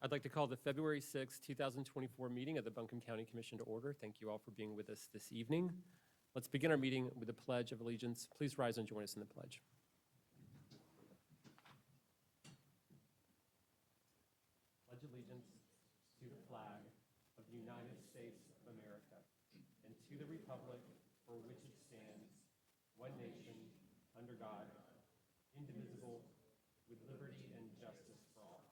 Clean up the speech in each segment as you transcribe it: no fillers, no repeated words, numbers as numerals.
I'd like to call the February 6, 2024 meeting of the Buncombe County Commission to order. Thank you all for being with us this evening. Let's begin our meeting with the Pledge of Allegiance. Please rise and join us in the pledge. Pledge allegiance to the flag of the United States of America and to the republic for which it stands, one nation, under God, indivisible, with liberty and justice for all.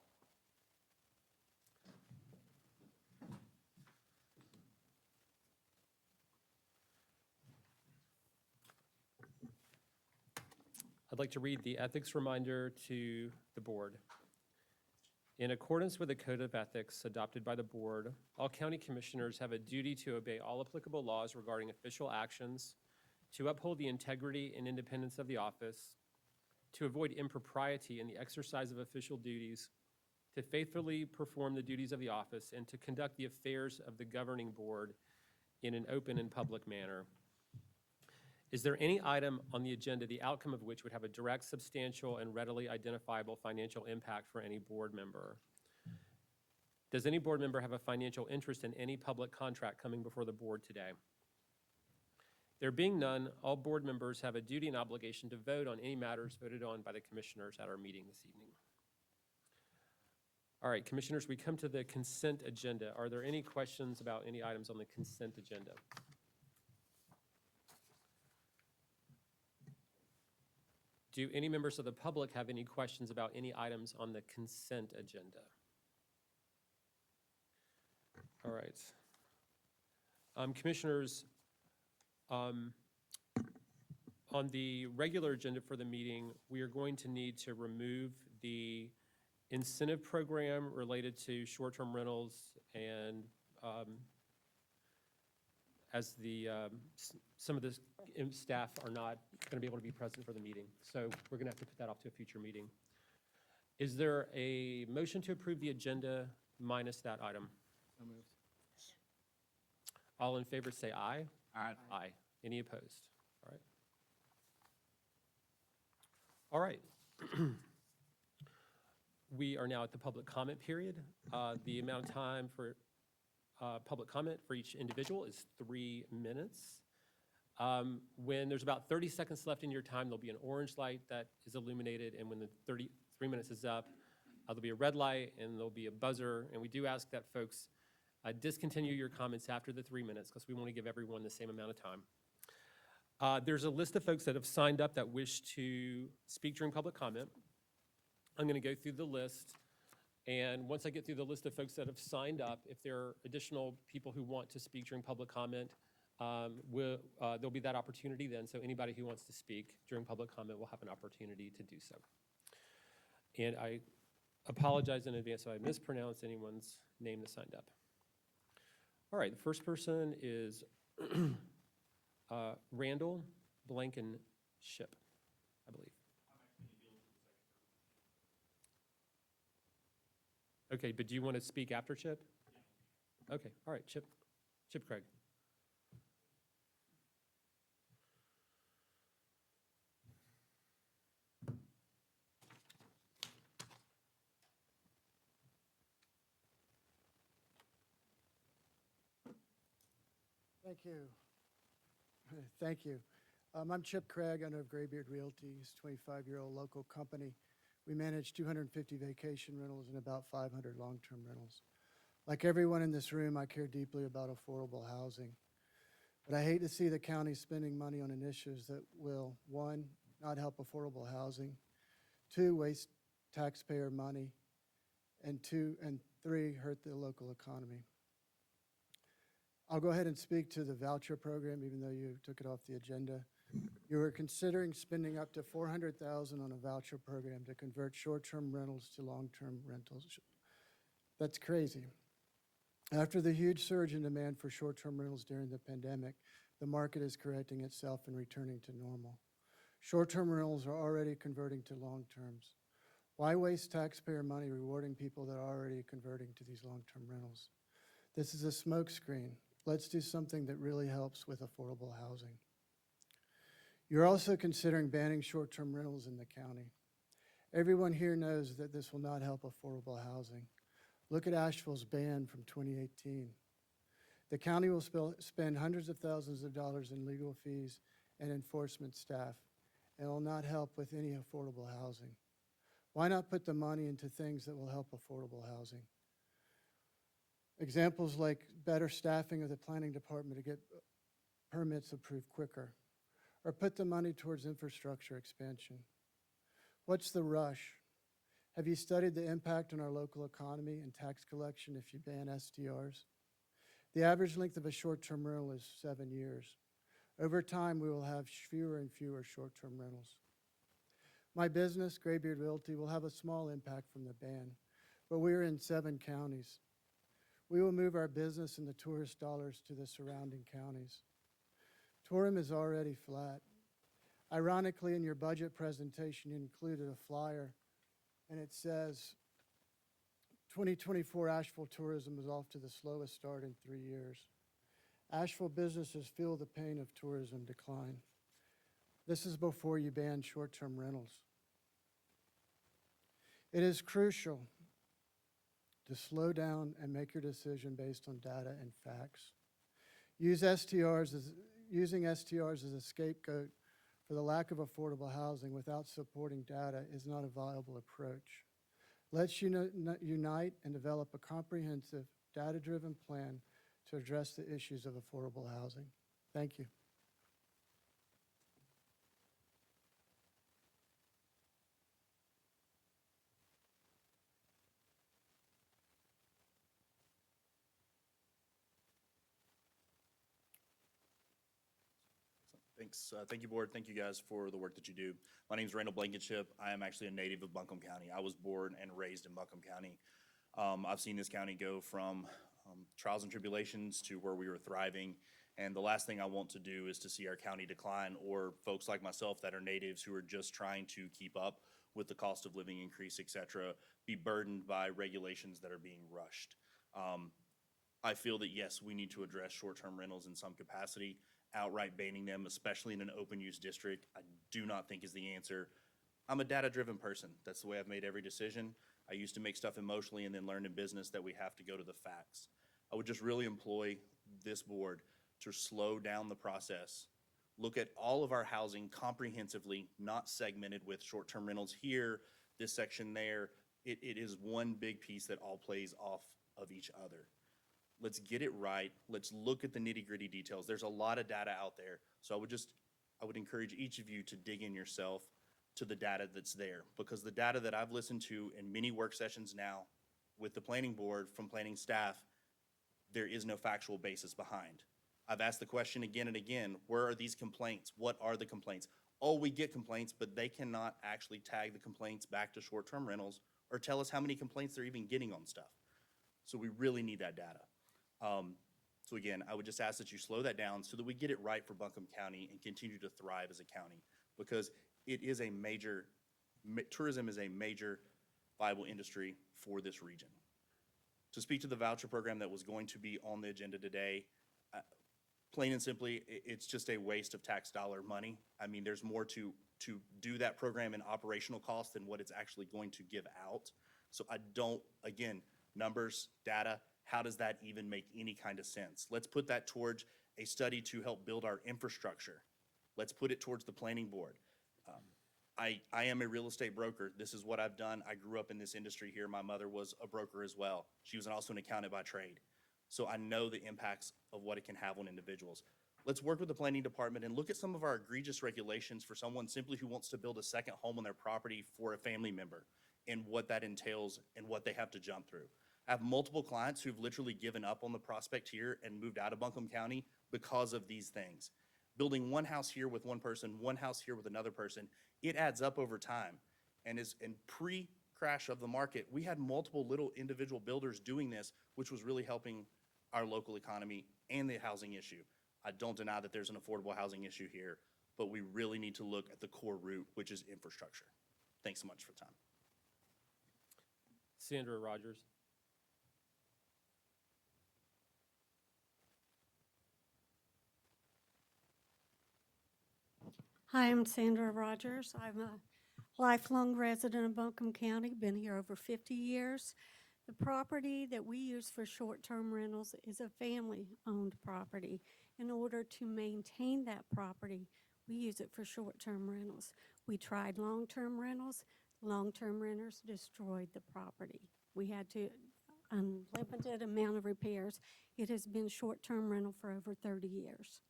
I'd like to read the ethics reminder to the board. In accordance with the Code of Ethics adopted by the board, all county commissioners have a duty to obey all applicable laws regarding official actions, to uphold the integrity and independence of the office, to avoid impropriety in the exercise of official duties, to faithfully perform the duties of the office, and to conduct the affairs of the governing board in an open and public manner. Is there any item on the agenda, the outcome of which would have a direct, substantial, and readily identifiable financial impact for any board member? Does any board member have a financial interest in any public contract coming before the board today? There being none, all board members have a duty and obligation to vote on any matters voted on by the commissioners at our meeting this evening. All right, commissioners, we come to the consent agenda. Are there any questions about any items on the consent agenda? Do any members of the public have any questions about any items on the consent agenda? All right. Commissioners, on the regular agenda for the meeting, we are going to need to remove the incentive program related to short-term rentals and as some of the staff are not going to be able to be present for the meeting. So we're going to have to put that off to a future meeting. Is there a motion to approve the agenda minus that item? So moved. All in favor say aye. Aye. Aye. Any opposed? All right. All right. We are now at the public comment period. The amount of time for public comment for each individual is 3 minutes. When there's about 30 seconds left in your time, there'll be an orange light that is illuminated, and when the 3 minutes is up, there'll be a red light and there'll be a buzzer. And we do ask that folks discontinue your comments after the 3 minutes because we want to give everyone the same amount of time. There's a list of folks that have signed up that wish to speak during public comment. I'm going to go through the list. And once I get through the list of folks that have signed up, if there are additional people who want to speak during public comment, there'll be that opportunity then. So anybody who wants to speak during public comment will have an opportunity to do so. And I apologize in advance if I mispronounce anyone's name that signed up. All right, the first person is Randall Blankenship, I believe. Okay, but do you want to speak after Chip? Yeah. Okay, all right, Chip Craig. Thank you. Thank you. I'm Chip Craig, owner of Graybeard Realty. It's a 25-year-old local company. We manage 250 vacation rentals and about 500 long-term rentals. Like everyone in this room, I care deeply about affordable housing. But I hate to see the county spending money on initiatives that will, 1, not help affordable housing, 2, waste taxpayer money, and 3, hurt the local economy. I'll go ahead and speak to the voucher program, even though you took it off the agenda. You were considering spending up to $400,000 on a voucher program to convert short-term rentals to long-term rentals. That's crazy. After the huge surge in demand for short-term rentals during the pandemic, the market is correcting itself and returning to normal. Short-term rentals are already converting to long-terms. Why waste taxpayer money rewarding people that are already converting to these long-term rentals? This is a smokescreen. Let's do something that really helps with affordable housing. You're also considering banning short-term rentals in the county. Everyone here knows that this will not help affordable housing. Look at Asheville's ban from 2018. The county will spend hundreds of thousands of dollars in legal fees and enforcement staff, and will not help with any affordable housing. Why not put the money into things that will help affordable housing? Examples like better staffing of the planning department to get permits approved quicker, or put the money towards infrastructure expansion. What's the rush? Have you studied the impact on our local economy and tax collection if you ban STRs? The average length of a short-term rental is 7 years. Over time, we will have fewer and fewer short-term rentals. My business, Graybeard Realty, will have a small impact from the ban, but we are in 7 counties. We will move our business and the tourist dollars to the surrounding counties. Tourism is already flat. Ironically, in your budget presentation, you included a flyer, and it says, 2024 Asheville tourism is off to the slowest start in 3 years. Asheville businesses feel the pain of tourism decline. This is before you ban short-term rentals. It is crucial to slow down and make your decision based on data and facts. Using STRs as a scapegoat for the lack of affordable housing without supporting data is not a viable approach. Let's unite and develop a comprehensive, data-driven plan to address the issues of affordable housing. Thank you. Thanks. Thank you, board. Thank you guys for the work that you do. My name is Randall Blankenship. I am actually a native of Buncombe County. I was born and raised in Buncombe County. I've seen this county go from trials and tribulations to where we were thriving. And the last thing I want to do is to see our county decline, or folks like myself that are natives who are just trying to keep up with the cost of living increase, et cetera, be burdened by regulations that are being rushed. I feel that, yes, we need to address short-term rentals in some capacity. Outright banning them, especially in an open use district, I do not think is the answer. I'm a data-driven person. That's the way I've made every decision. I used to make stuff emotionally and then learned in business that we have to go to the facts. I would just really employ this board to slow down the process. Look at all of our housing comprehensively, not segmented with short-term rentals here, this section there. It is one big piece that all plays off of each other. Let's get it right. Let's look at the nitty-gritty details. There's a lot of data out there. So I would encourage each of you to dig in yourself to the data that's there, because the data that I've listened to in many work sessions now with the planning board from planning staff, there is no factual basis behind. I've asked the question again and again, where are these complaints? What are the complaints? Oh, we get complaints, but they cannot actually tag the complaints back to short-term rentals or tell us how many complaints they're even getting on stuff. So we really need that data. So again, I would just ask that you slow that down so that we get it right for Buncombe County and continue to thrive as a county, because it is a major, tourism is a major viable industry for this region. To speak to the voucher program that was going to be on the agenda today, plain and simply, it's just a waste of tax dollar money. I mean, there's more to do that program in operational costs than what it's actually going to give out. So I don't, again, numbers, data, how does that even make any kind of sense? Let's put that towards a study to help build our infrastructure. Let's put it towards the planning board. I am a real estate broker. This is what I've done. I grew up in this industry here. My mother was a broker as well. She was also an accountant by trade. So I know the impacts of what it can have on individuals. Let's work with the planning department and look at some of our egregious regulations for someone simply who wants to build a second home on their property for a family member, and what that entails and what they have to jump through. I have multiple clients who've literally given up on the prospect here and moved out of Buncombe County because of these things. Building one house here with one person, one house here with another person, it adds up over time. And is in pre-crash of the market, we had multiple little individual builders doing this, which was really helping our local economy and the housing issue. I don't deny that there's an affordable housing issue here, but we really need to look at the core root, which is infrastructure. Thanks so much for time. Sandra Rogers. Hi, I'm Sandra Rogers. I'm a lifelong resident of Buncombe County, been here over 50 years. The property that we use for short-term rentals is a family-owned property. In order to maintain that property, we use it for short-term rentals. We tried long-term rentals. Long-term renters destroyed the property. We had to unlimited amount of repairs. It has been short-term rental for over 30 years.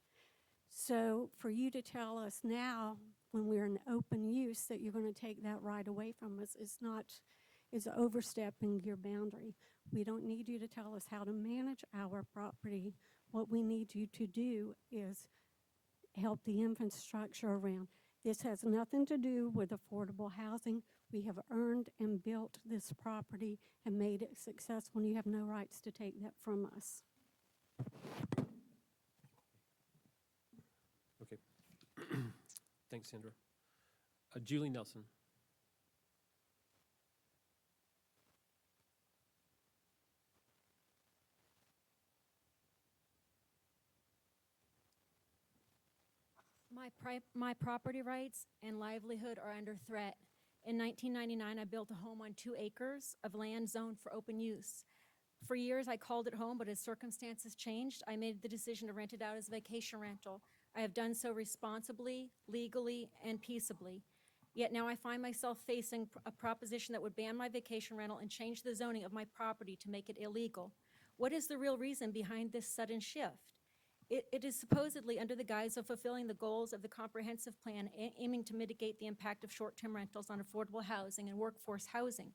So for you to tell us now, when we're in open use, that you're going to take that right away from us is overstepping your boundary. We don't need you to tell us how to manage our property. What we need you to do is help the infrastructure around. This has nothing to do with affordable housing. We have earned and built this property and made it successful, and you have no rights to take that from us. Okay. Thanks, Sandra. Julie Nelson. My property rights and livelihood are under threat. In 1999, I built a home on 2 acres of land zoned for open use. For years, I called it home, but as circumstances changed, I made the decision to rent it out as a vacation rental. I have done so responsibly, legally, and peaceably. Yet now I find myself facing a proposition that would ban my vacation rental and change the zoning of my property to make it illegal. What is the real reason behind this sudden shift? It is supposedly under the guise of fulfilling the goals of the comprehensive plan aiming to mitigate the impact of short-term rentals on affordable housing and workforce housing.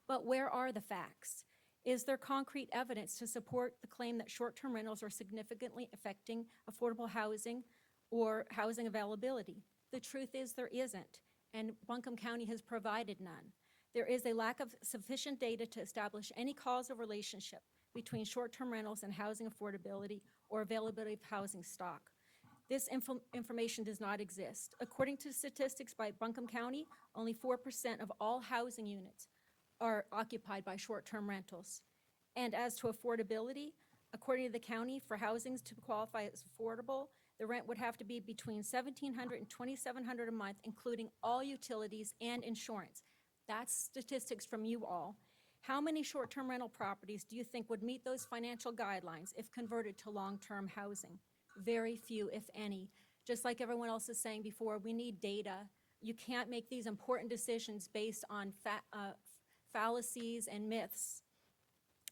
But where are the facts? Is there concrete evidence to support the claim that short-term rentals are significantly affecting affordable housing or housing availability? The truth is there isn't, and Buncombe County has provided none. There is a lack of sufficient data to establish any causal relationship between short-term rentals and housing affordability or availability of housing stock. This information does not exist. According to statistics by Buncombe County, only 4% of all housing units are occupied by short-term rentals. And as to affordability, according to the county, for housings to qualify as affordable, the rent would have to be between $1,700 and $2,700 a month, including all utilities and insurance. That's statistics from you all. How many short-term rental properties do you think would meet those financial guidelines if converted to long-term housing? Very few, if any. Just like everyone else is saying before, we need data. You can't make these important decisions based on fallacies and myths.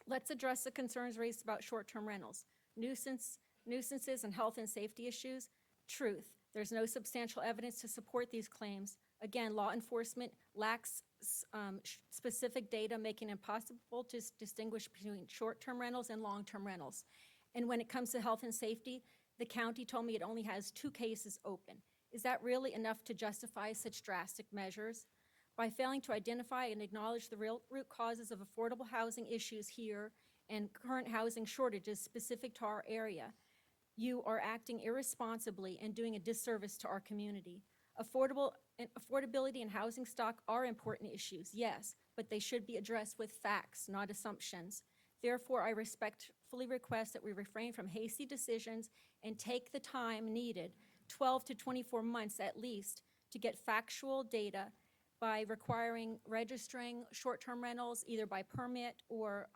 Let's address the concerns raised about short-term rentals. Nuisances and health and safety issues. Truth. There's no substantial evidence to support these claims. Again, law enforcement lacks specific data, making it impossible to distinguish between short-term rentals and long-term rentals. And when it comes to health and safety, the county told me it only has 2 cases open. Is that really enough to justify such drastic measures? By failing to identify and acknowledge the real root causes of affordable housing issues here and current housing shortages specific to our area, you are acting irresponsibly and doing a disservice to our community. Affordability and housing stock are important issues, yes, but they should be addressed with facts, not assumptions. Therefore, I respectfully request that we refrain from hasty decisions and take the time needed, 12 to 24 months at least, to get factual data by registering short-term rentals, either by permit or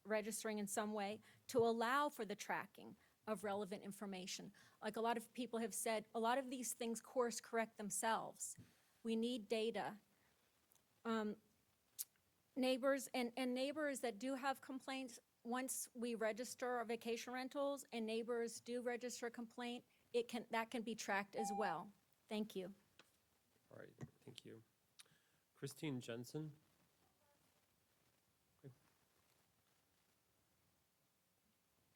registering in some way, to allow for the tracking of relevant information. Like a lot of people have said, a lot of these things course correct themselves. We need data. Neighbors and neighbors that do have complaints, once we register our vacation rentals and neighbors do register a complaint, that can be tracked as well. Thank you. All right, thank you. Christine Jensen. Okay.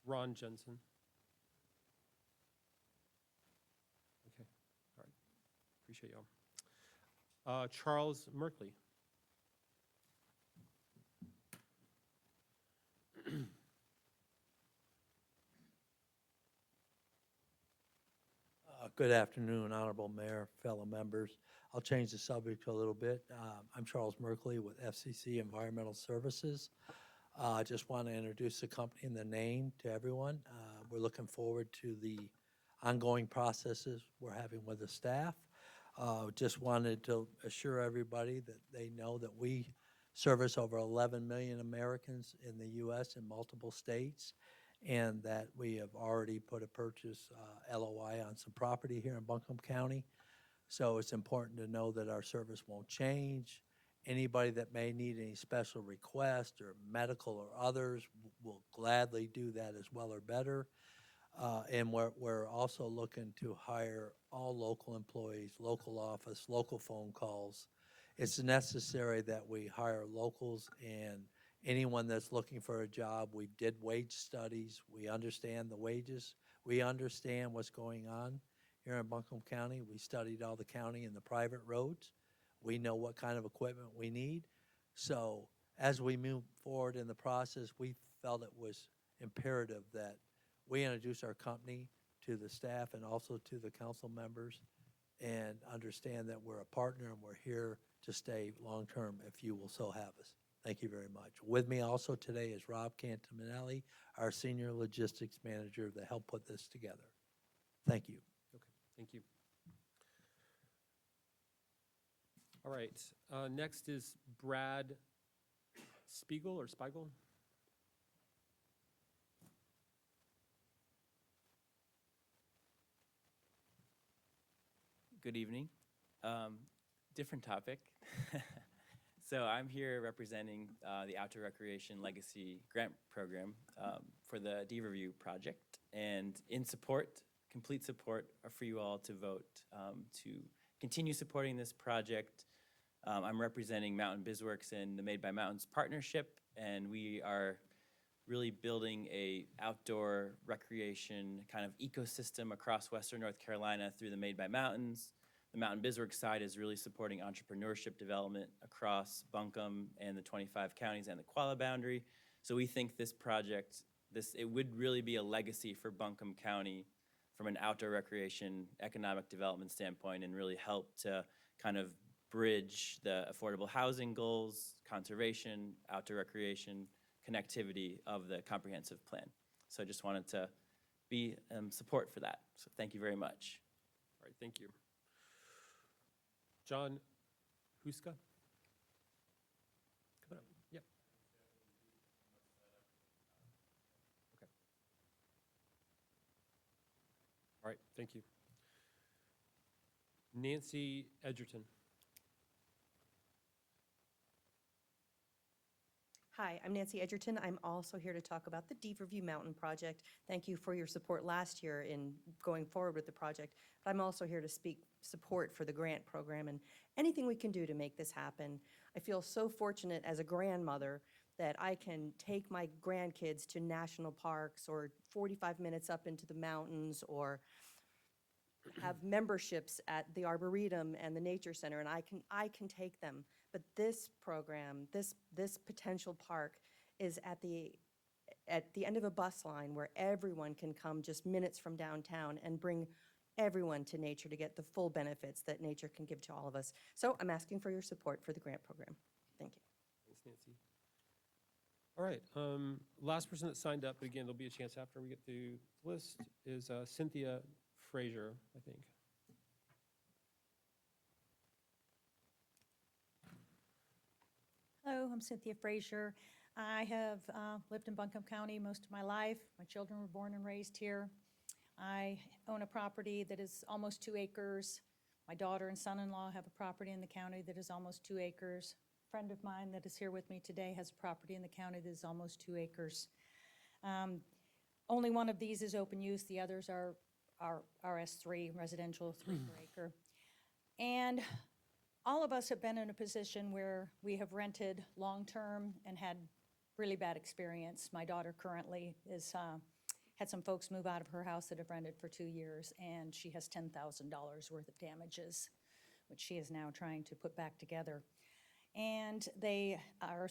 Ron Jensen. Okay, all right. Appreciate y'all. Charles Merkley. Good afternoon, Honorable Mayor, fellow members. I'll change the subject a little bit. I'm Charles Merkley with FCC Environmental Services. I just want to introduce the company and the name to everyone. We're looking forward to the ongoing processes we're having with the staff. Just wanted to assure everybody that they know that we service over 11 million Americans in the U.S. in multiple states, and that we have already put a purchase LOI on some property here in Buncombe County. So it's important to know that our service won't change. Anybody that may need any special request or medical or others will gladly do that as well or better. And we're also looking to hire all local employees, local office, local phone calls. It's necessary that we hire locals, and anyone that's looking for a job, we did wage studies. We understand the wages. We understand what's going on here in Buncombe County. We studied all the county and the private roads. We know what kind of equipment we need. So as we move forward in the process, we felt it was imperative that we introduce our company to the staff and also to the council members and understand that we're a partner and we're here to stay long-term if you will so have us. Thank you very much. With me also today is Rob Cantaminelli, our Senior Logistics Manager, that helped put this together. Thank you. Okay, thank you. All right, next is Brad Spiegel or Spiegel. Good evening. Different topic. So I'm here representing the Outdoor Recreation Legacy Grant Program for the Deer Review project, and in support, complete support for you all to vote to continue supporting this project. I'm representing Mountain BizWorks and the Made by Mountains partnership, and we are really building a outdoor recreation kind of ecosystem across Western North Carolina through the Made by Mountains. The Mountain BizWorks side is really supporting entrepreneurship development across Buncombe and the 25 counties and the Qualla boundary. So we think this project, it would really be a legacy for Buncombe County from an outdoor recreation economic development standpoint, and really help to kind of bridge the affordable housing goals, conservation, outdoor recreation, connectivity of the comprehensive plan. So I just wanted to be support for that. So thank you very much. All right, thank you. John Huska? Come on up, yeah. Okay. All right, thank you. Nancy Edgerton. Hi, I'm Nancy Edgerton. I'm also here to talk about the Deer Review Mountain Project. Thank you for your support last year in going forward with the project. But I'm also here to speak support for the grant program and anything we can do to make this happen. I feel so fortunate as a grandmother that I can take my grandkids to national parks or 45 minutes up into the mountains, or have memberships at the Arboretum and the Nature Center, and I can take them. But this program, this potential park is at the end of a bus line where everyone can come just minutes from downtown and bring everyone to nature to get the full benefits that nature can give to all of us. So I'm asking for your support for the grant program. Thank you. Thanks, Nancy. All right, last person that signed up, but again, there'll be a chance after we get through the list, is Cynthia Frazier, I think. Hello, I'm Cynthia Frazier. I have lived in Buncombe County most of my life. My children were born and raised here. I own a property that is almost 2 acres. My daughter and son-in-law have a property in the county that is almost 2 acres. A friend of mine that is here with me today has a property in the county that is almost 2 acres. Only one of these is open use. The others are RS3, residential 3 per acre. And all of us have been in a position where we have rented long-term and had really bad experience. My daughter currently is had some folks move out of her house that have rented for 2 years, and she has $10,000 worth of damages, which she is now trying to put back together. And they are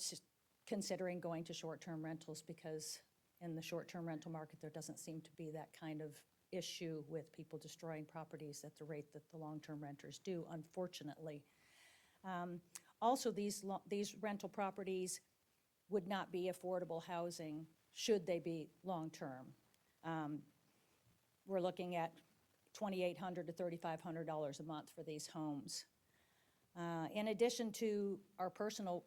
considering going to short-term rentals because in the short-term rental market, there doesn't seem to be that kind of issue with people destroying properties at the rate that the long-term renters do, unfortunately. Also, these rental properties would not be affordable housing should they be long-term. We're looking at $2,800 to $3,500 a month for these homes. In addition to our personal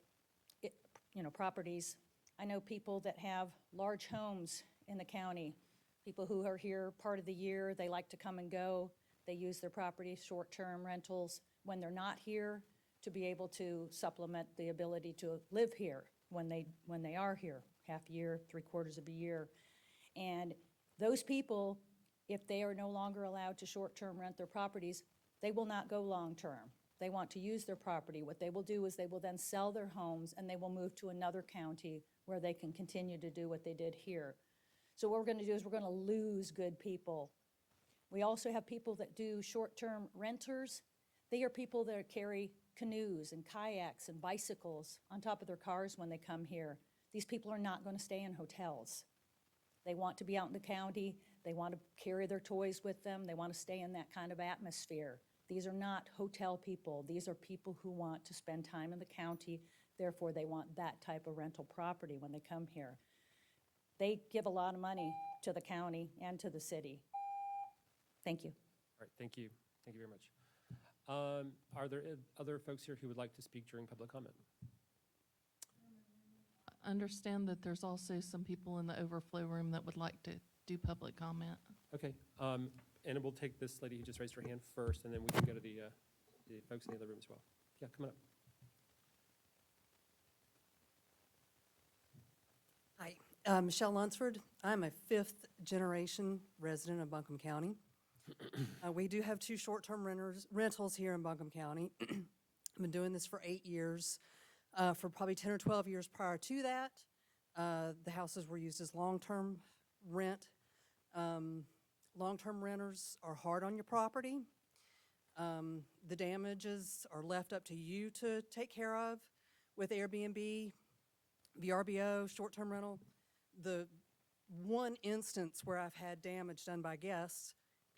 properties. I know people that have large homes in the county, people who are here part of the year, they like to come and go. They use their property, short-term rentals, when they're not here, to be able to supplement the ability to live here when they are here, half a year, three-quarters of a year. And those people, if they are no longer allowed to short-term rent their properties, they will not go long-term. They want to use their property. What they will do is they will then sell their homes and they will move to another county where they can continue to do what they did here. So what we're going to do is we're going to lose good people. We also have people that do short-term renters. They are people that carry canoes and kayaks and bicycles on top of their cars when they come here. These people are not going to stay in hotels. They want to be out in the county. They want to carry their toys with them. They want to stay in that kind of atmosphere. These are not hotel people. These are people who want to spend time in the county. Therefore, they want that type of rental property when they come here. They give a lot of money to the county and to the city. Thank you. All right, thank you. Thank you very much. Are there other folks here who would like to speak during public comment? I understand that there's also some people in the overflow room that would like to do public comment. Okay, and we'll take this lady who just raised her hand first, and then we can go to the folks in the other room as well. Yeah, come on up. Hi, Michelle Lunsford. I'm a fifth-generation resident of Buncombe County. We do have two short-term rentals here in Buncombe County. I've been doing this for 8 years. For probably 10 or 12 years prior to that, the houses were used as long-term rent. Long-term renters are hard on your property. The damages are left up to you to take care of. With Airbnb, VRBO, short-term rental, the one instance where I've had damage done by guests,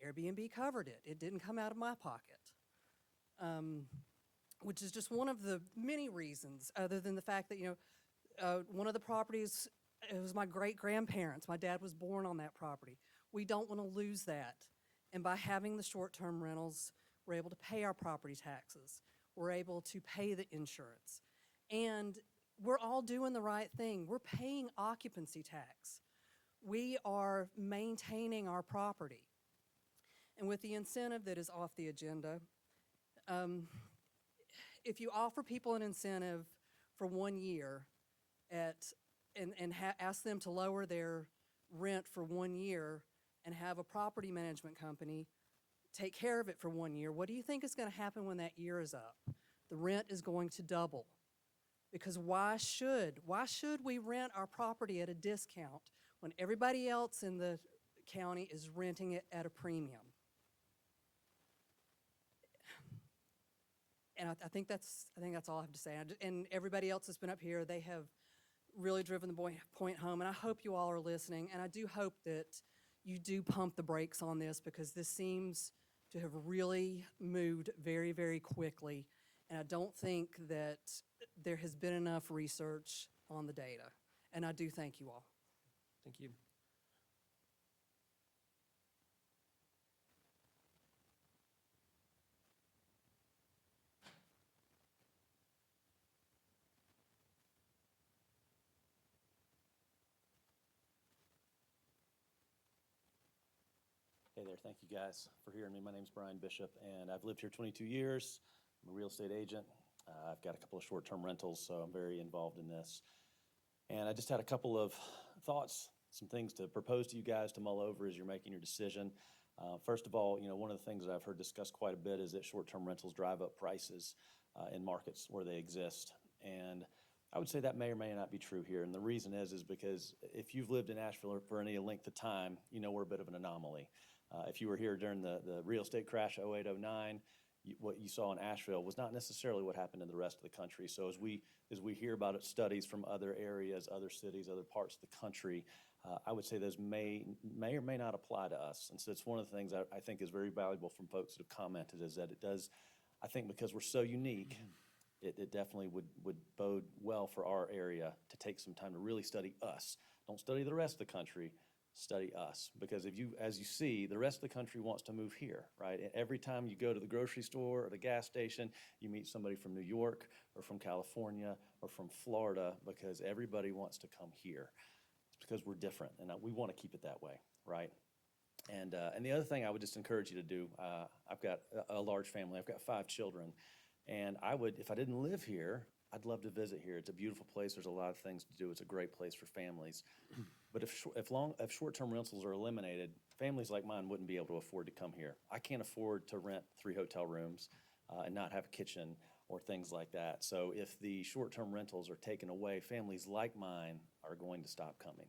Airbnb covered it. It didn't come out of my pocket, which is just one of the many reasons, other than the fact that, one of the properties, it was my great-grandparents. My dad was born on that property. We don't want to lose that. And by having the short-term rentals, we're able to pay our property taxes. We're able to pay the insurance. And we're all doing the right thing. We're paying occupancy tax. We are maintaining our property. And with the incentive that is off the agenda, if you offer people an incentive for 1 year and ask them to lower their rent for 1 year and have a property management company take care of it for 1 year, what do you think is going to happen when that year is up? The rent is going to double. Because why should we rent our property at a discount when everybody else in the county is renting it at a premium? And I think that's all I have to say. And everybody else that's been up here, they have really driven the point home. And I hope you all are listening. And I do hope that you do pump the brakes on this, because this seems to have really moved very, very quickly. And I don't think that there has been enough research on the data. And I do thank you all. Thank you. Hey there, thank you guys for hearing me. My name's Brian Bishop, and I've lived here 22 years. I'm a real estate agent. I've got a couple of short-term rentals, so I'm very involved in this. And I just had a couple of thoughts, some things to propose to you guys to mull over as you're making your decision. First of all, one of the things that I've heard discussed quite a bit is that short-term rentals drive up prices in markets where they exist. And I would say that may or may not be true here. And the reason is because if you've lived in Asheville for any length of time, we're a bit of an anomaly. If you were here during the real estate crash 08, 09, what you saw in Asheville was not necessarily what happened in the rest of the country. So as we hear about studies from other areas, other cities, other parts of the country, I would say those may or may not apply to us. And so it's one of the things I think is very valuable from folks that have commented, is that it does, I think because we're so unique, it definitely would bode well for our area to take some time to really study us. Don't study the rest of the country, study us. Because if you, as you see, the rest of the country wants to move here, right? And every time you go to the grocery store or the gas station, you meet somebody from New York or from California or from Florida, because everybody wants to come here. It's because we're different, and we want to keep it that way, right? And the other thing I would just encourage you to do, I've got a large family. I've got 5 children. And I would, if I didn't live here, I'd love to visit here. It's a beautiful place. There's a lot of things to do. It's a great place for families. But if short-term rentals are eliminated, families like mine wouldn't be able to afford to come here. I can't afford to rent 3 hotel rooms and not have a kitchen or things like that. So if the short-term rentals are taken away, families like mine are going to stop coming.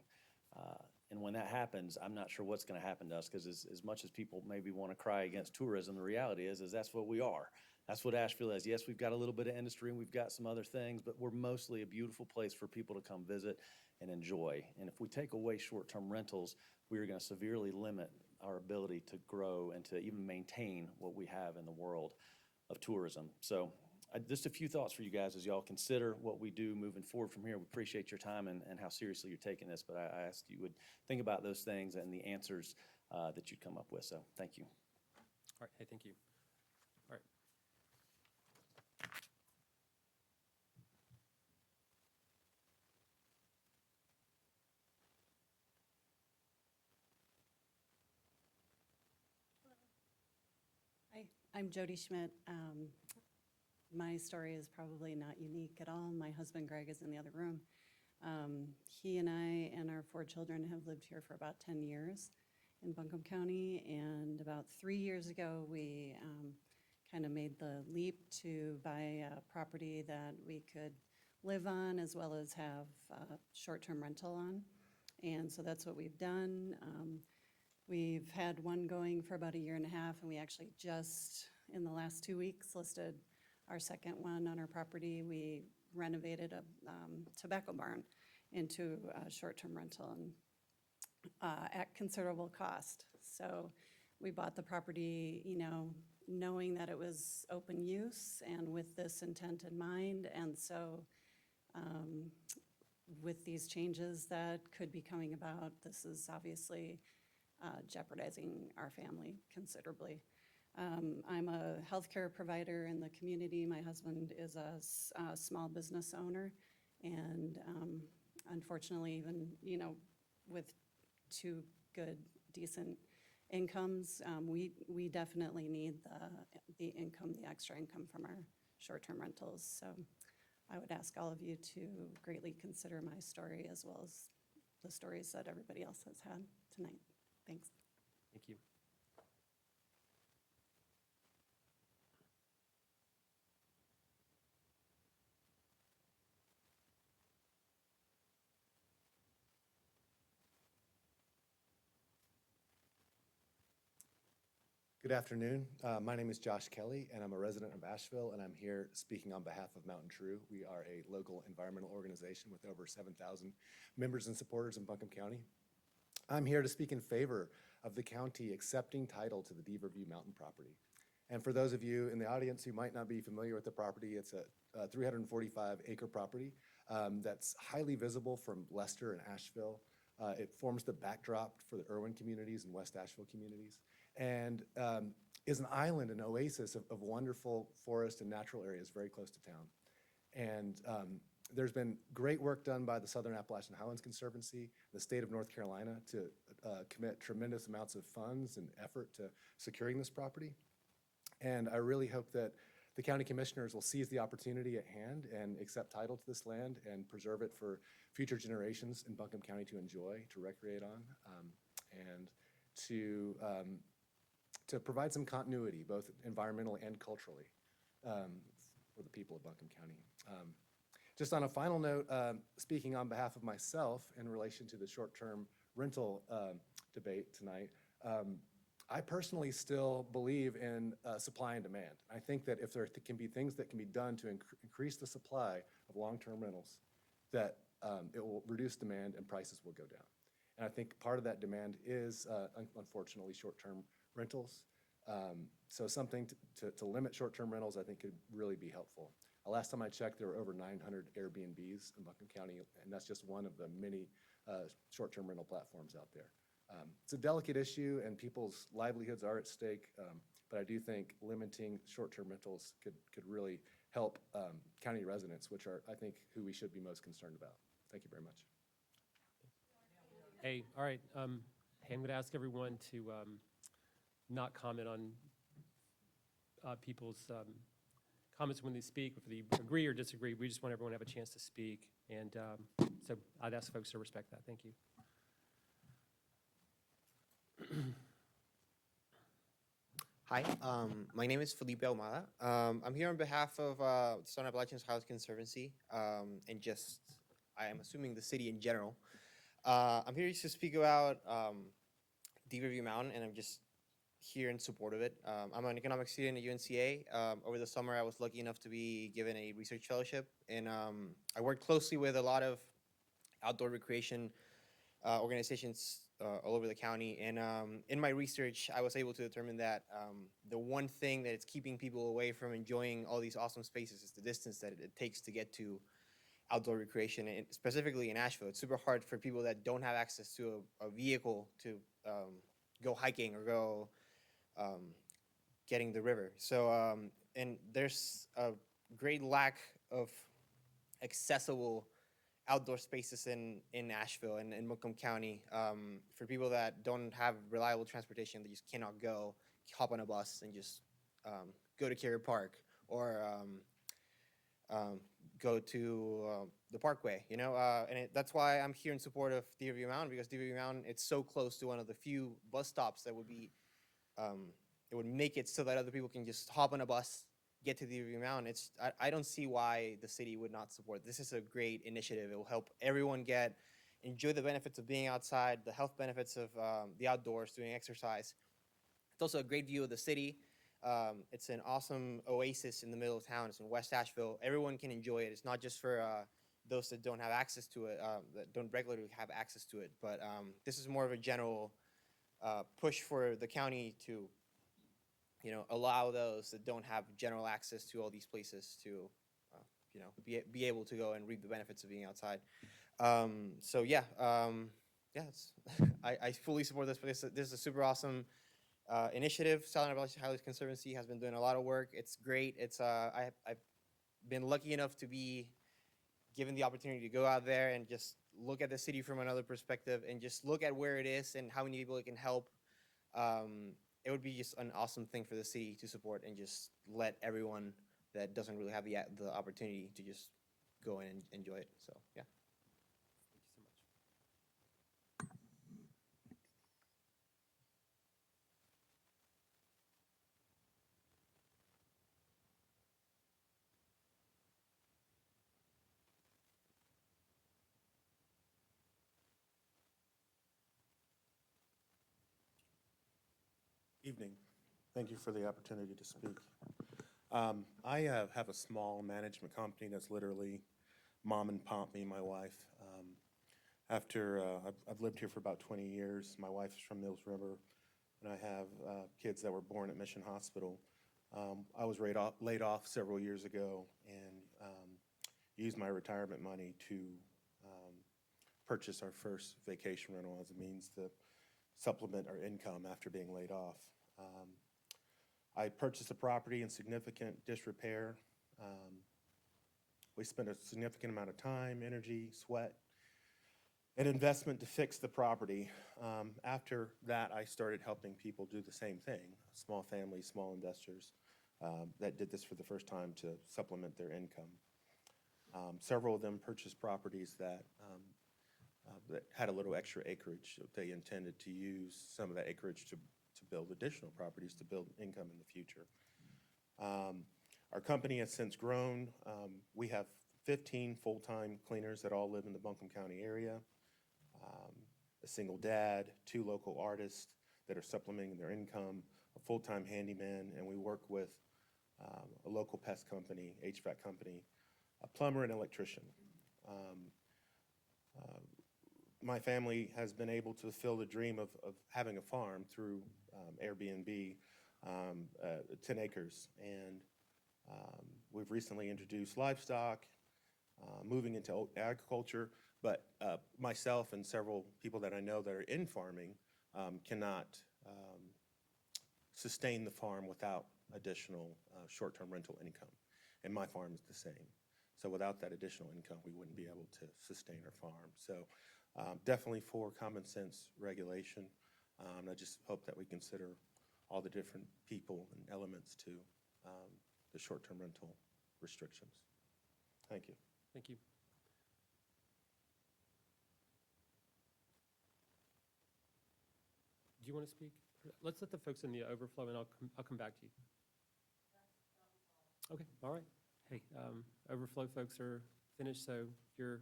And when that happens, I'm not sure what's going to happen to us, because as much as people maybe want to cry against tourism, the reality is that's what we are. That's what Asheville is. Yes, we've got a little bit of industry and we've got some other things, but we're mostly a beautiful place for people to come visit and enjoy. And if we take away short-term rentals, we are going to severely limit our ability to grow and to even maintain what we have in the world of tourism. So just a few thoughts for you guys as y'all consider what we do moving forward from here. We appreciate your time and how seriously you're taking this, but I asked you would think about those things and the answers that you'd come up with. So thank you. All right, hey, thank you. All right. Hi, I'm Jody Schmidt. My story is probably not unique at all. My husband Greg is in the other room. He and I and our 4 children have lived here for about 10 years in Buncombe County, and about 3 years ago, we kind of made the leap to buy a property that we could live on as well as have short-term rental on. And so that's what we've done. We've had one going for about 1.5 years, and we actually just, in the last 2 weeks, listed our second one on our property. We renovated a tobacco barn into a short-term rental and at considerable cost. So we bought the property, knowing that it was open use and with this intent in mind. And so with these changes that could be coming about, this is obviously jeopardizing our family considerably. I'm a healthcare provider in the community. My husband is a small business owner, and unfortunately, even with 2 good, decent incomes, we definitely need the income, the extra income from our short-term rentals. So I would ask all of you to greatly consider my story as well as the stories that everybody else has had tonight. Thanks. Thank you. Good afternoon. My name is Josh Kelly, and I'm a resident of Asheville, and I'm here speaking on behalf of Mountain True. We are a local environmental organization with over 7,000 members and supporters in Buncombe County. I'm here to speak in favor of the county accepting title to the Beaverview Mountain property. And for those of you in the audience who might not be familiar with the property, it's a 345-acre property that's highly visible from Leicester and Asheville. It forms the backdrop for the Irwin communities and West Asheville communities, and is an island, an oasis of wonderful forest and natural areas very close to town. And there's been great work done by the Southern Appalachian Highlands Conservancy, the state of North Carolina, to commit tremendous amounts of funds and effort to securing this property. And I really hope that the county commissioners will seize the opportunity at hand and accept title to this land and preserve it for future generations in Buncombe County to enjoy, to recreate on, and to provide some continuity, both environmentally and culturally, for the people of Buncombe County. Just on a final note, speaking on behalf of myself in relation to the short-term rental debate tonight, I personally still believe in supply and demand. I think that if there can be things that can be done to increase the supply of long-term rentals, that it will reduce demand and prices will go down. And I think part of that demand is, unfortunately, short-term rentals. So something to limit short-term rentals, I think, could really be helpful. Last time I checked, there were over 900 Airbnbs in Buncombe County, and that's just one of the many short-term rental platforms out there. It's a delicate issue and people's livelihoods are at stake, but I do think limiting short-term rentals could really help county residents, which are, I think, who we should be most concerned about. Thank you very much. Hey, all right. Hey, I'm going to ask everyone to not comment on people's comments when they speak, if they agree or disagree. We just want everyone to have a chance to speak. And so I'd ask folks to respect that. Thank you. Hi, my name is Felipe Almada. I'm here on behalf of Southern Appalachians House Conservancy and just, I am assuming the city in general. I'm here to speak about Deep Review Mountain, and I'm just here in support of it. I'm an economics student at UNCA. Over the summer, I was lucky enough to be given a research fellowship, and I worked closely with a lot of outdoor recreation organizations all over the county. And in my research, I was able to determine that the one thing that is keeping people away from enjoying all these awesome spaces is the distance that it takes to get to outdoor recreation, and specifically in Asheville. It's super hard for people that don't have access to a vehicle to go hiking or go getting the river. So, and there's a great lack of accessible outdoor spaces in Asheville and in Macomb County for people that don't have reliable transportation. They just cannot go, hop on a bus and just go to Carrier Park or go to the Parkway, you know? That's why I'm here in support of Deep Review Mountain, because Deep Review Mountain, it's so close to one of the few bus stops that would be, it would make it so that other people can just hop on a bus, get to Deep Review Mountain. I don't see why the city would not support. This is a great initiative. It will help everyone enjoy the benefits of being outside, the health benefits of the outdoors, doing exercise. It's also a great view of the city. It's an awesome oasis in the middle of town. It's in West Asheville. Everyone can enjoy it. It's not just for those that don't have access to it, that don't regularly have access to it. But this is more of a general push for the county to, you know, allow those that don't have general access to all these places to, you know, be able to go and reap the benefits of being outside. So yeah, I fully support this. This is a super awesome initiative. Southern Appalachian Highlands Conservancy has been doing a lot of work. It's great. I've been lucky enough to be given the opportunity to go out there and just look at the city from another perspective and just look at where it is and how many people it can help. It would be just an awesome thing for the city to support and just let everyone that doesn't really have the opportunity to just go in and enjoy it. So yeah. Evening. Thank you for the opportunity to speak. I have a small management company that's literally mom and pop, me and my wife. I've lived here for about 20 years. My wife is from Mills River, and I have kids that were born at Mission Hospital. I was laid off several years ago and used my retirement money to purchase our first vacation rental as a means to supplement our income after being laid off. I purchased a property in significant disrepair. We spent a significant amount of time, energy, sweat, and investment to fix the property. After that, I started helping people do the same thing, small families, small investors that did this for the first time to supplement their income. Several of them purchased properties that had a little extra acreage. They intended to use some of that acreage to build additional properties to build income in the future. Our company has since grown. We have 15 full-time cleaners that all live in the Buncombe County area, a single dad, 2 local artists that are supplementing their income, a full-time handyman, and we work with a local pest company, HVAC company, a plumber, and electrician. My family has been able to fulfill the dream of having a farm through Airbnb, 10 acres. And we've recently introduced livestock, moving into agriculture. But myself and several people that I know that are in farming cannot sustain the farm without additional short-term rental income. And my farm is the same. So without that additional income, we wouldn't be able to sustain our farm. So definitely for common sense regulation. I just hope that we consider all the different people and elements to the short-term rental restrictions. Thank you. Thank you. Do you want to speak? Let's let the folks in the overflow, and I'll come back to you. Okay, all right. Hey, overflow folks are finished, so you're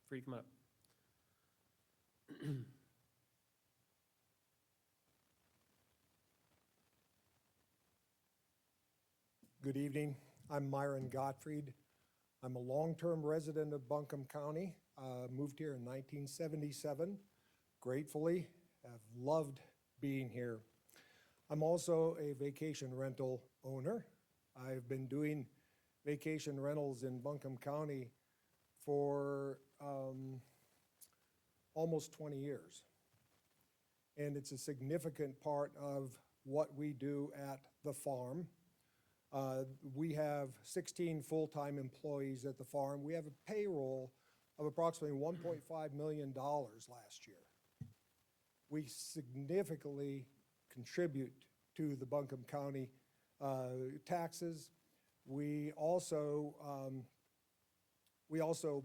free to come up. Good evening. I'm Myron Gottfried. I'm a long-term resident of Buncombe County. Moved here in 1977. Gratefully, have loved being here. I'm also a vacation rental owner. I've been doing vacation rentals in Buncombe County for almost 20 years. And it's a significant part of what we do at the farm. We have 16 full-time employees at the farm. We have a payroll of approximately $1.5 million last year. We significantly contribute to the Buncombe County taxes. We also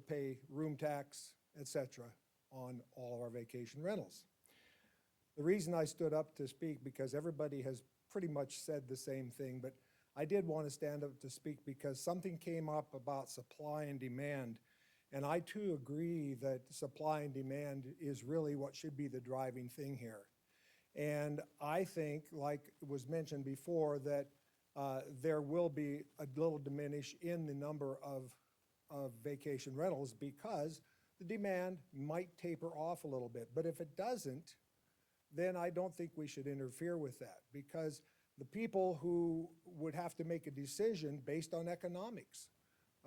pay room tax, etc., on all of our vacation rentals. The reason I stood up to speak, because everybody has pretty much said the same thing, but I did want to stand up to speak because something came up about supply and demand. And I too agree that supply and demand is really what should be the driving thing here. And I think, like was mentioned before, that there will be a little diminish in the number of vacation rentals because the demand might taper off a little bit. But if it doesn't, then I don't think we should interfere with that, because the people who would have to make a decision based on economics,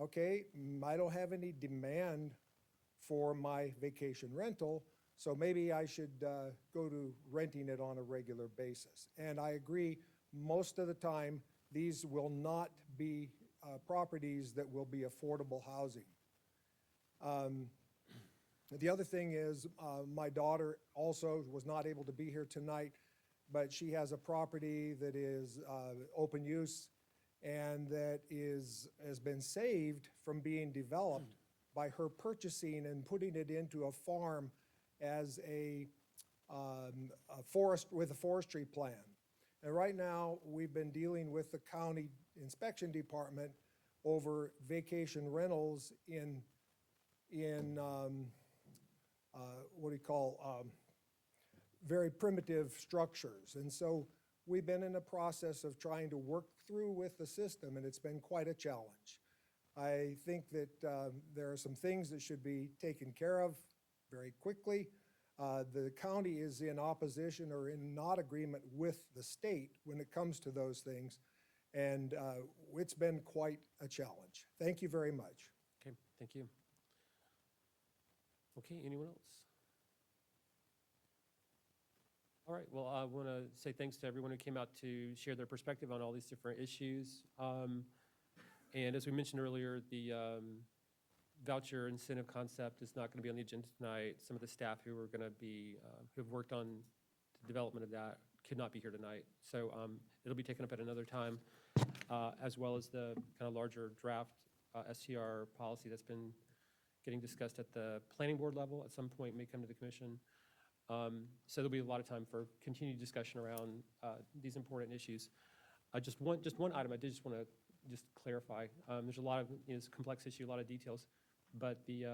okay, I don't have any demand for my vacation rental, so maybe I should go to renting it on a regular basis. And I agree, most of the time, these will not be properties that will be affordable housing. The other thing is, my daughter also was not able to be here tonight, but she has a property that is open use and that has been saved from being developed by her purchasing and putting it into a farm as a forest with a forestry plan. And right now, we've been dealing with the county inspection department over vacation rentals in what do you call, very primitive structures. And so we've been in a process of trying to work through with the system, and it's been quite a challenge. I think that there are some things that should be taken care of very quickly. The county is in opposition or in not agreement with the state when it comes to those things, and it's been quite a challenge. Thank you very much. Okay, thank you. Okay, anyone else? All right, well, I want to say thanks to everyone who came out to share their perspective on all these different issues. And as we mentioned earlier, the voucher incentive concept is not going to be on the agenda tonight. Some of the staff who are going to be, who have worked on the development of that could not be here tonight. So it'll be taken up at another time, as well as the kind of larger draft STR policy that's been getting discussed at the planning board level at some point, may come to the commission. So there'll be a lot of time for continued discussion around these important issues. Just one item I did just want to clarify. There's a lot of, it's a complex issue, a lot of details, but the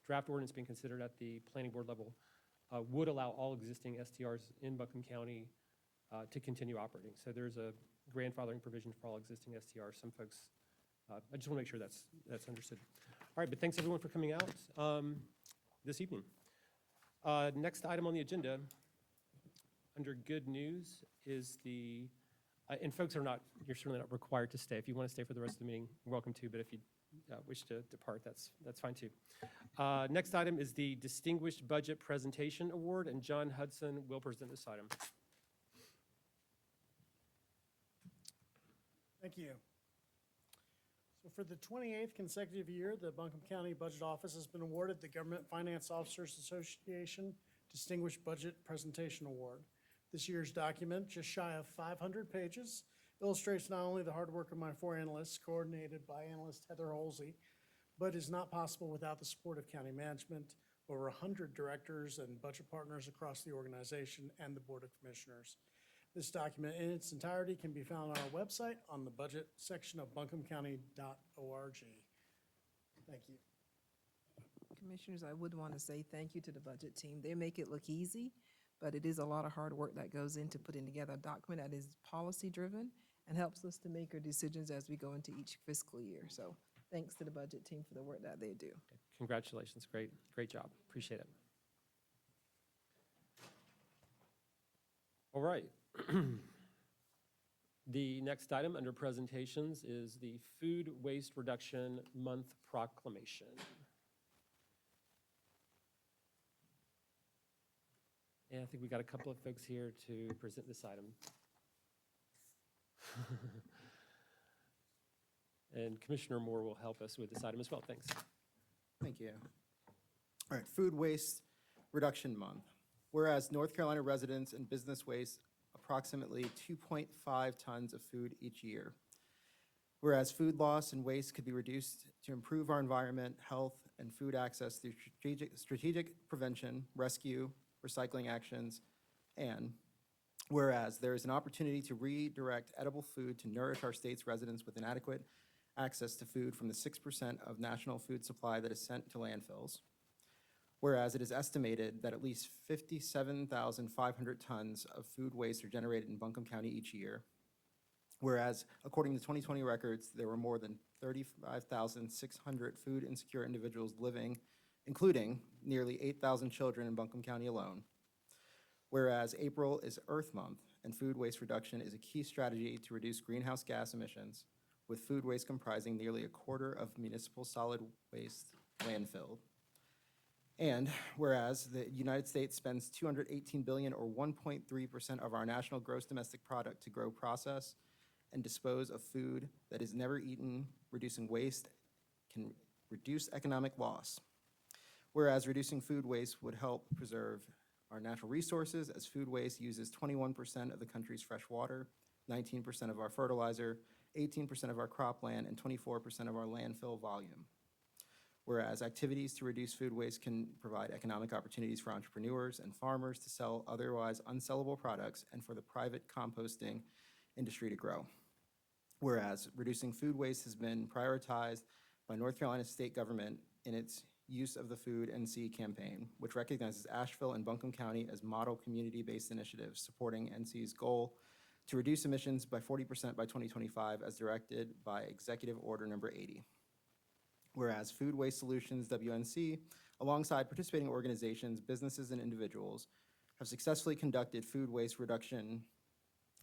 draft ordinance being considered at the planning board level would allow all existing STRs in Buncombe County to continue operating. So there's a grandfathering provision for all existing STRs. Some folks, I just want to make sure that's understood. All right, but thanks everyone for coming out this evening. Next item on the agenda, under good news, is the, and folks are not, you're certainly not required to stay. If you want to stay for the rest of the meeting, you're welcome to, but if you wish to depart, that's fine too. Next item is the Distinguished Budget Presentation Award, and John Hudson will present this item. Thank you. So for the 28th consecutive year, the Buncombe County Budget Office has been awarded the Government Finance Officers Association Distinguished Budget Presentation Award. This year's document, just shy of 500 pages, illustrates not only the hard work of my 4 analysts, coordinated by analyst Heather Holsey, but is not possible without the support of county management, over 100 directors and budget partners across the organization, and the Board of Commissioners. This document in its entirety can be found on our website on the budget section of buncombecounty.org. Thank you. Commissioners, I would want to say thank you to the budget team. They make it look easy, but it is a lot of hard work that goes into putting together a document that is policy-driven and helps us to make our decisions as we go into each fiscal year. So thanks to the budget team for the work that they do. Congratulations, great job, appreciate it. All right. The next item under presentations is the Food Waste Reduction Month Proclamation. And I think we got a couple of folks here to present this item. And Commissioner Moore will help us with this item as well. Thanks. Thank you. All right, Food Waste Reduction Month. Whereas North Carolina residents and business waste approximately 2.5 tons of food each year. Whereas food loss and waste could be reduced to improve our environment, health, and food access through strategic prevention, rescue, recycling actions, and whereas there is an opportunity to redirect edible food to nourish our state's residents with inadequate access to food from the 6% of national food supply that is sent to landfills. Whereas it is estimated that at least 57,500 tons of food waste are generated in Buncombe County each year. Whereas, according to 2020 records, there were more than 35,600 food insecure individuals living, including nearly 8,000 children in Buncombe County alone. Whereas April is Earth Month, and food waste reduction is a key strategy to reduce greenhouse gas emissions, with food waste comprising nearly a quarter of municipal solid waste landfill. And whereas the United States spends $218 billion or 1.3% of our national gross domestic product to grow, process, and dispose of food that is never eaten, reducing waste can reduce economic loss. Whereas reducing food waste would help preserve our natural resources, as food waste uses 21% of the country's fresh water, 19% of our fertilizer, 18% of our cropland, and 24% of our landfill volume. Whereas activities to reduce food waste can provide economic opportunities for entrepreneurs and farmers to sell otherwise unsellable products and for the private composting industry to grow. Whereas reducing food waste has been prioritized by North Carolina state government in its use of the Food NC campaign, which recognizes Asheville and Buncombe County as model community-based initiatives supporting NC's goal to reduce emissions by 40% by 2025 as directed by Executive Order Number 80. Whereas Food Waste Solutions, WNC, alongside participating organizations, businesses, and individuals, have successfully conducted food waste reduction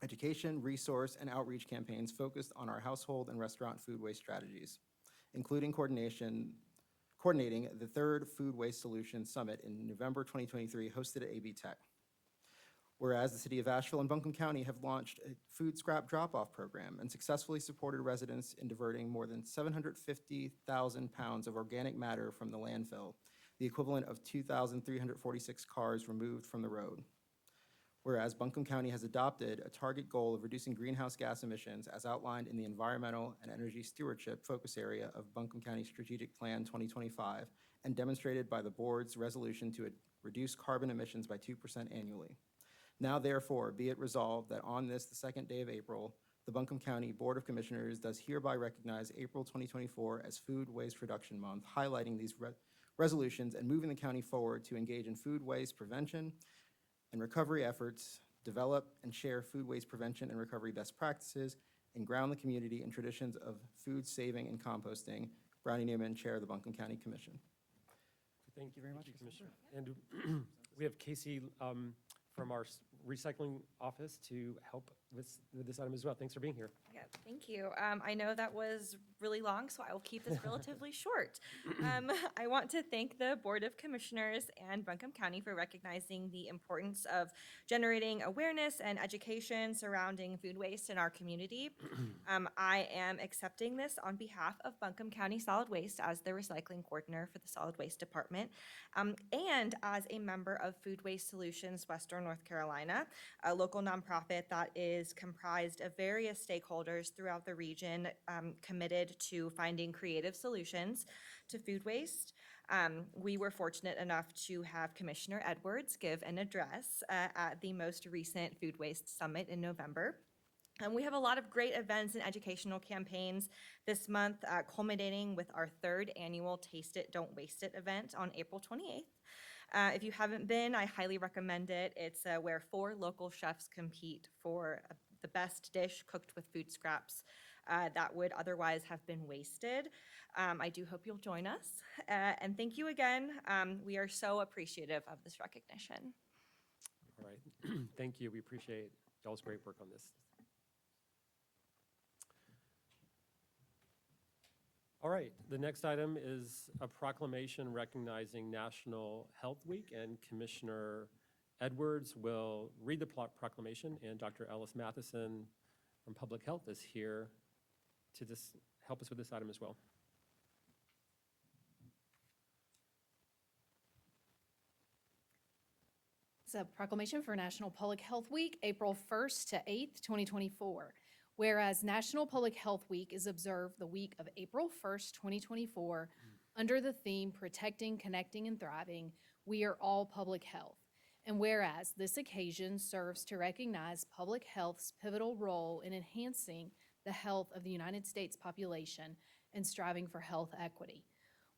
education, resource, and outreach campaigns focused on our household and restaurant food waste strategies, including coordinating the third Food Waste Solutions Summit in November 2023, hosted at AB Tech. Whereas the City of Asheville and Buncombe County have launched a food scrap drop-off program and successfully supported residents in diverting more than 750,000 pounds of organic matter from the landfill, the equivalent of 2,346 cars removed from the road. Whereas Buncombe County has adopted a target goal of reducing greenhouse gas emissions as outlined in the Environmental and Energy Stewardship Focus Area of Buncombe County Strategic Plan 2025 and demonstrated by the board's resolution to reduce carbon emissions by 2% annually. Now therefore, be it resolved that on this, the second day of April, the Buncombe County Board of Commissioners does hereby recognize April 2024 as Food Waste Reduction Month, highlighting these resolutions and moving the county forward to engage in food waste prevention and recovery efforts, develop and share food waste prevention and recovery best practices, and ground the community in traditions of food saving and composting. Brownie Newman, Chair of the Buncombe County Commission. Thank you very much, Commissioner. And we have Casey from our recycling office to help with this item as well. Thanks for being here. Yeah, thank you. I know that was really long, so I will keep this relatively short. I want to thank the Board of Commissioners and Buncombe County for recognizing the importance of generating awareness and education surrounding food waste in our community. I am accepting this on behalf of Buncombe County Solid Waste as the recycling coordinator for the Solid Waste Department, and as a member of Food Waste Solutions Western North Carolina, a local nonprofit that is comprised of various stakeholders throughout the region committed to finding creative solutions to food waste. We were fortunate enough to have Commissioner Edwards give an address at the most recent Food Waste Summit in November. And we have a lot of great events and educational campaigns this month, culminating with our 3rd annual Taste It, Don't Waste It event on April 28th. If you haven't been, I highly recommend it. It's where 4 local chefs compete for the best dish cooked with food scraps that would otherwise have been wasted. I do hope you'll join us. And thank you again. We are so appreciative of this recognition. All right. Thank you. We appreciate y'all's great work on this. All right, the next item is a proclamation recognizing National Health Week, and Commissioner Edwards will read the proclamation, and Dr. Ellis Matheson from Public Health is here to help us with this item as well. It's a proclamation for National Public Health Week, April 1st to 8th, 2024. Whereas National Public Health Week is observed the week of April 1st, 2024, under the theme Protecting, Connecting, and Thriving, we are all public health. And whereas this occasion serves to recognize public health's pivotal role in enhancing the health of the United States population and striving for health equity.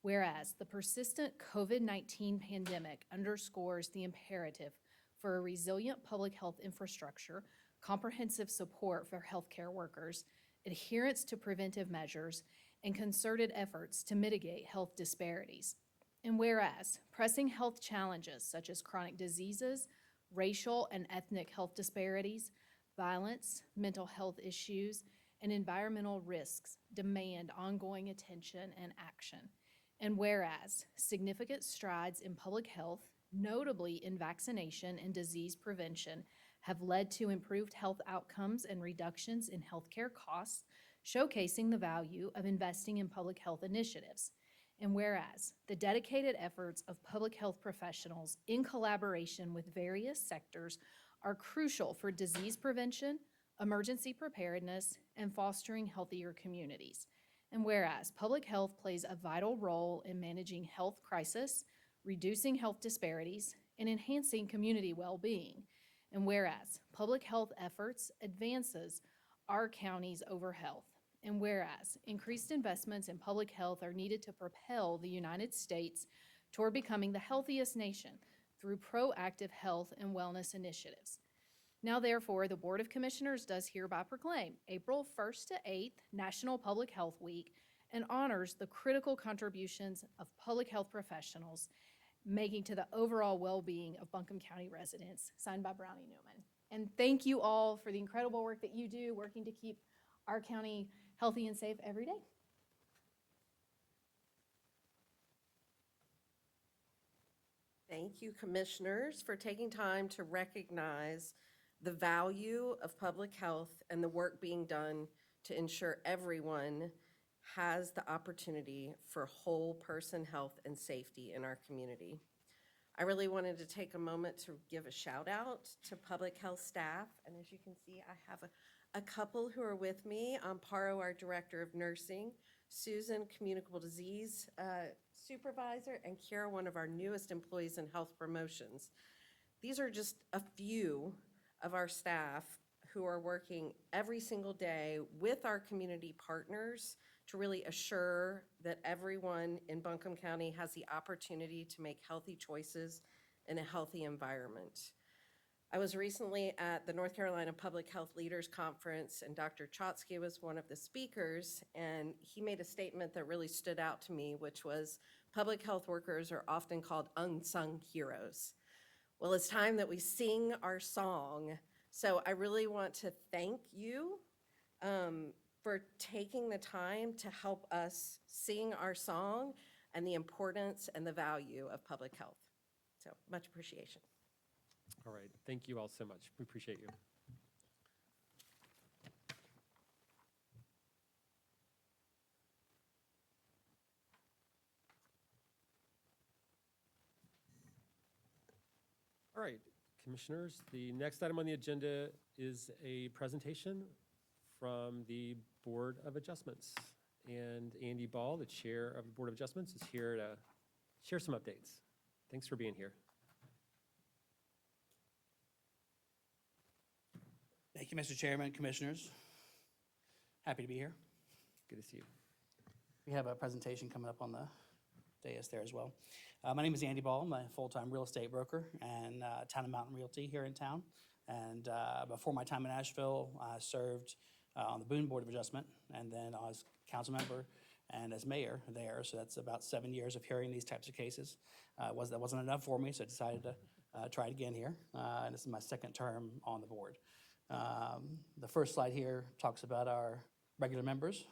Whereas the persistent COVID-19 pandemic underscores the imperative for a resilient public health infrastructure, comprehensive support for healthcare workers, adherence to preventive measures, and concerted efforts to mitigate health disparities. And whereas pressing health challenges such as chronic diseases, racial and ethnic health disparities, violence, mental health issues, and environmental risks demand ongoing attention and action. And whereas significant strides in public health, notably in vaccination and disease prevention, have led to improved health outcomes and reductions in healthcare costs, showcasing the value of investing in public health initiatives. And whereas the dedicated efforts of public health professionals in collaboration with various sectors are crucial for disease prevention, emergency preparedness, and fostering healthier communities. And whereas public health plays a vital role in managing health crisis, reducing health disparities, and enhancing community well-being. And whereas public health efforts advances our counties over health. And whereas increased investments in public health are needed to propel the United States toward becoming the healthiest nation through proactive health and wellness initiatives. Now, therefore, the Board of Commissioners does hereby proclaim April 1st to 8th National Public Health Week and honors the critical contributions of public health professionals making to the overall well-being of Buncombe County residents, signed by Brownie Newman. And thank you all for the incredible work that you do working to keep our county healthy and safe every day. Thank you, commissioners, for taking time to recognize the value of public health and the work being done to ensure everyone has the opportunity for whole person health and safety in our community. I really wanted to take a moment to give a shout out to public health staff. And as you can see, I have a couple who are with me. Amparo, our Director of Nursing, Susan, Communicable Disease Supervisor, and Kara, one of our newest employees in Health Promotions. These are just a few of our staff who are working every single day with our community partners to really assure that everyone in Buncombe County has the opportunity to make healthy choices in a healthy environment. I was recently at the North Carolina Public Health Leaders Conference, and Dr. Chotsky was one of the speakers, and he made a statement that really stood out to me, which was public health workers are often called unsung heroes. Well, it's time that we sing our song So I really want to thank you for taking the time to help us sing our song and the importance and the value of public health. So much appreciation. All right, thank you all so much. We appreciate you. All right, commissioners, the next item on the agenda is a presentation from the Board of Adjustments. And Andy Ball, the Chair of the Board of Adjustments, is here to share some updates. Thanks for being here. Thank you, Mr. Chairman, Commissioners. Happy to be here. Good to see you. We have a presentation coming up on the dais there as well. My name is Andy Ball. I'm a full-time real estate broker and Town and Mountain Realty here in town. And before my time in Asheville, I served on the Boone Board of Adjustment, and then I was council member and as mayor there. So that's about 7 years of hearing these types of cases. That wasn't enough for me, so I decided to try it again here. And this is my second term on the board. The first slide here talks about our regular members.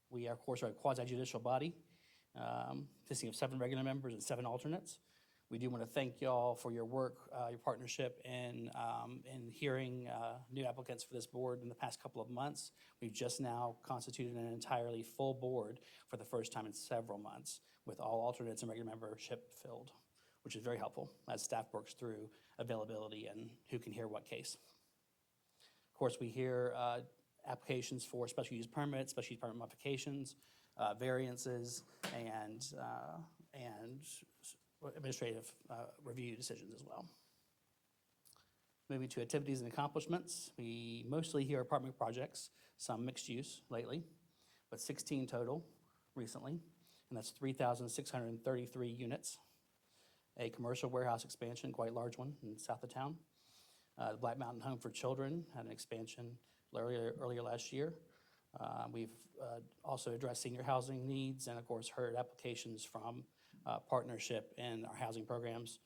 We, of course, are a quasi-judicial body, consisting of 7 regular members and 7 alternates. We do want to thank y'all for your work, your partnership in hearing new applicants for this board in the past couple of months. We've just now constituted an entirely full board for the first time in several months, with all alternates and regular membership filled, which is very helpful as staff works through availability and who can hear what case. Of course, we hear applications for special use permits, special use permit modifications, variances, and administrative review decisions as well. Moving to activities and accomplishments, we mostly hear apartment projects, some mixed use lately, but 16 total recently, and that's 3,633 units. A commercial warehouse expansion, quite a large one in south of town. The Black Mountain Home for Children had an expansion earlier last year. We've also addressed senior housing needs and, of course, heard applications from partnership in our housing programs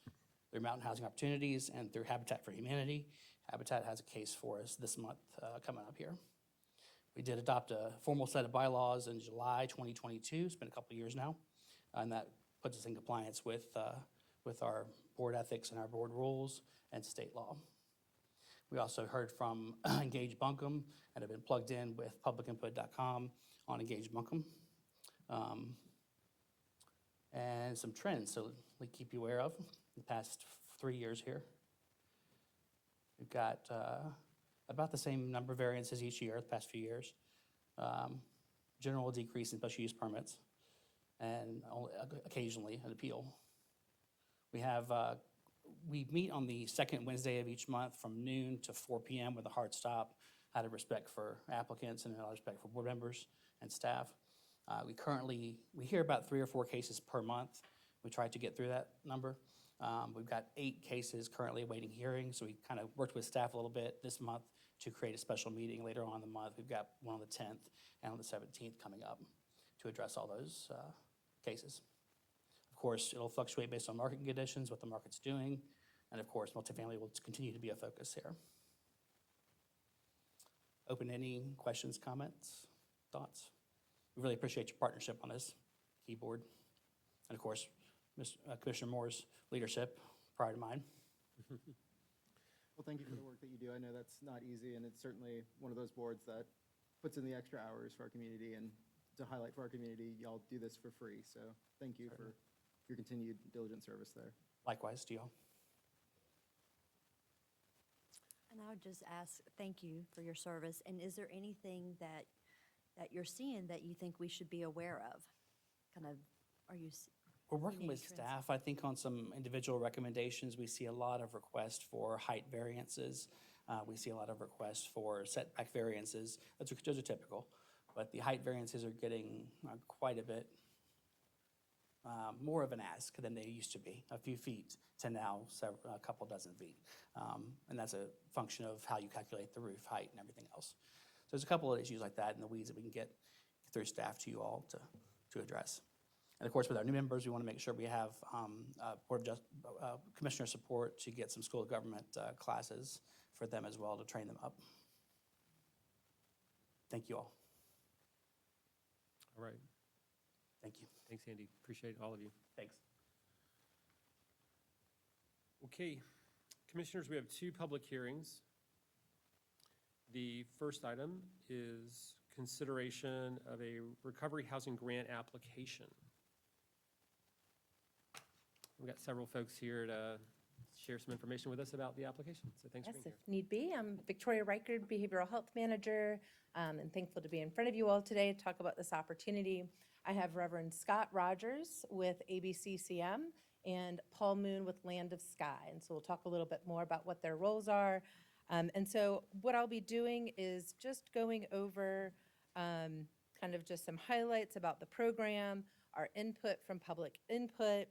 through Mountain Housing Opportunities and through Habitat for Humanity. Habitat has a case for us this month coming up here. We did adopt a formal set of bylaws in July 2022. It's been a couple of years now, and that puts us in compliance with our board ethics and our board rules and state law. We also heard from Engage Buncombe and have been plugged in with publicinput.com on Engage Buncombe. And some trends so we keep you aware of the past 3 years here. We've got about the same number of variances each year the past few years. General decrease in special use permits and occasionally an appeal. We meet on the second Wednesday of each month from noon to 4 p.m. with a hard stop out of respect for applicants and out of respect for board members and staff. We hear about 3 or 4 cases per month. We try to get through that number. We've got 8 cases currently awaiting hearing, so we kind of worked with staff a little bit this month to create a special meeting later on in the month. We've got one on the 10th and on the 17th coming up to address all those cases. Of course, it'll fluctuate based on market conditions, what the market's doing, and of course, multifamily will continue to be a focus here. Open any questions, comments, thoughts? We really appreciate your partnership on this keyboard. And of course, Commissioner Moore's leadership prior to mine. Well, thank you for the work that you do. I know that's not easy, and it's certainly one of those boards that puts in the extra hours for our community, and to highlight for our community, y'all do this for free. So thank you for your continued diligent service there. Likewise to y'all. And I would just ask, thank you for your service. And is there anything that you're seeing that you think we should be aware of? Kind of, are you? We're working any with trends? staff, I think, on some individual recommendations. We see a lot of requests for height variances. We see a lot of requests for setback variances. Those are typical, but the height variances are getting quite a bit more of an ask than they used to be, a few feet to now a couple dozen feet. And that's a function of how you calculate the roof height and everything else. So there's a couple of issues like that in the weeds that we can get through staff to you all to address. And of course, with our new members, we want to make sure we have Board of Commissioner support to get some school of government classes for them as well to train them up. Thank you all. All right. Thank you. Thanks, Andy. Appreciate all of you. Thanks. Okay, Commissioners, we have 2 public hearings. The first item is consideration of a recovery housing grant application. We've got several folks here to share some information with us about the application, so thanks for Yes, being if here. need be. I'm Victoria Reichard, Behavioral Health Manager, and thankful to be in front of you all today to talk about this opportunity. I have Reverend Scott Rogers with ABCCM and Paul Moon with Land of Sky, and so we'll talk a little bit more about what their roles are. And so what I'll be doing is just going over kind of just some highlights about the program, our input from public input,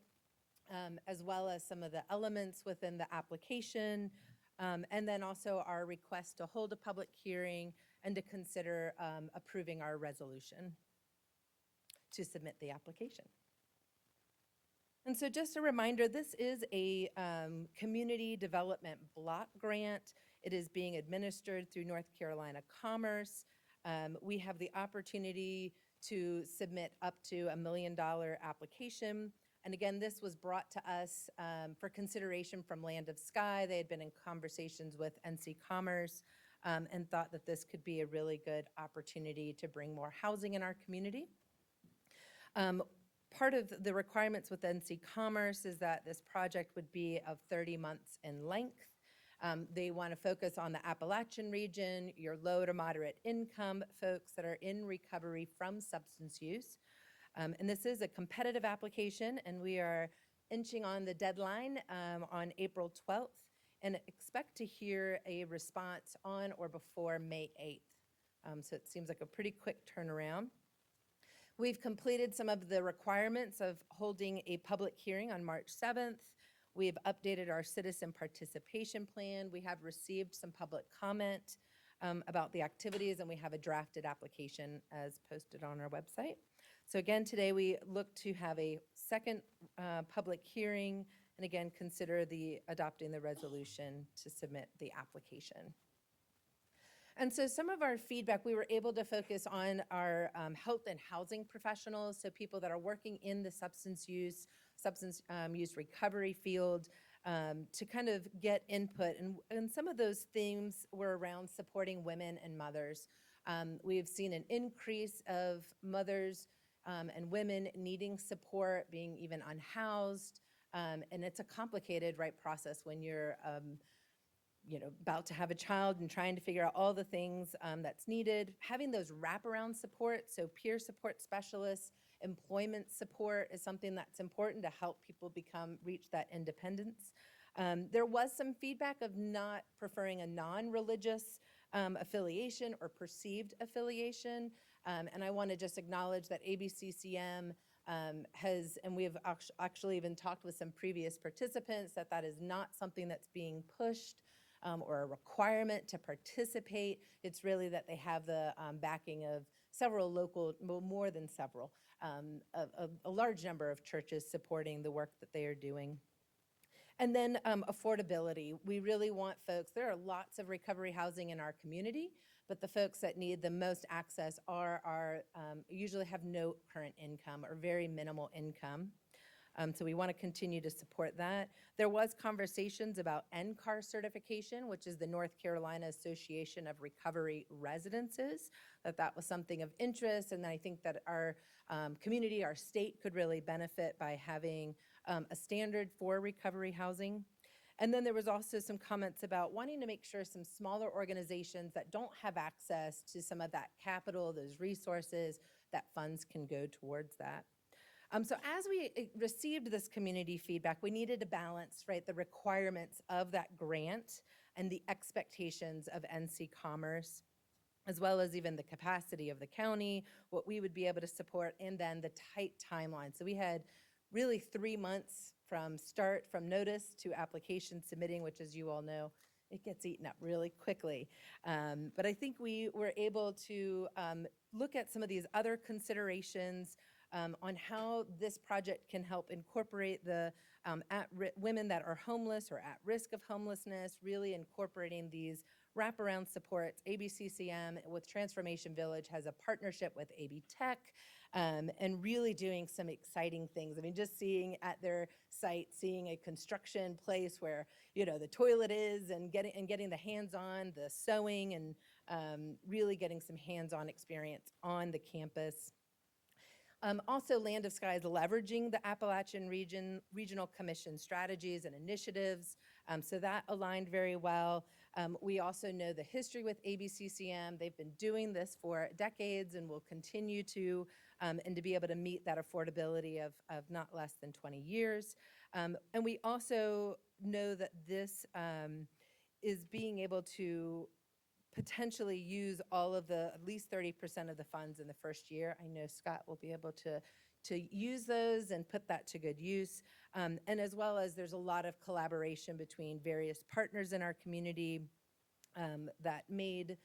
as well as some of the elements within the application, and then also our request to hold a public hearing and to consider approving our resolution to submit the application. And so just a reminder, this is a community development block grant. It is being administered through North Carolina Commerce. We have the opportunity to submit up to $1 million application. And again, this was brought to us for consideration from Land of Sky. They had been in conversations with NC Commerce and thought that this could be a really good opportunity to bring more housing in our community. Part of the requirements with NC Commerce is that this project would be of 30 months in length. They want to focus on the Appalachian region, your low to moderate income folks that are in recovery from substance use. And this is a competitive application, and we are inching on the deadline on April 12th, and expect to hear a response on or before May 8th. So it seems like a pretty quick turnaround. We've completed some of the requirements of holding a public hearing on March 7th. We've updated our citizen participation plan. We have received some public comment about the activities, and we have a drafted application as posted on our website. So again, today we look to have a second public hearing, and again, consider adopting the resolution to submit the application. And so some of our feedback, we were able to focus on our health and housing professionals, so people that are working in the substance use recovery field, to kind of get input. And some of those themes were around supporting women and mothers. We have seen an increase of mothers and women needing support, being even unhoused. And it's a complicated, process when you're about to have a child and trying to figure out all the things that's needed. Having those wraparound support, so peer support specialists, employment support is something that's important to help people reach that independence. There was some feedback of not preferring a non-religious affiliation or perceived affiliation. And I want to just acknowledge that ABCCM has, and we have actually even talked with some previous participants, that is not something that's being pushed or a requirement to participate. It's really that they have the backing of several local, well, more than several, a large number of churches supporting the work that they are doing. And then affordability. We really want folks, there are lots of recovery housing in our community, but the folks that need the most access usually have no current income or very minimal income. So we want to continue to support that. There was conversations about NCAR certification, which is the North Carolina Association of Recovery Residences, that was something of interest. And I think that our community, our state could really benefit by having a standard for recovery housing. And then there was also some comments about wanting to make sure some smaller organizations that don't have access to some of that capital, those resources, that funds can go towards that. So as we received this community feedback, we needed to balance, the requirements of that grant and the expectations of NC Commerce, as well as even the capacity of the county, what we would be able to support, and then the tight timeline. So we had really 3 months from notice to application submitting, which, as you all know, it gets eaten up really quickly. But I think we were able to look at some of these other considerations on how this project can help incorporate the women that are homeless or at risk of homelessness, really incorporating these wraparound supports. ABCCM with Transformation Village has a partnership with AB Tech, and really doing some exciting things. I mean, just seeing at their site, seeing a construction place where, you know, the toilet is, and getting the hands-on, the sewing, and really getting some hands-on experience on the campus. Also, Land of Sky is leveraging the Appalachian Regional Commission strategies and initiatives, so that aligned very well. We also know the history with ABCCM. They've been doing this for decades and will continue to, and to be able to meet that affordability of not less than 20 years. And we also know that this is being able to potentially use all of the, at least 30% of the funds in the first year. I know Scott will be able to use those and put that to good use. And as well as there's a lot of collaboration between various partners in our community that made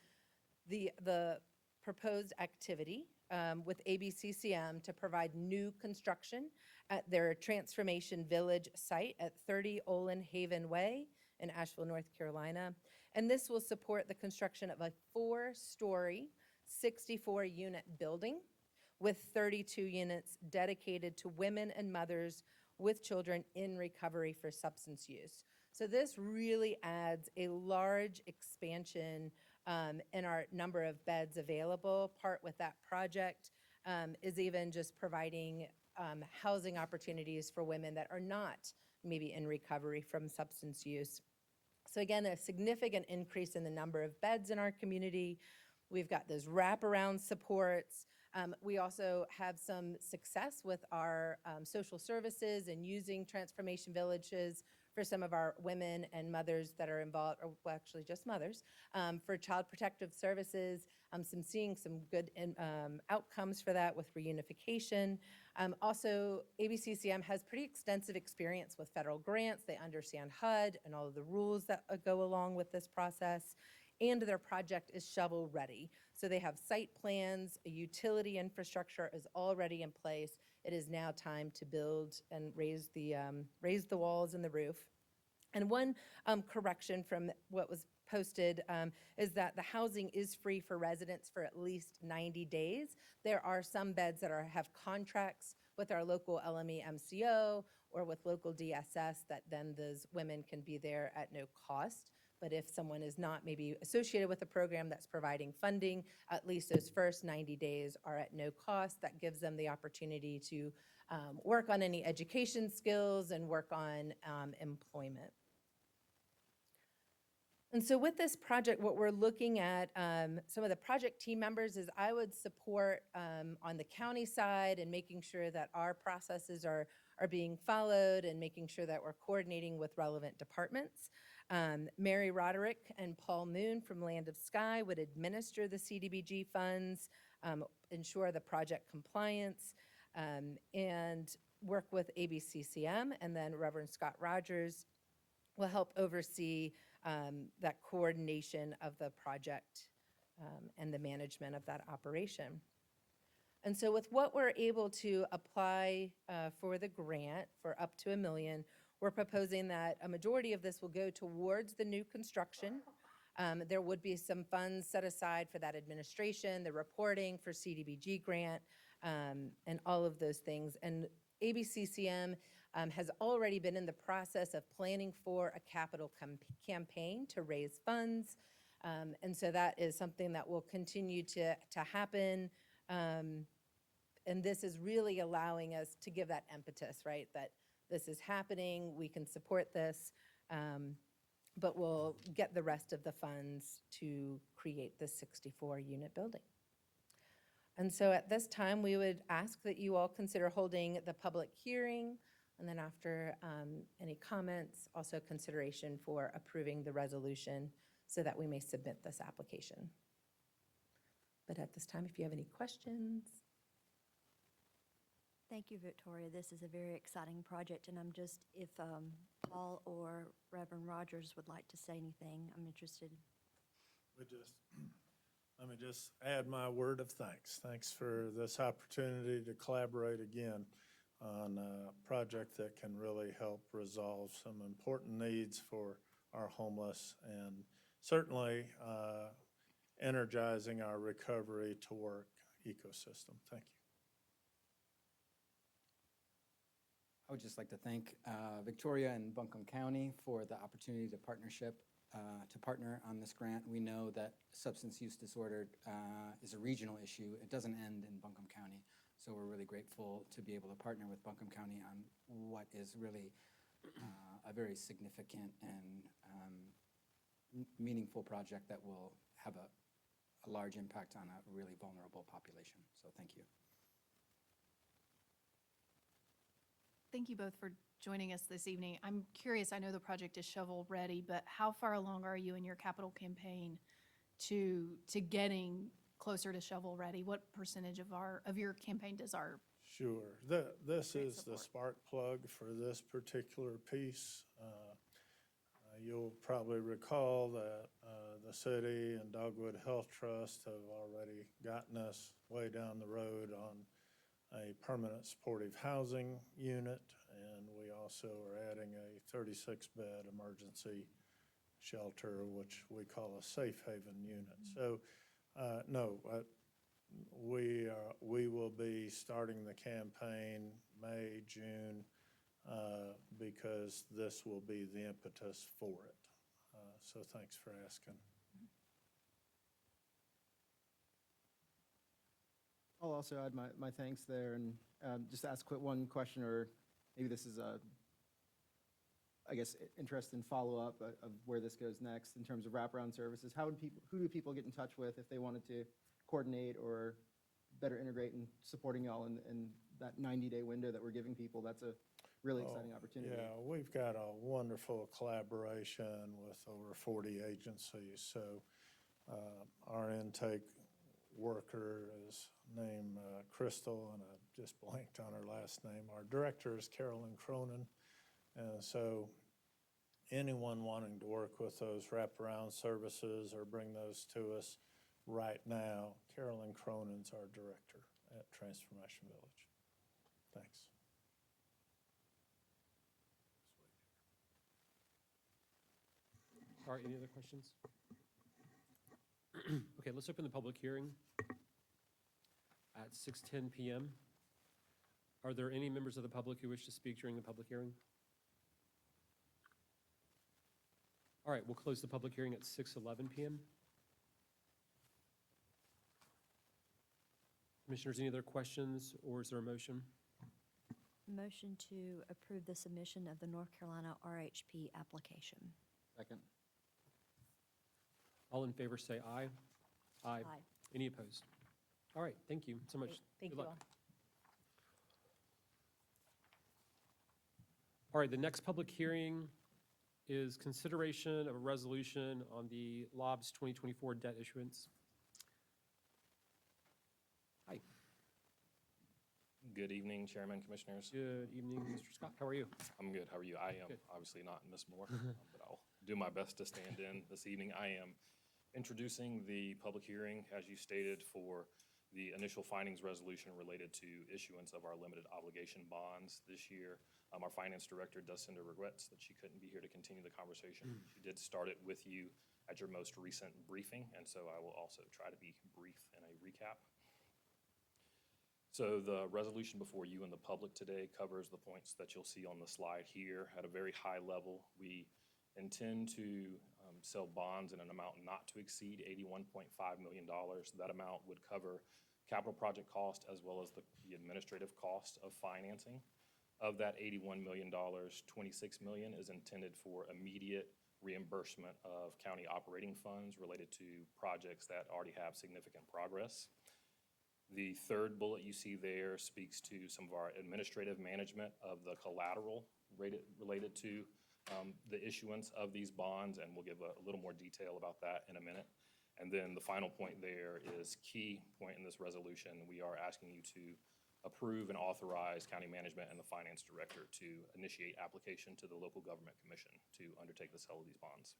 the proposed activity with ABCCM to provide new construction at their Transformation Village site at 30 Olin Haven Way in Asheville, North Carolina. And this will support the construction of a 4-story, 64-unit building with 32 units dedicated to women and mothers with children in recovery for substance use. So this really adds a large expansion in our number of beds available. Part with that project is even just providing housing opportunities for women that are not maybe in recovery from substance use. So again, a significant increase in the number of beds in our community. We've got those wraparound supports. We also have some success with our social services and using Transformation Villages for some of our women and mothers that are involved, or well, actually just mothers, for Child Protective Services, seeing some good outcomes for that with reunification. Also, ABCCM has pretty extensive experience with federal grants. They understand HUD and all of the rules that go along with this process. And their project is shovel-ready. So they have site plans, a utility infrastructure is already in place. It is now time to build and raise the walls and the roof. And one correction from what was posted is that the housing is free for residents for at least 90 days. There are some beds that have contracts with our local LME MCO or with local DSS that then those women can be there at no cost. But if someone is not maybe associated with a program that's providing funding, at least those first 90 days are at no cost. That gives them the opportunity to work on any education skills and work on employment. And so with this project, what we're looking at, some of the project team members is I would support on the county side and making sure that our processes are being followed and making sure that we're coordinating with relevant departments. Mary Roderick and Paul Moon from Land of Sky would administer the CDBG funds, ensure the project compliance, and work with ABCCM, and then Reverend Scott Rogers will help oversee that coordination of the project and the management of that operation. And so with what we're able to apply for the grant for up to $1 million, we're proposing that a majority of this will go towards the new construction. There would be some funds set aside for that administration, the reporting for CDBG grant, and all of those things. And ABCCM has already been in the process of planning for a capital campaign to raise funds. And so that is something that will continue to happen. And this is really allowing us to give that impetus, right? That this is happening, we can support this, but we'll get the rest of the funds to create this 64-unit building. And so at this time, we would ask that you all consider holding the public hearing, and then after any comments, also consideration for approving the resolution so that we may submit this application. But at this time, if you have any questions. Thank you, Victoria. This is a very exciting project, and I'm just, if Paul or Reverend Rogers would like to say anything, I'm interested. We just, Let me just add my word of thanks. Thanks for this opportunity to collaborate again on a project that can really help resolve some important needs for our homeless and certainly energizing our recovery to work ecosystem. Thank you. I would just like to thank Victoria and Buncombe County for the opportunity to partner on this grant. We know that substance use disorder is a regional issue. It doesn't end in Buncombe County. So we're really grateful to be able to partner with Buncombe County on what is really a very significant and meaningful project that will have a large impact on a really vulnerable population. So thank you. Thank you both for joining us this evening. I'm curious, I know the project is shovel-ready, but how far along are you in your capital campaign to getting closer to shovel-ready? What percentage of your campaign does our Sure. This is the spark plug for this particular piece. You'll probably recall that the city and Dogwood Health Trust have already gotten us way down the road on a permanent supportive housing unit, and we also are adding a 36-bed emergency shelter, which we call a safe haven unit. So, no, we will be starting the campaign May, June, because this will be the impetus for it. So thanks for asking. I'll also add my thanks there and just ask one question, or maybe this is I guess, interest in follow-up of where this goes next in terms of wraparound services. Who do people get in touch with if they wanted to coordinate or better integrate in supporting y'all in that 90-day window that we're giving people? That's a really exciting opportunity. Yeah, we've got a wonderful collaboration with over 40 agencies. So our intake worker is named Crystal, and I just blanked on her last name. Our director is Carolyn Cronin. And so anyone wanting to work with those wraparound services or bring those to us right now, Carolyn Cronin's our director at Transformation Village. Thanks. All right, any other questions? Okay, let's open the public hearing at 6:10 p.m. Are there any members of the public who wish to speak during the public hearing? All right, we'll close the public hearing at 6:11 p.m. Commissioners, any other questions, or is there a motion? Motion to approve the submission of the North Carolina RHP application. Second. All in favor say aye. Aye. Aye. Any opposed? All right, thank you so much. Thank Good you luck. all. All right, the next public hearing is consideration of a resolution on the LOBS 2024 debt issuance. Hi. Good evening, Chairman, Commissioners. Good evening, Mr. Scott. How are you? I'm good. How are you? I am Good. obviously not Miss Moore, but I'll do my best to stand in this evening. I am introducing the public hearing, as you stated, for the initial findings resolution related to issuance of our limited obligation bonds this year. Our finance director, Dustinda, regrets that she couldn't be here to continue the conversation. She did start it with you at your most recent briefing, and so I will also try to be brief in a recap. So the resolution before you and the public today covers the points that you'll see on the slide here. At a very high level, we intend to sell bonds in an amount not to exceed $81.5 million. That amount would cover capital project cost as well as the administrative cost of financing. Of that $81 million, $26 million is intended for immediate reimbursement of county operating funds related to projects that already have significant progress. The third bullet you see there speaks to some of our administrative management of the collateral related to the issuance of these bonds, and we'll give a little more detail about that in a minute. And then the final point there is key point in this resolution. We are asking you to approve and authorize county management and the finance director to initiate application to the local government commission to undertake the sale of these bonds.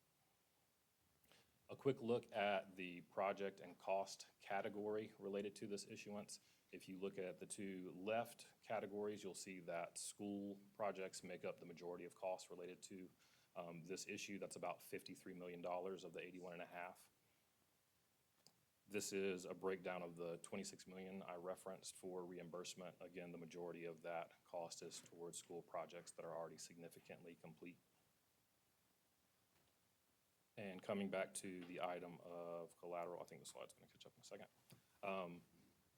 A quick look at the project and cost category related to this issuance. If you look at the two left categories, you'll see that school projects make up the majority of costs related to this issue. That's about $53 million of the 81.5. This is a breakdown of the 26 million I referenced for reimbursement. Again, the majority of that cost is towards school projects that are already significantly complete. And coming back to the item of collateral, I think the slide's gonna catch up in a second.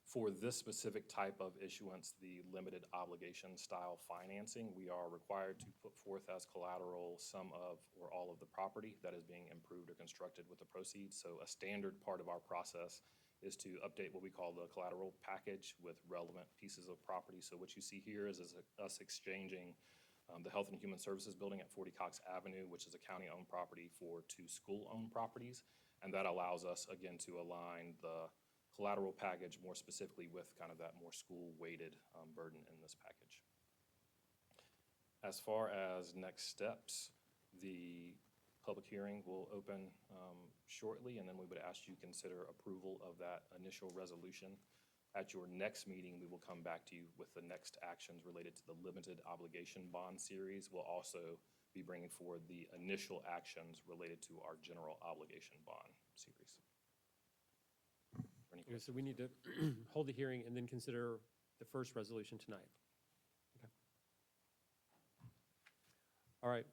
For this specific type of issuance, the limited obligation style financing, we are required to put forth as collateral some of or all of the property that is being improved or constructed with the proceeds. So a standard part of our process is to update what we call the collateral package with relevant pieces of property. So what you see here is us exchanging the Health and Human Services building at 40 Cox Avenue, which is a county-owned property, for 2 school-owned properties. And that allows us, again, to align the collateral package more specifically with kind of that more school-weighted burden in this package. As far as next steps, the public hearing will open shortly, and then we would ask you to consider approval of that initial resolution. At your next meeting, we will come back to you with the next actions related to the limited obligation bond series. We'll also be bringing forward the initial actions related to our general obligation bond series. Okay, so we need to hold the hearing and then consider the first resolution tonight. Okay. All right,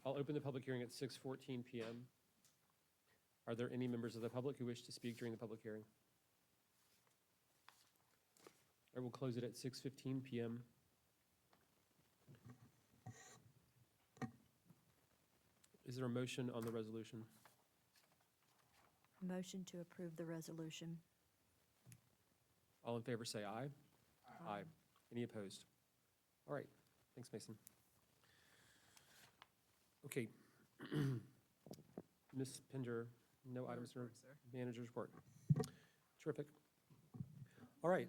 I'll open the public hearing at 6:14 PM. Are there any members of the public who wish to speak during the public hearing? I will close it at 6:15 PM. Is there a motion on the resolution? Motion to approve the resolution. All in favor, say aye. Aye. Any opposed? All right, thanks, Mason. Okay. Ms. Pinder, no items for manager's report. Terrific. All right,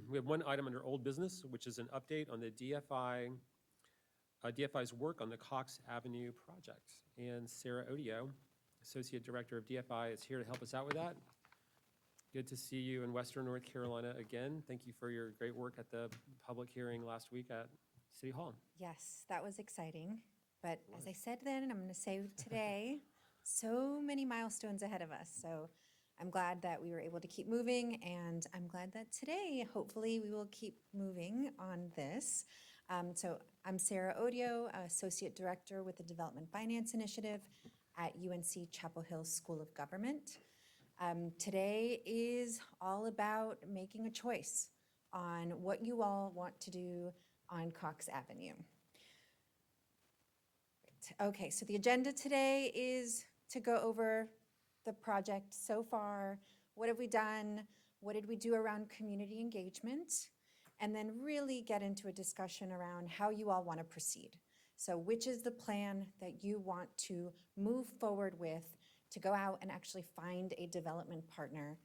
we have one item under old business, which is an update on the DFI's work on the Cox Avenue project. And Sarah Odio, Associate Director of DFI, is here to help us out with that. Good to see you in Western North Carolina again. Thank you for your great work at the public hearing last week at City Hall. Yes, that was exciting. But as I said then, and I'm going to say today, so many milestones ahead of us. So I'm glad that we were able to keep moving, and I'm glad that today, hopefully, we will keep moving on this. So I'm Sarah Odio, Associate Director with the Development Finance Initiative at UNC Chapel Hill School of Government. Today is all about making a choice on what you all want to do on Cox Avenue. Okay, so the agenda today is to go over the project so far. What have we done? What did we do around community engagement? And then really get into a discussion around how you all want to proceed. So which is the plan that you want to move forward with to go out and actually find a development partner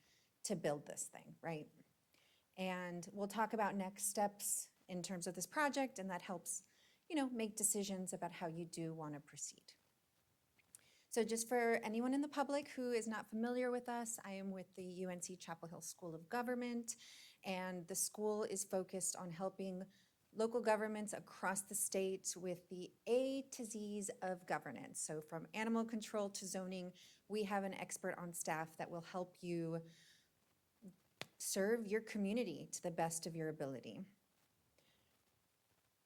to build this thing, right? And we'll talk about next steps in terms of this project, and that helps, you know, make decisions about how you do want to proceed. So just for anyone in the public who is not familiar with us, I am with the UNC Chapel Hill School of Government, and the school is focused on helping local governments across the state with the A to Z's of governance. So from animal control to zoning, we have an expert on staff that will help you serve your community to the best of your ability.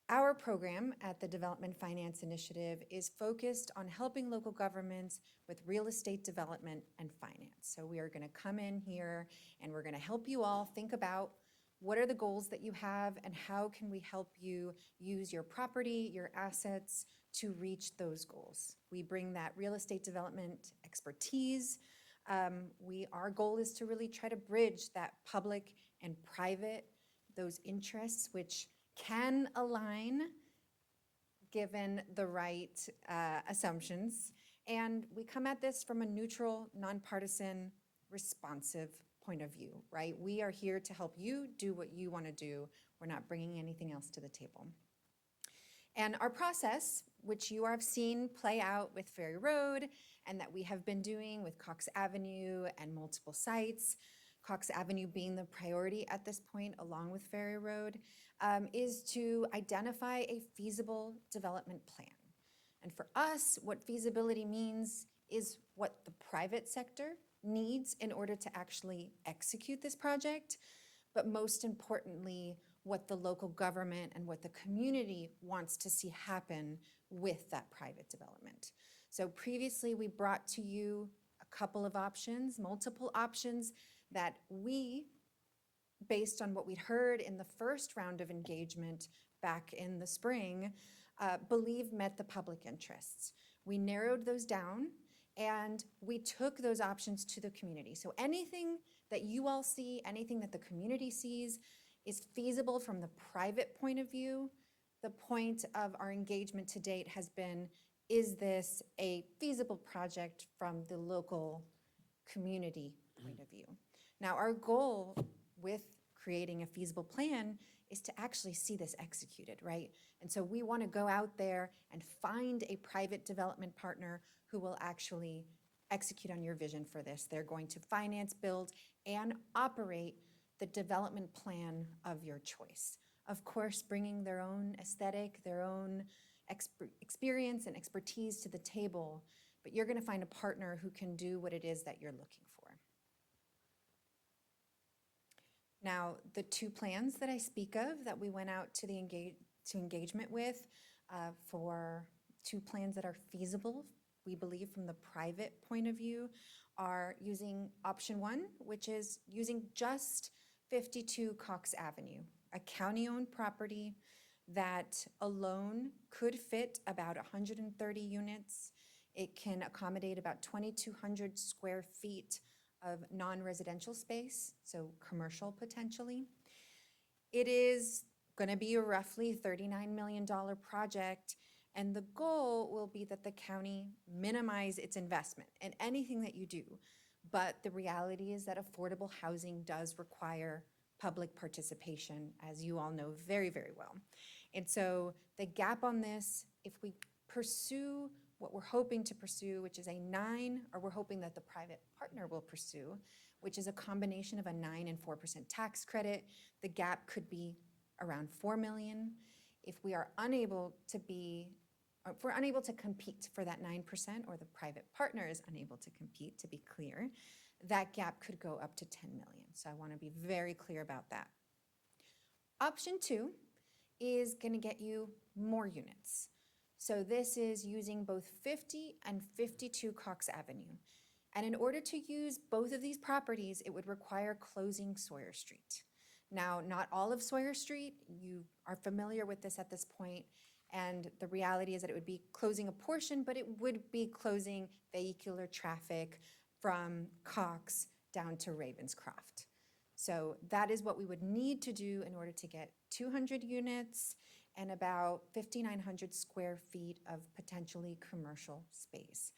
Our program at the Development Finance Initiative is focused on helping local governments with real estate development and finance. So we are going to come in here and we're going to help you all think about what are the goals that you have and how can we help you use your property, your assets to reach those goals. We bring that real estate development expertise. Our goal is to really try to bridge that public and private, those interests which can align given the right assumptions. And we come at this from a neutral, nonpartisan, responsive point of view, right? We are here to help you do what you want to do. We're not bringing anything else to the table. And our process, which you have seen play out with Ferry Road and that we have been doing with Cox Avenue and multiple sites, Cox Avenue being the priority at this point along with Ferry Road, is to identify a feasible development plan. And for us, what feasibility means is what the private sector needs in order to actually execute this project, but most importantly, what the local government and what the community wants to see happen with that private development. So previously, we brought to you a couple of options, multiple options that we, based on what we'd heard in the first round of engagement back in the spring, believe met the public interests. We narrowed those down and we took those options to the community. So anything that you all see, anything that the community sees is feasible from the private point of view. The point of our engagement to date has been, is this a feasible project from the local community point of view? Now, our goal with creating a feasible plan is to actually see this executed, right? And so we want to go out there and find a private development partner who will actually execute on your vision for this. They're going to finance, build, and operate the development plan of your choice. Of course, bringing their own aesthetic, their own experience and expertise to the table, but you're going to find a partner who can do what it is that you're looking for. Now, the two plans that I speak of that we went out to the engagement with for two plans that are feasible, we believe from the private point of view, are using option one, which is using just 52 Cox Avenue, a county-owned property that alone could fit about 130 units. It can accommodate about 2,200 square feet of non-residential space, so commercial potentially. It is going to be a roughly $39 million project, and the goal will be that the county minimize its investment in anything that you do. But the reality is that affordable housing does require public participation, as you all know very, very well. And so the gap on this, if we pursue what we're hoping to pursue, which is or we're hoping that the private partner will pursue, which is a combination of a 9% and 4% tax credit, the gap could be around $4 million. If we are unable to if we're unable to compete for that 9%, or the private partner is unable to compete, to be clear, that gap could go up to $10 million. So I want to be very clear about that. Option two is going to get you more units. So this is using both 50 and 52 Cox Avenue. And in order to use both of these properties, it would require closing Sawyer Street. Now, not all of Sawyer Street, you are familiar with this at this point, and the reality is that it would be closing a portion, but it would be closing vehicular traffic from Cox down to Ravenscroft. So that is what we would need to do in order to get 200 units and about 5,900 square feet of potentially commercial space.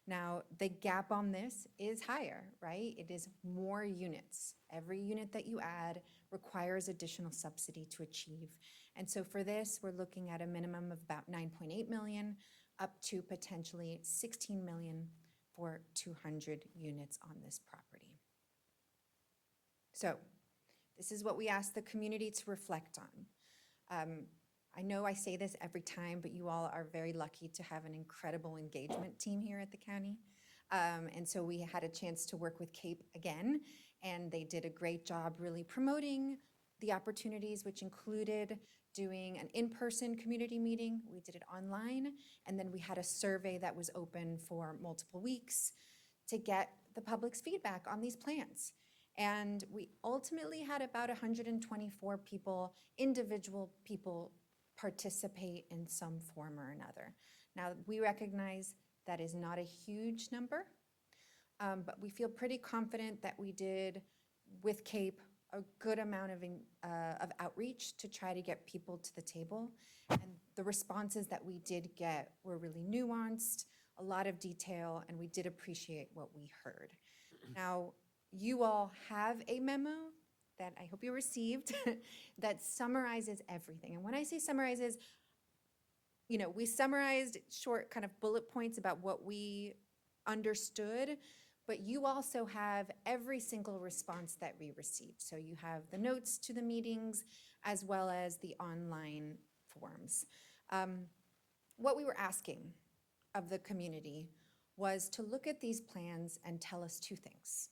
Now, the gap on this is higher, right? It is more units. Every unit that you add requires additional subsidy to achieve. And so for this, we're looking at a minimum of about 9.8 million up to potentially 16 million for 200 units on this property. So this is what we ask the community to reflect on. I know I say this every time, but you all are very lucky to have an incredible engagement team here at the county. And so we had a chance to work with CAPE again, and they did a great job really promoting the opportunities, which included doing an in-person community meeting. We did it online, and then we had a survey that was open for multiple weeks to get the public's feedback on these plans. And we ultimately had about 124 people, individual people, participate in some form or another. Now, we recognize that is not a huge number, but we feel pretty confident that we did, with CAPE, a good amount of outreach to try to get people to the table. And the responses that we did get were really nuanced, a lot of detail, and we did appreciate what we heard. Now, you all have a memo that I hope you received that summarizes everything. And when I say summarizes, you know, we summarized short kind of bullet points about what we understood, but you also have every single response that we received. So you have the notes to the meetings as well as the online forms. What we were asking of the community was to look at these plans and tell us two things.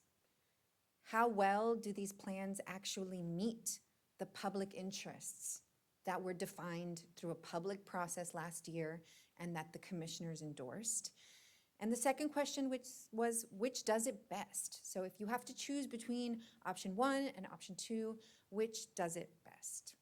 How well do these plans actually meet the public interests that were defined through a public process last year and that the commissioners endorsed? And the second question, which does it best? So if you have to choose between option 1 and option 2, which does it best?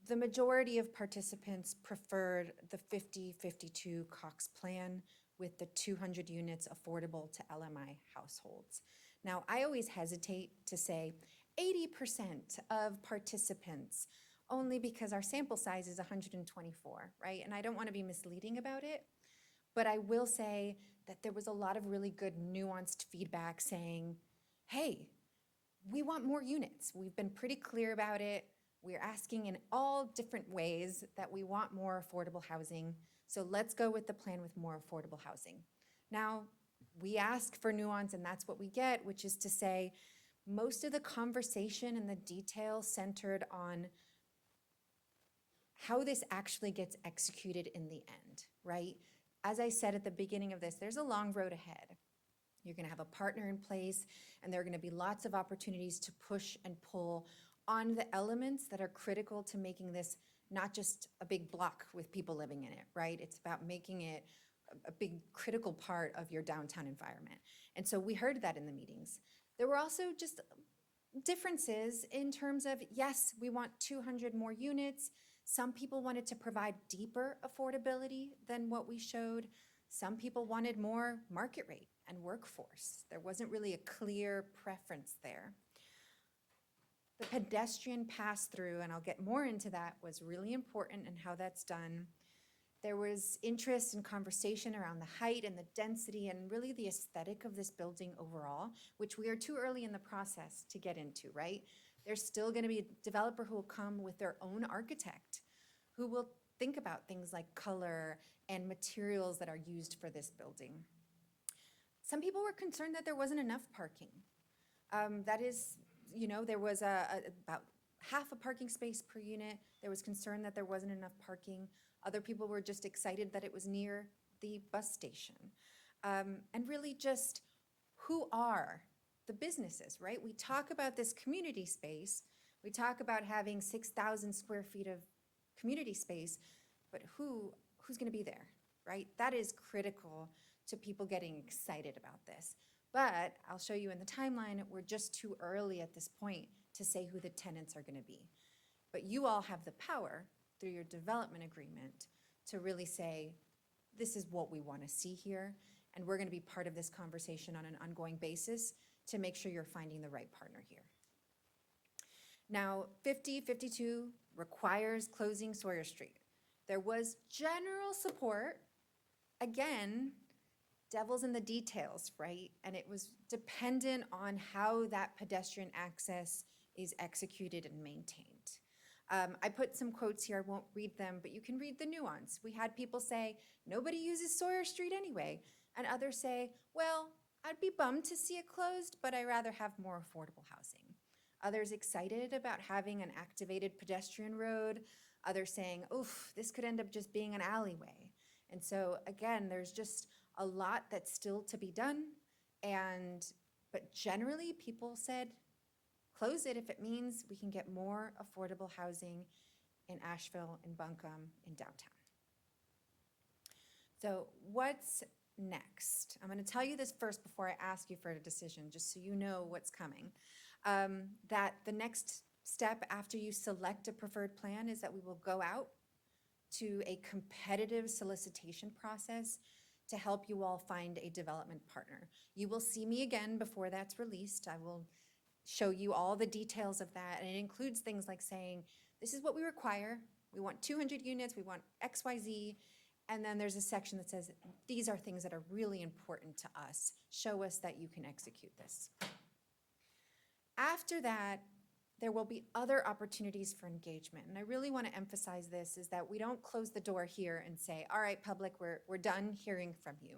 The majority of participants preferred the 50-52 Cox plan with the 200 units affordable to LMI households. Now, I always hesitate to say 80% of participants, only because our sample size is 124, right? And I don't want to be misleading about it, but I will say that there was a lot of really good nuanced feedback saying, hey, we want more units. We've been pretty clear about it. We're asking in all different ways that we want more affordable housing. So let's go with the plan with more affordable housing. Now, we ask for nuance and that's what we get, which is to say, most of the conversation and the detail centered on how this actually gets executed in the end, right? As I said at the beginning of this, there's a long road ahead. You're gonna have a partner in place and there are gonna be lots of opportunities to push and pull on the elements that are critical to making this not just a big block with people living in it, right? It's about making it a big critical part of your downtown environment. And so we heard that in the meetings. There were also just differences in terms of, yes, we want 200 more units. Some people wanted to provide deeper affordability than what we showed. Some people wanted more market rate and workforce. There wasn't really a clear preference there. The pedestrian pass-through, and I'll get more into that, was really important and how that's done. There was interest and conversation around the height and the density and really the aesthetic of this building overall, which we are too early in the process to get into, right? There's still gonna be a developer who will come with their own architect, who will think about things like color and materials that are used for this building. Some people were concerned that there wasn't enough parking. That is, you know, there was about half a parking space per unit. There was concern that there wasn't enough parking. Other people were just excited that it was near the bus station. And really just, who are the businesses, right? We talk about this community space. We talk about having 6,000 square feet of community space, but who's gonna be there, right? That is critical to people getting excited about this. But I'll show you in the timeline, we're just too early at this point to say who the tenants are gonna be. But you all have the power through your development agreement to really say, this is what we wanna see here, and we're gonna be part of this conversation on an ongoing basis to make sure you're finding the right partner here. Now, 50-52 requires closing Sawyer Street. There was general support, again, devil's in the details, right? And it was dependent on how that pedestrian access is executed and maintained. I put some quotes here, I won't read them, but you can read the nuance. We had people say, nobody uses Sawyer Street anyway. And others say, well, I'd be bummed to see it closed, but I'd rather have more affordable housing. Others excited about having an activated pedestrian road. Others saying, oof, this could end up just being an alleyway. And so again, there's just a lot that's still to be done. But generally people said, close it if it means we can get more affordable housing in Asheville, in Buncombe, in downtown. So what's next? I'm gonna tell you this first before I ask you for a decision, just so you know what's coming. That the next step after you select a preferred plan is that we will go out to a competitive solicitation process to help you all find a development partner. You will see me again before that's released. I will show you all the details of that, and it includes things like saying, this is what we require. We want 200 units, we want XYZ, and then there's a section that says, these are things that are really important to us. Show us that you can execute this. After that, there will be other opportunities for engagement. And I really want to emphasize this, is that we don't close the door here and say, all right, public, we're done hearing from you.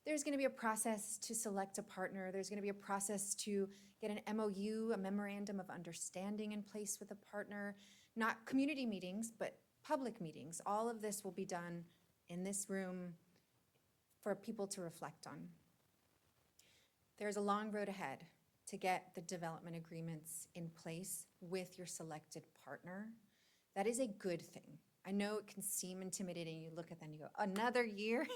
There's going to be a process to select a partner. There's going to be a process to get an MOU, a memorandum of understanding in place with a partner. Not community meetings, but public meetings. All of this will be done in this room for people to reflect on. There's a long road ahead to get the development agreements in place with your selected partner. That is a good thing. I know it can seem intimidating. You look at that and you go, another year?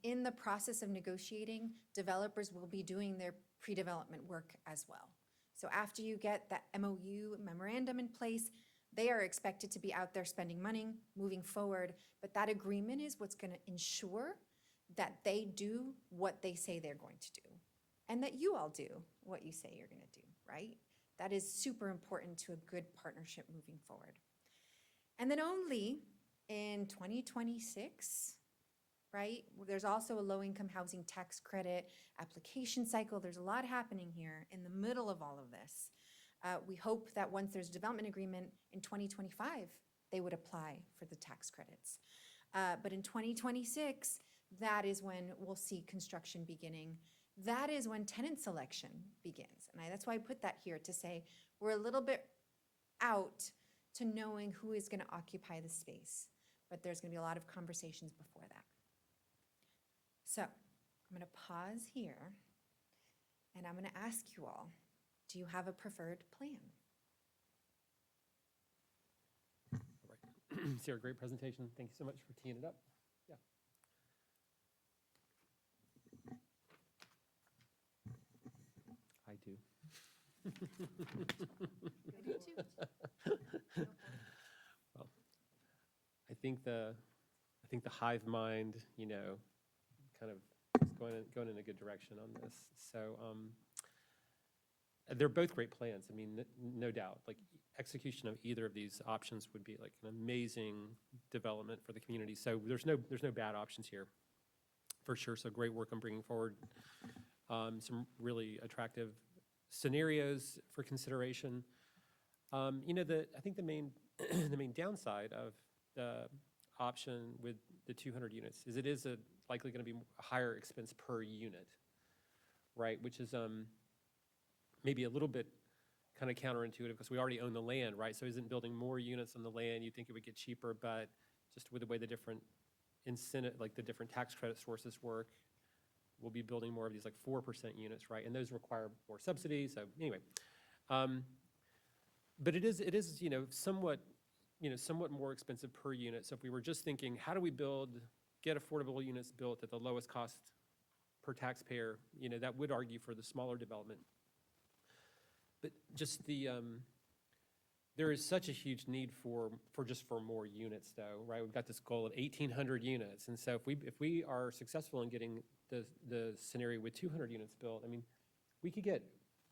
In the process of negotiating, developers will be doing their pre-development work as well. So after you get that MOU memorandum in place, they are expected to be out there spending money, moving forward, but that agreement is what's going to ensure that they do what they say they're going to do, and that you all do what you say you're going to do, right? That is super important to a good partnership moving forward. And then only in 2026, right? There's also a low-income housing tax credit application cycle. There's a lot happening here in the middle of all of this. We hope that once there's a development agreement in 2025, they would apply for the tax credits. But in 2026, that is when we'll see construction beginning. That is when tenant selection begins. And that's why I put that here, to say we're a little bit out to knowing who is going to occupy the space. But there's going to be a lot of conversations before that. So I'm going to pause here, and I'm going to ask you all, do you have a preferred plan? All right. Sarah, great presentation. Thank you so much for teeing it up. Yeah. I do. I do too. Well, I think the hive mind, kind of is going in a good direction on this. So they're both great plans. I mean, no doubt. Like, execution of either of these options would be like an amazing development for the community. So there's no bad options here, for sure. So great work on bringing forward some really attractive scenarios for consideration. I think the main the main downside of the option with the 200 units is it is likely going to be a higher expense per unit, right? Which is maybe a little bit kind of counterintuitive, because we already own the land, right? So isn't building more units on the land, you'd think it would get cheaper, but just with the way the different incentive, like the different tax credit sources work, we'll be building more of these like 4% units, right? And those require more subsidies. So anyway, but it is somewhat more expensive per unit. So if we were just thinking, how do we get affordable units built at the lowest cost per taxpayer, that would argue for the smaller development. But just there is such a huge need for more units, though, right? We've got this goal of 1,800 units, and so if we are successful in getting the scenario with 200 units built, I mean, we could get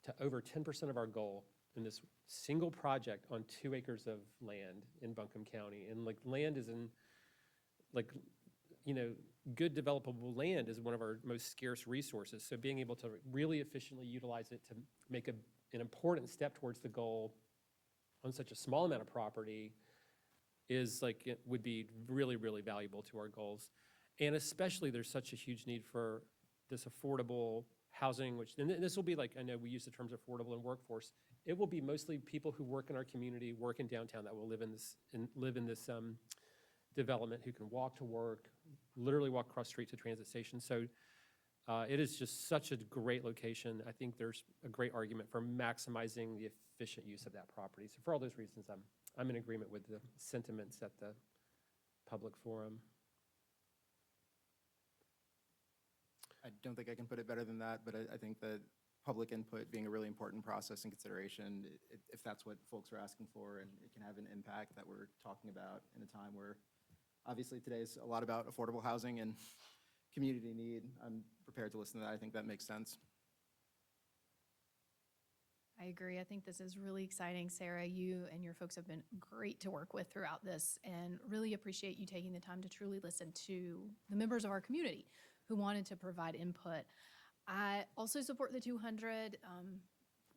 to over 10% of our goal in this single project on 2 acres of land in Buncombe County. And like, land is good developable land is one of our most scarce resources. So being able to really efficiently utilize it to make an important step towards the goal on such a small amount of property it would be really, really valuable to our goals. And especially there's such a huge need for this affordable housing, and this will be like, I know we use the terms affordable and workforce. It will be mostly people who work in our community, work in downtown, that will live in this development, who can walk to work, literally walk across the street to transit stations. So it is just such a great location. I think there's a great argument for maximizing the efficient use of that property. So for all those reasons, I'm in agreement with the sentiments at the public forum. I don't think I can put it better than that, but I think that public input being a really important process and consideration, if that's what folks are asking for, and it can have an impact that we're talking about in a time where obviously today's a lot about affordable housing and community need. I'm prepared to listen to that. I think that makes sense. I agree. I think this is really exciting. Sarah, you and your folks have been great to work with throughout this, and really appreciate you taking the time to truly listen to the members of our community who wanted to provide input. I also support the 200.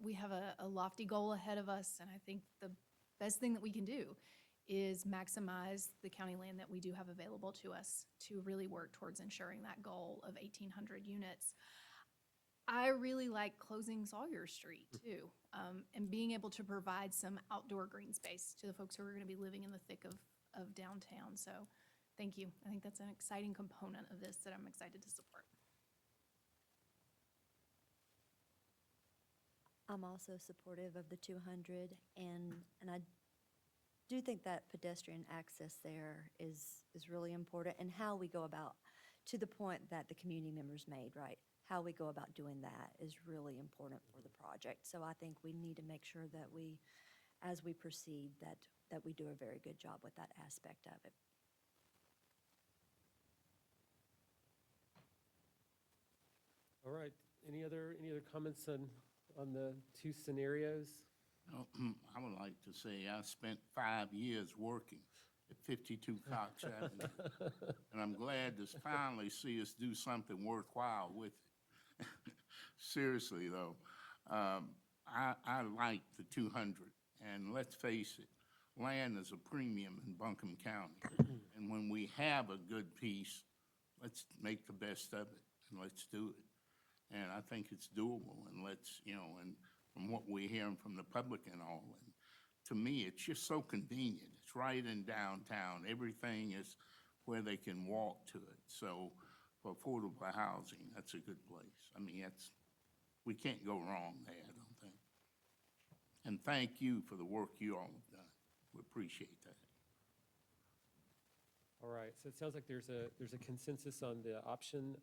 we have a lofty goal ahead of us, and I think the best thing that we can do is maximize the county land that we do have available to us to really work towards ensuring that goal of 1,800 units. I really like closing Sawyer Street too, and being able to provide some outdoor green space to the folks who are going to be living in the thick of downtown. So thank you. I think that's an exciting component of this that I'm excited to support. I'm also supportive of the 200, and I do think that pedestrian access there is really important, and how we go about, to the point that the community members made, right? How we go about doing that is really important for the project. So I think we need to make sure that we, as we proceed, that we do a very good job with that aspect of it. All right, any other comments on the two scenarios? I would like to say I spent 5 years working at 52 Cox Avenue, and I'm glad to finally see us do something worthwhile with it. Seriously, though, I like the 200, and let's face it, land is a premium in Buncombe County, and when we have a good piece, let's make the best of it, and let's do it. And I think it's doable, and let's, and from what we're hearing from the public and all, and to me, it's just so convenient. It's right in downtown. Everything is where they can walk to it. So for affordable housing, that's a good place. I mean, we can't go wrong there, I don't think. And thank you for the work you all have done. We appreciate that. All right, so it sounds like there's a consensus on the option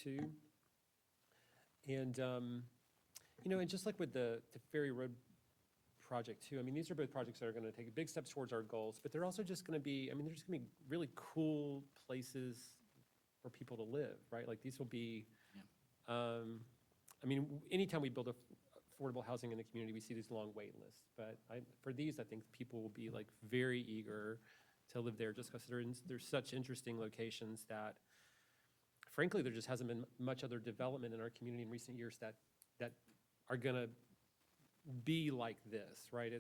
2. And, and just like with the Ferry Road project too, I mean, these are both projects that are gonna take big steps towards our goals, but they're also just gonna be, they're just gonna be really cool places for people to live, right? Like, these will be, anytime we build affordable housing in the community, we see these long wait lists. But for these, I think people will be like very eager to live there, just because there's such interesting locations that, frankly, there just hasn't been much other development in our community in recent years that are going to be like this, right?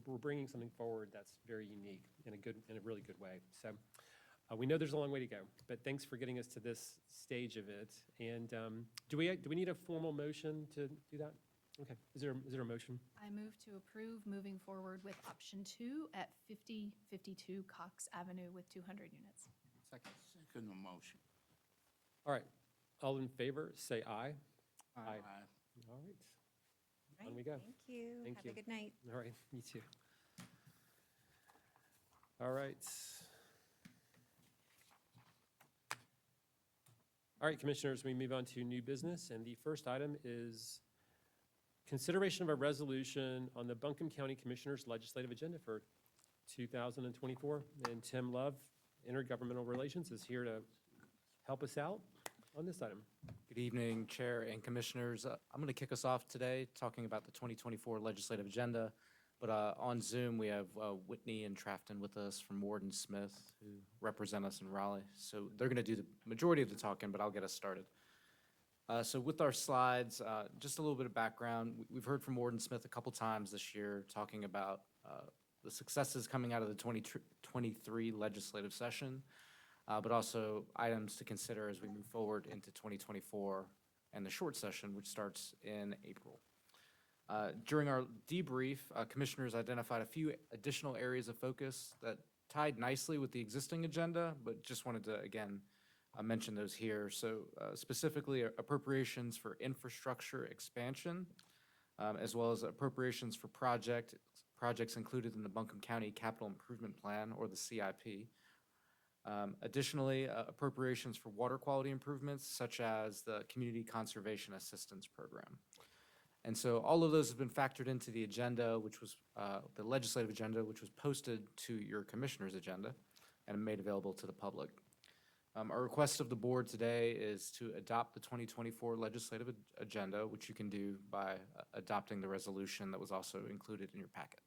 We're bringing something forward that's very unique in a really good way. So we know there's a long way to go, but thanks for getting us to this stage of it. And do we need a formal motion to do that? Okay. Is there a motion? I move to approve moving forward with option 2 at 5052 Cox Avenue with 200 units. Second the motion. All right. All in favor, say aye. Aye. All right. Right, On we go. Thank you. Thank Have you. a good night. All right, you too. All right. All right, Commissioners, we move on to new business, and the first item is consideration of a resolution on the Buncombe County Commissioners' legislative agenda for 2024. And Tim Love, Intergovernmental Relations, is here to help us out on this item. Good evening, Chair and Commissioners. I'm going to kick us off today talking about the 2024 legislative agenda. But on Zoom, we have Whitney and Trafton with us from Ward and Smith, who represent us in Raleigh. So they're going to do the majority of the talking, but I'll get us started. So with our slides, just a little bit of background. We've heard from Ward and Smith a couple times this year talking about the successes coming out of the 2023 legislative session, but also items to consider as we move forward into 2024 and the short session, which starts in April. During our debrief, commissioners identified a few additional areas of focus that tied nicely with the existing agenda, but just wanted to, again, mention those here. So specifically, appropriations for infrastructure expansion, as well as appropriations for projects included in the Buncombe County Capital Improvement Plan, or the CIP. Additionally, appropriations for water quality improvements, such as the Community Conservation Assistance Program. And so all of those have been factored into the agenda, which was the legislative agenda, which was posted to your commissioner's agenda and made available to the public. Our request of the board today is to adopt the 2024 legislative agenda, which you can do by adopting the resolution that was also included in your packet.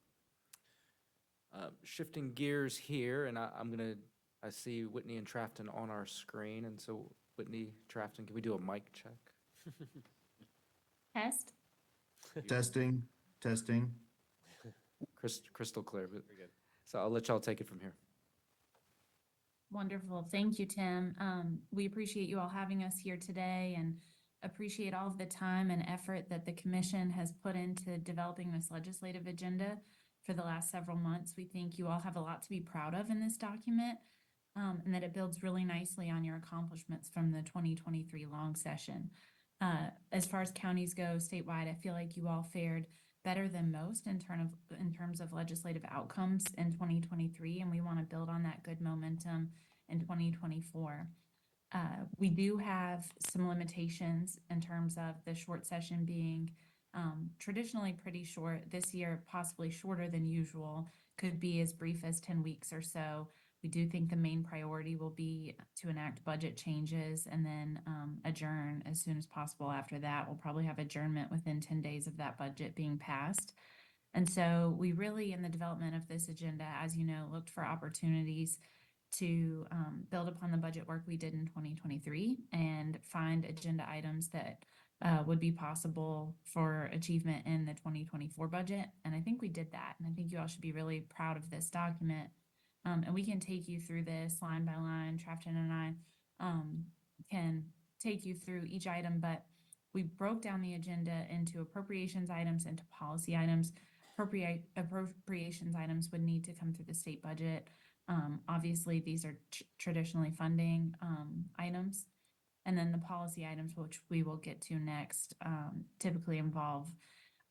Shifting gears here, and I see Whitney and Trafton on our screen, and so Whitney, Trafton, can we do a mic check? Test. Testing, testing. Crystal clear. But, so I'll let y'all take it from here. Wonderful. Thank you, Tim. We appreciate you all having us here today and appreciate all of the time and effort that the commission has put into developing this legislative agenda for the last several months. We think you all have a lot to be proud of in this document, and that it builds really nicely on your accomplishments from the 2023 long session. As far as counties go statewide, I feel like you all fared better than most in terms of legislative outcomes in 2023, and we want to build on that good momentum in 2024. We do have some limitations in terms of the short session being traditionally pretty short. This year, possibly shorter than usual, could be as brief as 10 weeks or so. We do think the main priority will be to enact budget changes and then adjourn as soon as possible after that. We'll probably have adjournment within 10 days of that budget being passed. And so we really, in the development of this agenda, as you know, looked for opportunities to build upon the budget work we did in 2023 and find agenda items that would be possible for achievement in the 2024 budget. And I think we did that. And I think you all should be really proud of this document. And we can take you through this line by line. Trafton and I can take you through each item, but we broke down the agenda into appropriations items, into policy items. Appropriations items would need to come through the state budget. Obviously, these are traditionally funding items. And then the policy items, which we will get to next, typically involve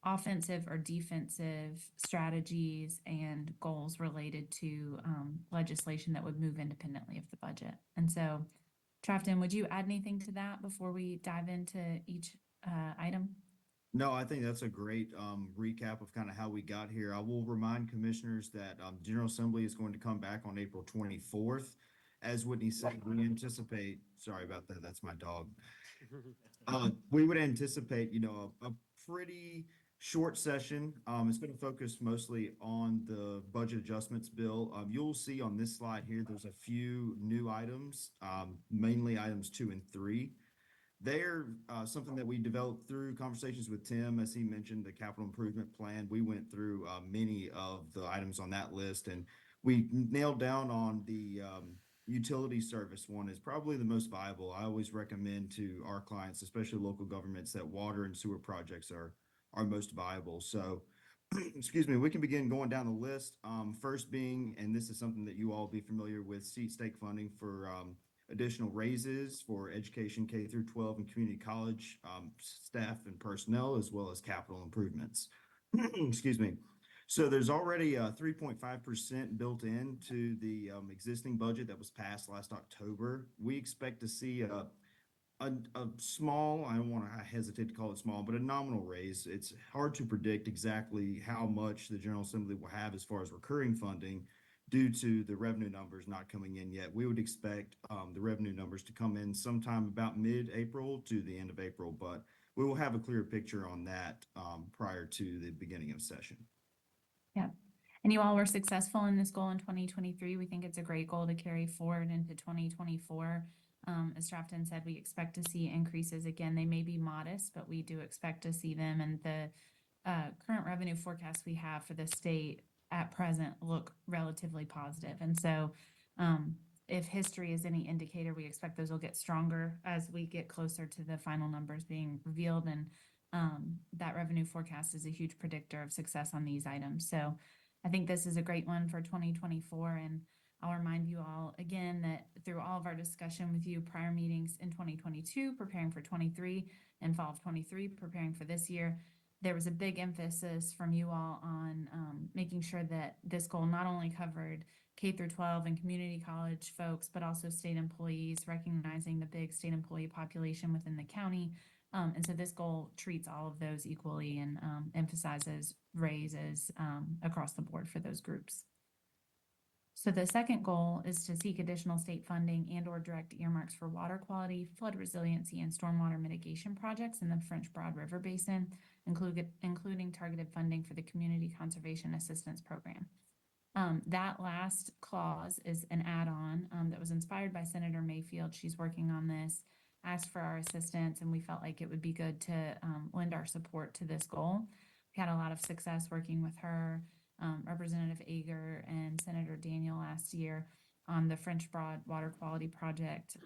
offensive or defensive strategies and goals related to legislation that would move independently of the budget. And so, Trafton, would you add anything to that before we dive into each item? No, I think that's a great recap of kind of how we got here. I will remind commissioners that General Assembly is going to come back on April 24th. As Whitney said, we anticipate, sorry about that, that's my dog. We would anticipate, a pretty short session. It's going to focus mostly on the budget adjustments bill. You'll see on this slide here, there's a few new items, mainly items 2 and 3. They're something that we developed through conversations with Tim. As he mentioned, the capital improvement plan. We went through many of the items on that list, and we nailed down on the utility service one is probably the most viable. I always recommend to our clients, especially local governments, that water and sewer projects are most viable. So, excuse me, we can begin going down the list. First being, and this is something that you all be familiar with, seat stake funding for additional raises for education K through 12 and community college staff and personnel, as well as capital improvements. Excuse me. So there's already 3.5% built into the existing budget that was passed last October. We expect to see a small, I don't want to hesitate to call it small, but a nominal raise. It's hard to predict exactly how much the General Assembly will have as far as recurring funding due to the revenue numbers not coming in yet. We would expect the revenue numbers to come in sometime about mid-April to the end of April, but we will have a clear picture on that prior to the beginning of session. Yeah. And you all were successful in this goal in 2023. We think it's a great goal to carry forward into 2024. As Trafton said, we expect to see increases. Again, they may be modest, but we do expect to see them. And the current revenue forecasts we have for the state at present look relatively positive. And so if history is any indicator, we expect those will get stronger as we get closer to the final numbers being revealed. And that revenue forecast is a huge predictor of success on these items. So I think this is a great one for 2024. And I'll remind you all again that through all of our discussion with you, prior meetings in 2022, preparing for 23, and fall of 23, preparing for this year, there was a big emphasis from you all on making sure that this goal not only covered K through 12 and community college folks, but also state employees, recognizing the big state employee population within the county. And so this goal treats all of those equally and emphasizes raises across the board for those groups. So the second goal is to seek additional state funding and or direct earmarks for water quality, flood resiliency, and stormwater mitigation projects in the French Broad River Basin, including targeted funding for the Community Conservation Assistance Program. That last clause is an add-on that was inspired by Senator Mayfield. She's working on this asked for our assistance, and we felt like it would be good to lend our support to this goal. We had a lot of success working with her, Representative Ager and Senator Daniel last year on the French Broad Water Quality Project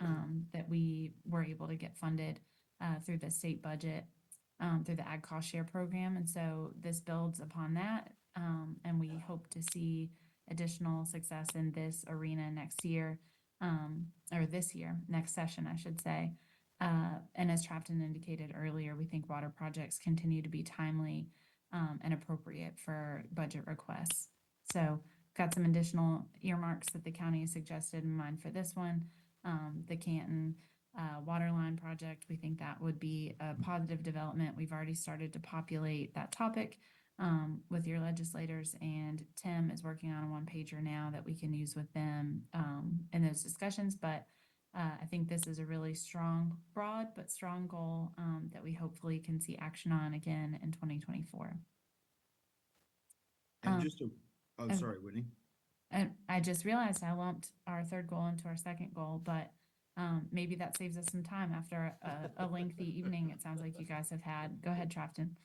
that we were able to get funded through the state budget, through the Ag Cost Share Program. And so this builds upon that, and we hope to see additional success in this arena next year, or this year, next session, I should say. And as Trafton indicated earlier, we think water projects continue to be timely and appropriate for budget requests. So got some additional earmarks that the county has suggested in mind for this one. The Canton water line project, we think that would be a positive development. We've already started to populate that topic with your legislators, and Tim is working on a one-pager now that we can use with them in those discussions. But I think this is a really strong, broad but strong goal that we hopefully can see action on again in 2024. And just to, oh, and- sorry, Whitney. And I just realized I lumped our third goal into our second goal, but maybe that saves us some time after a lengthy evening it sounds like you guys have had. Go ahead, Trafton.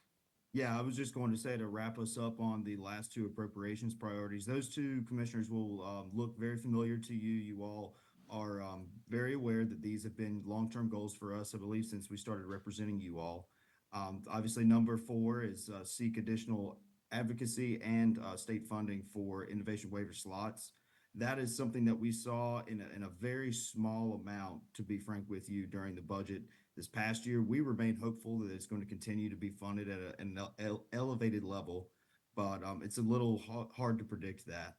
Yeah, I was just going to say, to wrap us up on the last two appropriations priorities, those two commissioners will look very familiar to you. You all are very aware that these have been long-term goals for us, I believe, since we started representing you all. Obviously, number 4 is seek additional advocacy and state funding for innovation waiver slots. That is something that we saw in a very small amount, to be frank with you, during the budget this past year. We remain hopeful that it's going to continue to be funded at an elevated level, but it's a little hard to predict that.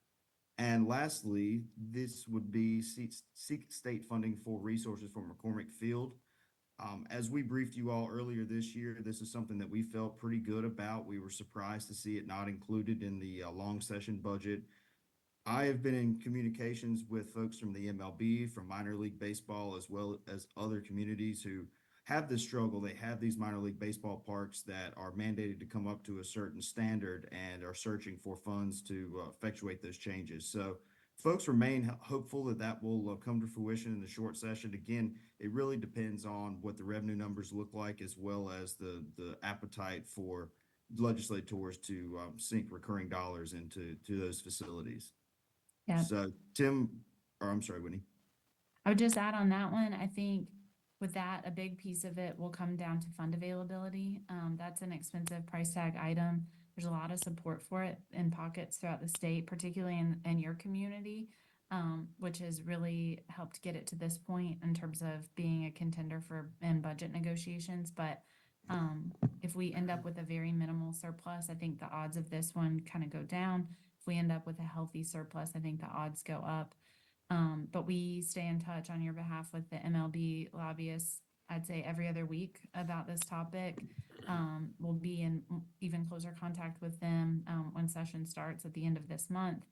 And lastly, this would be seek state funding for resources for McCormick Field. As we briefed you all earlier this year, this is something that we felt pretty good about. We were surprised to see it not included in the long session budget. I have been in communications with folks from the MLB, from minor league baseball, as well as other communities who have this struggle. They have these minor league baseball parks that are mandated to come up to a certain standard and are searching for funds to effectuate those changes. So folks remain hopeful that that will come to fruition in the short session. Again, it really depends on what the revenue numbers look like, as well as the appetite for legislators to sink recurring dollars into those facilities. Yeah. So I'm sorry, Whitney. I would just add on that one, I think with that, a big piece of it will come down to fund availability. That's an expensive price tag item. There's a lot of support for it in pockets throughout the state, particularly in your community, which has really helped get it to this point in terms of being a contender in budget negotiations. But if we end up with a very minimal surplus, I think the odds of this one kind of go down. If we end up with a healthy surplus, I think the odds go up. But we stay in touch on your behalf with the MLB lobbyists, I'd say every other week about this topic. We'll be in even closer contact with them when session starts at the end of this month.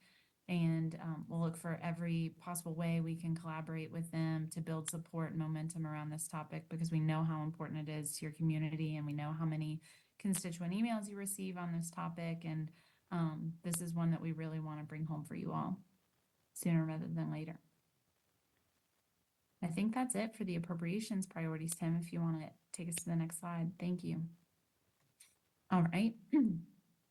And we'll look for every possible way we can collaborate with them to build support and momentum around this topic, because we know how important it is to your community, and we know how many constituent emails you receive on this topic. And this is one that we really want to bring home for you all sooner rather than later. I think that's it for the appropriations priorities, Tim, if you want to take us to the next slide. Thank you. All right.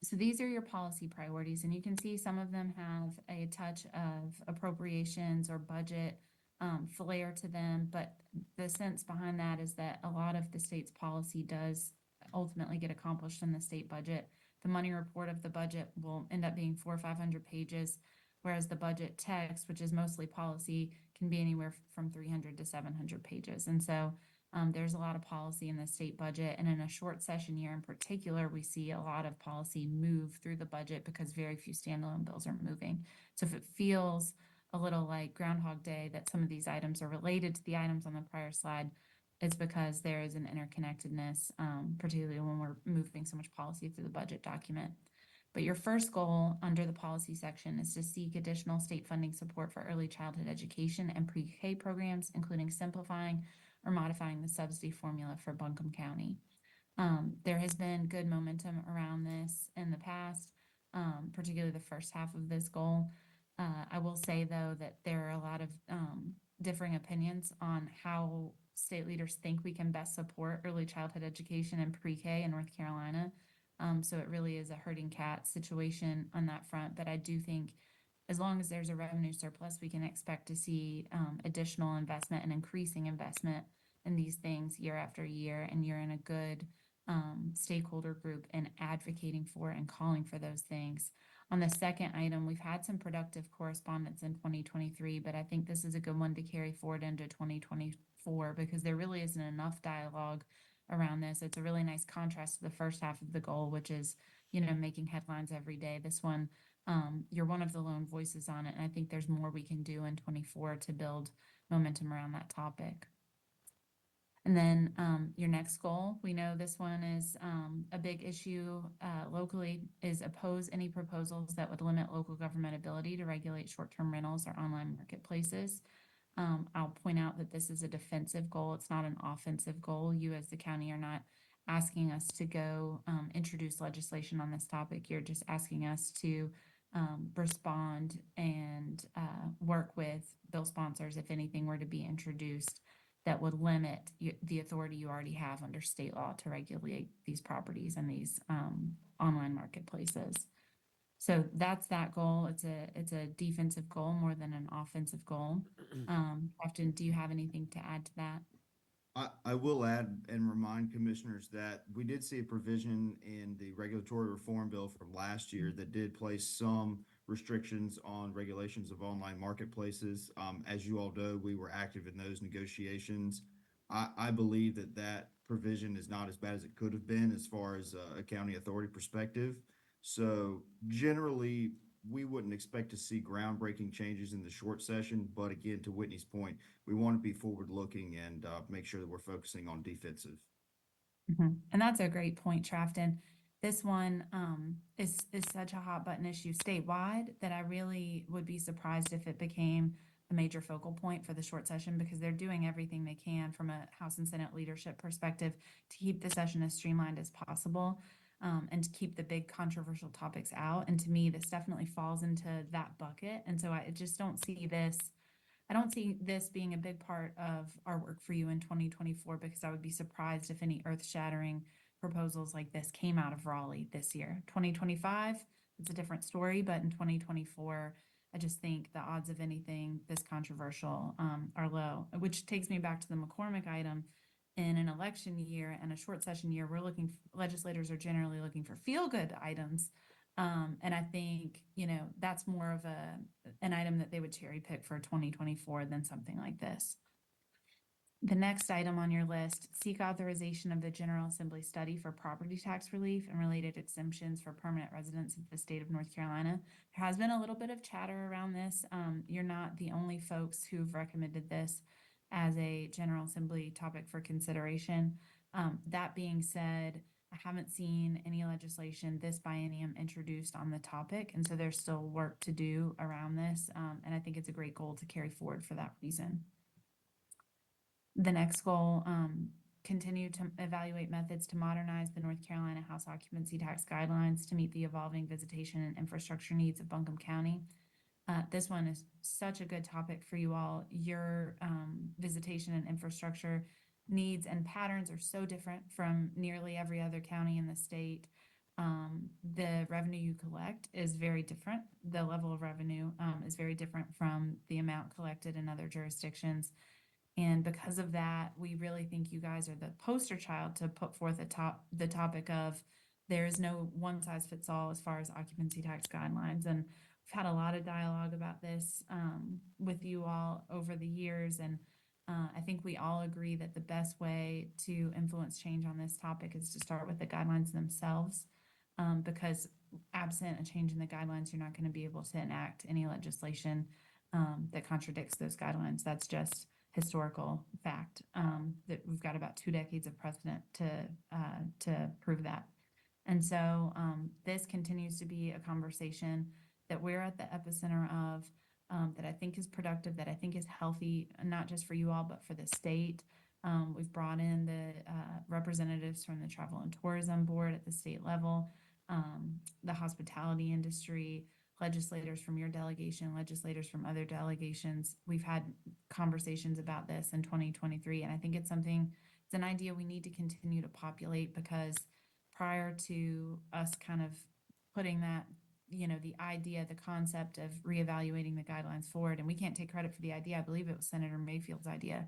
So these are your policy priorities, and you can see some of them have a touch of appropriations or budget flair to them, but the sense behind that is that a lot of the state's policy does ultimately get accomplished in the state budget. The money report of the budget will end up being 400 or 500 pages, whereas the budget text, which is mostly policy, can be anywhere from 300 to 700 pages. And so there's a lot of policy in the state budget, and in a short session year in particular, we see a lot of policy move through the budget because very few standalone bills are moving. So if it feels a little like Groundhog Day that some of these items are related to the items on the prior slide, it's because there is an interconnectedness, particularly when we're moving so much policy through the budget document. But your first goal under the policy section is to seek additional state funding support for early childhood education and pre-K programs, including simplifying or modifying the subsidy formula for Buncombe County. There has been good momentum around this in the past, particularly the first half of this goal. I will say, though, that there are a lot of differing opinions on how state leaders think we can best support early childhood education and pre-K in North Carolina. So it really is a herding cat situation on that front. But I do think as long as there's a revenue surplus, we can expect to see additional investment and increasing investment in these things year after year. And you're in a good stakeholder group and advocating for and calling for those things. On the second item, we've had some productive correspondence in 2023, but I think this is a good one to carry forward into 2024 because there really isn't enough dialogue around this. It's a really nice contrast to the first half of the goal, which is, you know, making headlines every day. This one, you're one of the lone voices on it, and I think there's more we can do in 24 to build momentum around that topic. And then your next goal, we know this one is a big issue locally, is oppose any proposals that would limit local government ability to regulate short-term rentals or online marketplaces. I'll point out that this is a defensive goal. It's not an offensive goal. You as the county are not asking us to go introduce legislation on this topic. You're just asking us to respond and work with bill sponsors if anything were to be introduced that would limit the authority you already have under state law to regulate these properties and these online marketplaces. So that's that goal. It's a defensive goal more than an offensive goal. Crafton, do you have anything to add to that? I will add and remind commissioners that we did see a provision in the regulatory reform bill from last year that did place some restrictions on regulations of online marketplaces. As you all know, we were active in those negotiations. I believe that that provision is not as bad as it could have been as far as a county authority perspective. So generally, we wouldn't expect to see groundbreaking changes in the short session. But again, to Whitney's point, we want to be forward-looking and make sure that we're focusing on defensive. And that's a great point, Trafton. This one is such a hot button issue statewide that I really would be surprised if it became a major focal point for the short session because they're doing everything they can from a House and Senate leadership perspective to keep the session as streamlined as possible. And to keep the big controversial topics out. And to me, this definitely falls into that bucket. And so I just don't see this being a big part of our work for you in 2024 because I would be surprised if any earth-shattering proposals like this came out of Raleigh this year. 2025, it's a different story, but in 2024, I just think the odds of anything this controversial are low, which takes me back to the McCormick item. In an election year and a short session year, legislators are generally looking for feel-good items. And I think, you know, that's more of an item that they would cherry pick for 2024 than something like this. The next item on your list, seek authorization of the General Assembly study for property tax relief and related exemptions for permanent residents of the state of North Carolina. There has been a little bit of chatter around this. You're not the only folks who've recommended this as a General Assembly topic for consideration. That being said, I haven't seen any legislation this biennium introduced on the topic, and so there's still work to do around this, and I think it's a great goal to carry forward for that reason. The next goal, continue to evaluate methods to modernize the North Carolina house occupancy tax guidelines to meet the evolving visitation and infrastructure needs of Buncombe County. This one is such a good topic for you all. Your visitation and infrastructure needs and patterns are so different from nearly every other county in the state. The revenue you collect is very different. The level of revenue is very different from the amount collected in other jurisdictions. And because of that, we really think you guys are the poster child to put forth the topic of there is no one size fits all as far as occupancy tax guidelines. And we've had a lot of dialogue about this with you all over the years. And I think we all agree that the best way to influence change on this topic is to start with the guidelines themselves. Because absent a change in the guidelines, you're not going to be able to enact any legislation that contradicts those guidelines. That's just historical fact that we've got about 2 decades of precedent to prove that. And so this continues to be a conversation that we're at the epicenter of, that I think is productive, that I think is healthy, not just for you all, but for the state. We've brought in the representatives from the Travel and Tourism Board at the state level, the hospitality industry, legislators from your delegation, legislators from other delegations. We've had conversations about this in 2023, and I think it's an idea we need to continue to populate, because prior to us kind of putting that, the idea, the concept of reevaluating the guidelines forward, and we can't take credit for the idea. I believe it was Senator Mayfield's idea.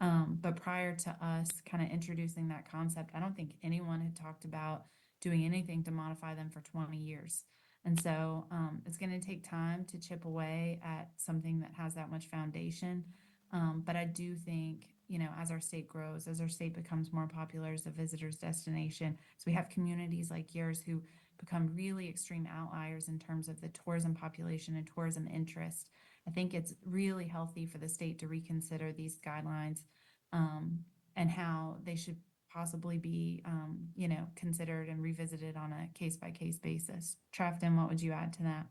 But prior to us kind of introducing that concept, I don't think anyone had talked about doing anything to modify them for 20 years. And so it's going to take time to chip away at something that has that much foundation. But I do think, as our state grows, as our state becomes more popular as a visitor's destination, so we have communities like yours who become really extreme outliers in terms of the tourism population and tourism interest. I think it's really healthy for the state to reconsider these guidelines and how they should possibly be, considered and revisited on a case-by-case basis. Trafton, what would you add to that?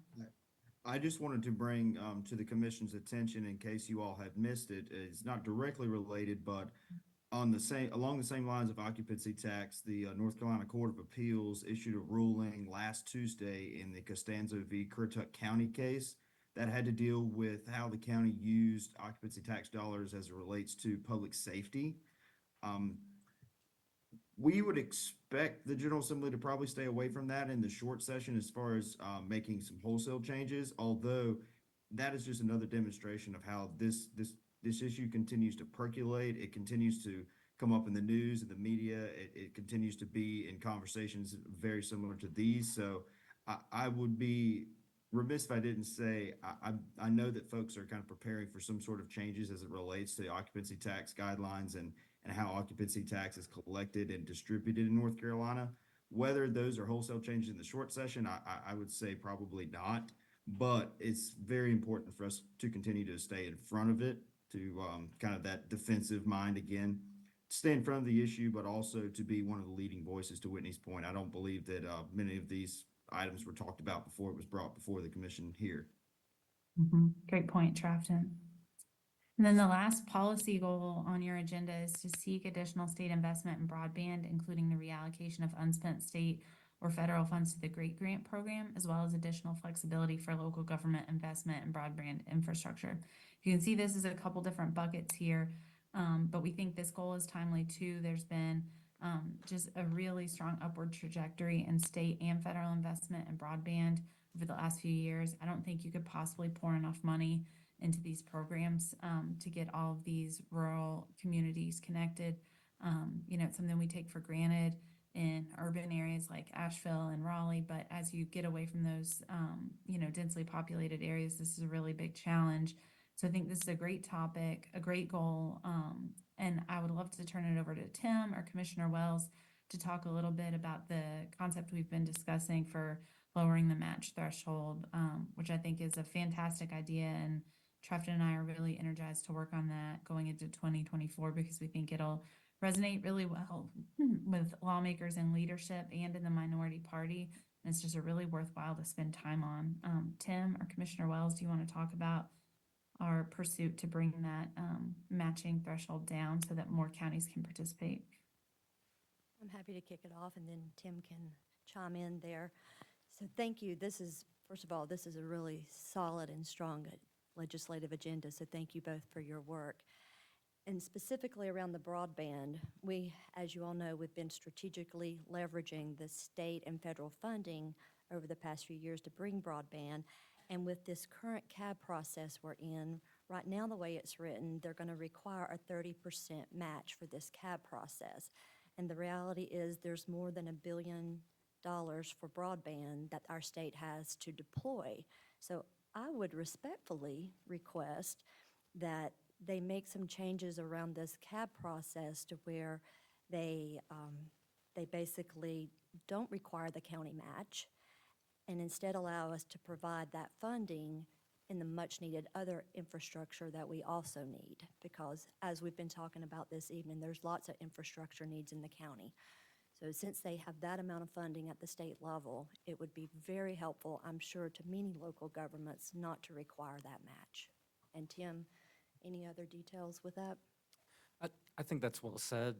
I just wanted to bring to the commission's attention, in case you all had missed it, it's not directly related, but along the same lines of occupancy tax, the North Carolina Court of Appeals issued a ruling last Tuesday in the Costanzo v. Currituck County case that had to deal with how the county used occupancy tax dollars as it relates to public safety. We would expect the General Assembly to probably stay away from that in the short session as far as making some wholesale changes, although that is just another demonstration of how this issue continues to percolate. It continues to come up in the news and the media. It continues to be in conversations very similar to these. So I would be remiss if I didn't say, I know that folks are kind of preparing for some sort of changes as it relates to the occupancy tax guidelines and how occupancy tax is collected and distributed in North Carolina. Whether those are wholesale changes in the short session, I would say probably not, but it's very important for us to continue to stay in front of it, to kind of that defensive mind again, stay in front of the issue, but also to be one of the leading voices. To Whitney's point, I don't believe that many of these items were talked about before it was brought before the commission here. Great point, Trafton. And then the last policy goal on your agenda is to seek additional state investment in broadband, including the reallocation of unspent state or federal funds to the GREAT Grant program, as well as additional flexibility for local government investment in broadband infrastructure. You can see this is a couple different buckets here, but we think this goal is timely too. There's been just a really strong upward trajectory in state and federal investment in broadband over the last few years. I don't think you could possibly pour enough money into these programs to get all of these rural communities connected. It's something we take for granted in urban areas like Asheville and Raleigh, but as you get away from those, densely populated areas, this is a really big challenge. So I think this is a great topic, a great goal, and I would love to turn it over to Tim or Commissioner Wells to talk a little bit about the concept we've been discussing for lowering the match threshold, which I think is a fantastic idea, and Trafton and I are really energized to work on that going into 2024 because we think it'll resonate really well with lawmakers in leadership and in the minority party. And it's just a really worthwhile to spend time on. Tim or Commissioner Wells, do you want to talk about our pursuit to bring that matching threshold down so that more counties can participate? I'm happy to kick it off, and then Tim can chime in there. So thank you. First of all, this is a really solid and strong legislative agenda, so thank you both for your work. And specifically around the broadband, we, as you all know, we've been strategically leveraging the state and federal funding over the past few years to bring broadband. And with this current CAB process we're in, right now the way it's written, they're going to require a 30% match for this CAB process. And the reality is there's more than $1 billion for broadband that our state has to deploy. So I would respectfully request that they make some changes around this CAB process to where they basically don't require the county match and instead allow us to provide that funding in the much-needed other infrastructure that we also need. Because as we've been talking about this evening, there's lots of infrastructure needs in the county. So since they have that amount of funding at the state level, it would be very helpful, I'm sure, to many local governments not to require that match. And Tim, any other details with that? I think that's well said.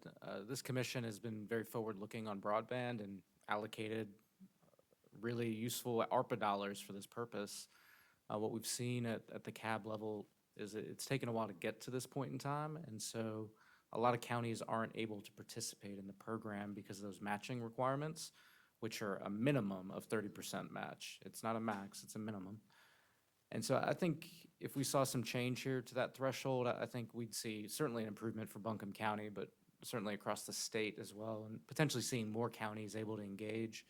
This commission has been very forward-looking on broadband and allocated really useful ARPA dollars for this purpose. What we've seen at the CAB level is it's taken a while to get to this point in time, and so a lot of counties aren't able to participate in the program because of those matching requirements, which are a minimum of 30% match. It's not a max, it's a minimum. And so I think if we saw some change here to that threshold, I think we'd see certainly an improvement for Buncombe County, but certainly across the state as well, and potentially seeing more counties able to engage.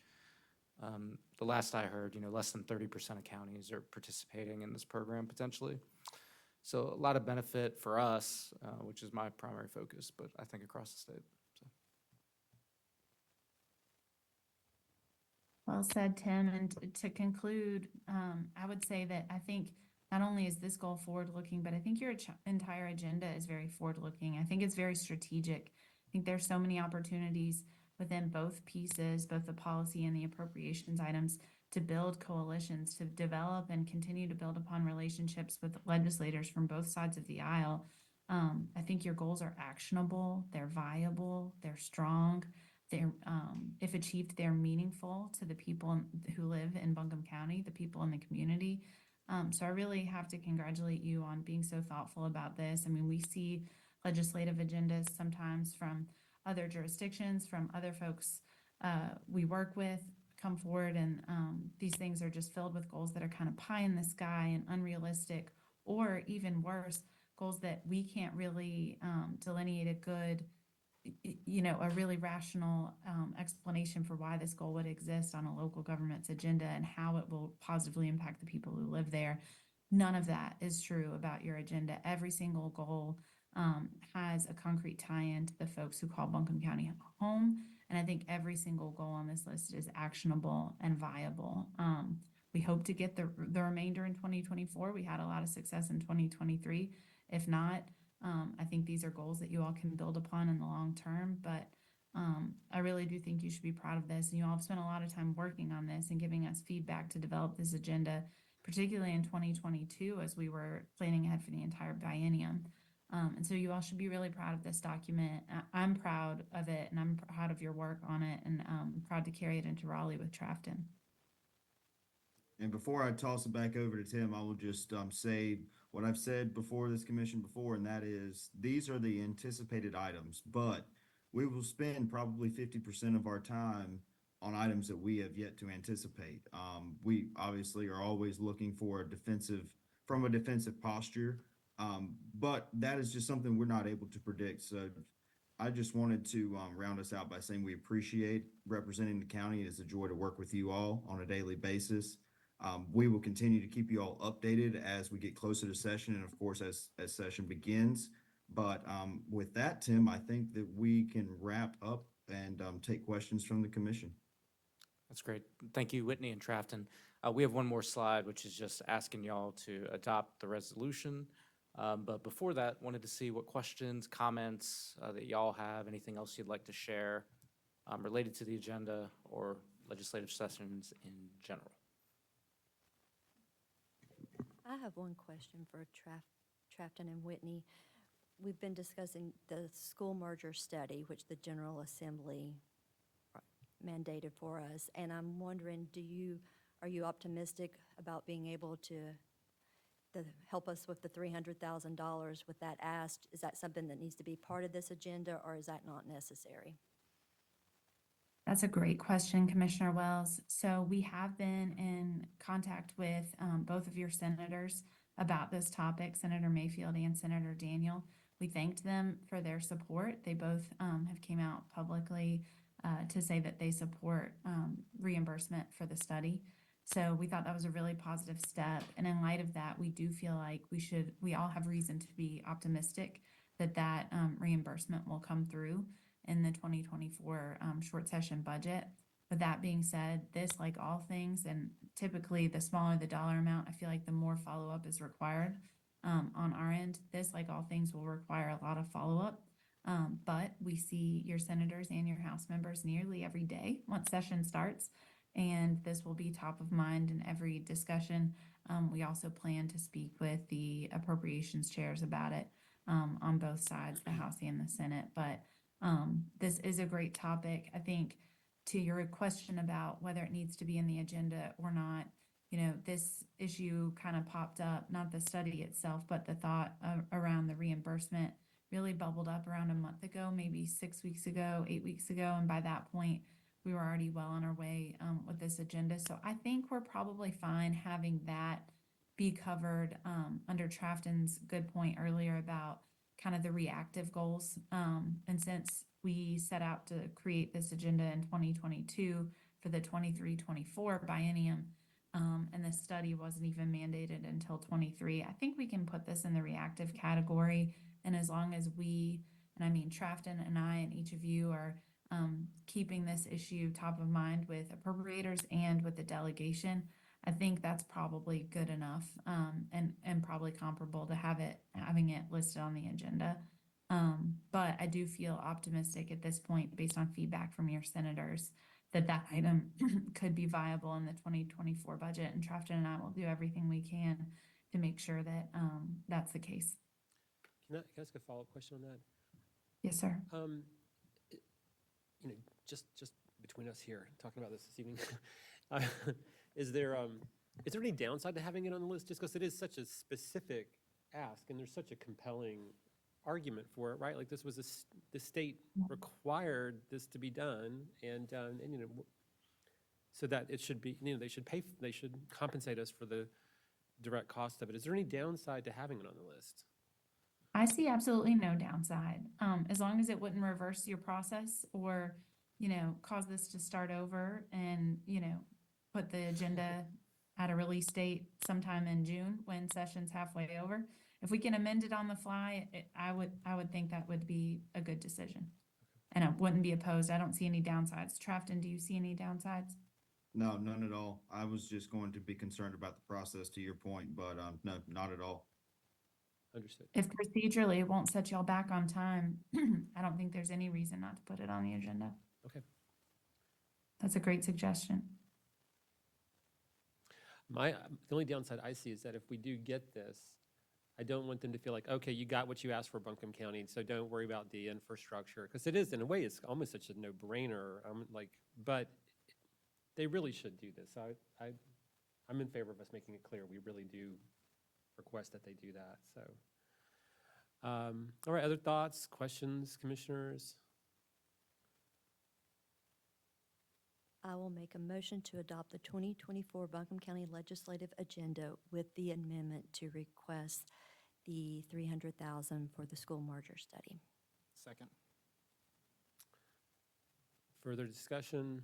The last I heard, less than 30% of counties are participating in this program potentially. So a lot of benefit for us, which is my primary focus, but I think across the state. So. Well said, Tim. And to conclude, I would say that I think not only is this goal forward-looking, but I think your entire agenda is very forward-looking. I think it's very strategic. I think there's so many opportunities within both pieces, both the policy and the appropriations items, to build coalitions, to develop and continue to build upon relationships with legislators from both sides of the aisle. I think your goals are actionable, they're viable, they're strong. They're, if achieved, they're meaningful to the people who live in Buncombe County, the people in the community. So I really have to congratulate you on being so thoughtful about this. I mean, we see legislative agendas sometimes from other jurisdictions, from other folks we work with, come forward, and these things are just filled with goals that are kind of pie in the sky and unrealistic, or even worse, goals that we can't really delineate a good, a really rational explanation for why this goal would exist on a local government's agenda and how it will positively impact the people who live there. None of that is true about your agenda. Every single goal has a concrete tie-in to the folks who call Buncombe County home. And I think every single goal on this list is actionable and viable. We hope to get the remainder in 2024. We had a lot of success in 2023. If not, I think these are goals that you all can build upon in the long term. But I really do think you should be proud of this. And you all have spent a lot of time working on this and giving us feedback to develop this agenda, particularly in 2022 as we were planning ahead for the entire biennium. And so you all should be really proud of this document. I'm proud of it, and I'm proud of your work on it, and proud to carry it into Raleigh with Trafton. And before I toss it back over to Tim, I will just say what I've said before this commission before, and that is these are the anticipated items, but we will spend probably 50% of our time on items that we have yet to anticipate. We obviously are always looking for a defensive posture. But that is just something we're not able to predict. So I just wanted to round us out by saying we appreciate representing the county. It's a joy to work with you all on a daily basis. We will continue to keep you all updated as we get closer to session and, of course, as session begins. But with that, Tim, I think that we can wrap up and take questions from the commission. That's great. Thank you, Whitney and Trafton. We have one more slide, which is just asking y'all to adopt the resolution. But before that, wanted to see what questions, comments that y'all have, anything else you'd like to share related to the agenda or legislative sessions in general. I have one question for Trafton and Whitney. We've been discussing the school merger study, which the General Assembly mandated for us, and I'm wondering, are you optimistic about being able to help us with the $300,000 with that asked? Is that something that needs to be part of this agenda, or is that not necessary? That's a great question, Commissioner Wells. So we have been in contact with both of your senators about this topic, Senator Mayfield and Senator Daniel. We thanked them for their support. They both have came out publicly to say that they support reimbursement for the study. So we thought that was a really positive step. And in light of that, we do feel like we all have reason to be optimistic that reimbursement will come through in the 2024 short session budget. With that being said, this, like all things, and typically the smaller the dollar amount, I feel like the more follow-up is required on our end. This, like all things, will require a lot of follow-up. But we see your senators and your House members nearly every day once session starts. And this will be top of mind in every discussion. We also plan to speak with the appropriations chairs about it on both sides, the House and the Senate. But this is a great topic. I think to your question about whether it needs to be in the agenda or not, this issue kind of popped up, not the study itself, but the thought around the reimbursement really bubbled up around a month ago, maybe 6 weeks ago, 8 weeks ago. And by that point, we were already well on our way with this agenda. So I think we're probably fine having that be covered under Trafton's good point earlier about kind of the reactive goals. And since we set out to create this agenda in 2022 for the 23-24 biennium, and the study wasn't even mandated until 23, I think we can put this in the reactive category. And as long as we, and I mean Trafton and I and each of you are keeping this issue top of mind with appropriators and with the delegation, I think that's probably good enough and probably comparable to having it listed on the agenda. But I do feel optimistic at this point, based on feedback from your senators, that item could be viable in the 2024 budget. And Trafton and I will do everything we can to make sure that that's the case. Can I ask a follow-up question on that? Yes, sir. Just between us here, talking about this evening, is there any downside to having it on the list? Just because it is such a specific ask, and there's such a compelling argument for it, right? Like this was the state required this to be done, and so that it should be, they should compensate us for the direct cost of it. Is there any downside to having it on the list? I see absolutely no downside, as long as it wouldn't reverse your process or, cause this to start over and, put the agenda at a release date sometime in June when session's halfway over. If we can amend it on the fly, I would think that would be a good decision. And I wouldn't be opposed. I don't see any downsides. Trafton, do you see any downsides? No, none at all. I was just going to be concerned about the process, to your point, but no, not at all. Understood. If procedurally it won't set y'all back on time, I don't think there's any reason not to put it on the agenda. Okay. That's a great suggestion. The only downside I see is that if we do get this, I don't want them to feel like, okay, you got what you asked for, Buncombe County, so don't worry about the infrastructure. Because it is, in a way, it's almost such a no-brainer. But they really should do this. I'm in favor of us making it clear. We really do request that they do that. So, all right, other thoughts, questions, commissioners? I will make a motion to adopt the 2024 Buncombe County Legislative Agenda with the amendment to request the $300,000 for the school merger study. Second. Further discussion?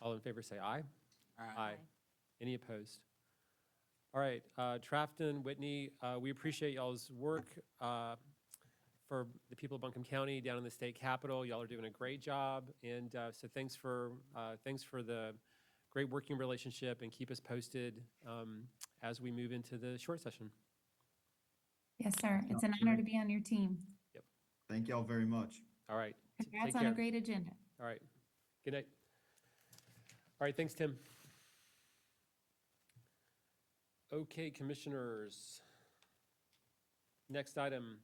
All in favor say aye. Aye. Any opposed? All right, Trafton, Whitney, we appreciate y'all's work for the people of Buncombe County down in the state capitol. Y'all are doing a great job, and so thanks for the great working relationship, and keep us posted as we move into the short session. Yes, sir. It's an honor to be on your team. Yep. Thank y'all very much. All right. Congrats Take on a care. great agenda. All right. Good night. All right, thanks, Tim. Okay, commissioners. Next item,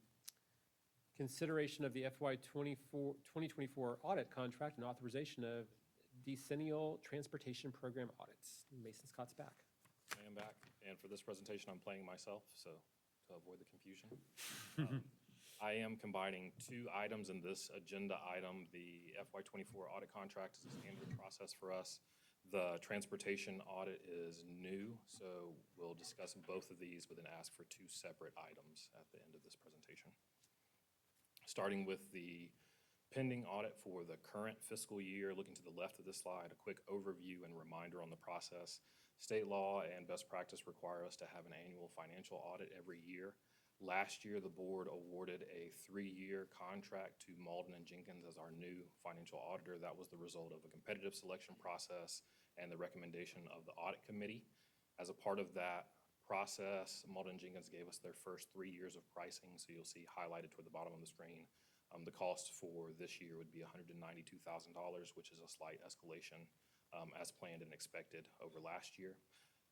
consideration of the FY 2024 audit contract and authorization of decennial transportation program audits. Mason Scott's back. I am back, and for this presentation, I'm playing myself, so to avoid the confusion. I am combining two items in this agenda item. The FY 24 audit contract is a standard process for us. The transportation audit is new, so we'll discuss both of these, but then ask for two separate items at the end of this presentation. Starting with the pending audit for the current fiscal year, looking to the left of this slide, a quick overview and reminder on the process. State law and best practice require us to have an annual financial audit every year. Last year, the board awarded a 3-year contract to Malden & Jenkins as our new financial auditor. That was the result of a competitive selection process and the recommendation of the audit committee. As a part of that process, Malden & Jenkins gave us their first 3 years of pricing, so you'll see highlighted toward the bottom of the screen. The cost for this year would be $192,000, which is a slight escalation as planned and expected over last year.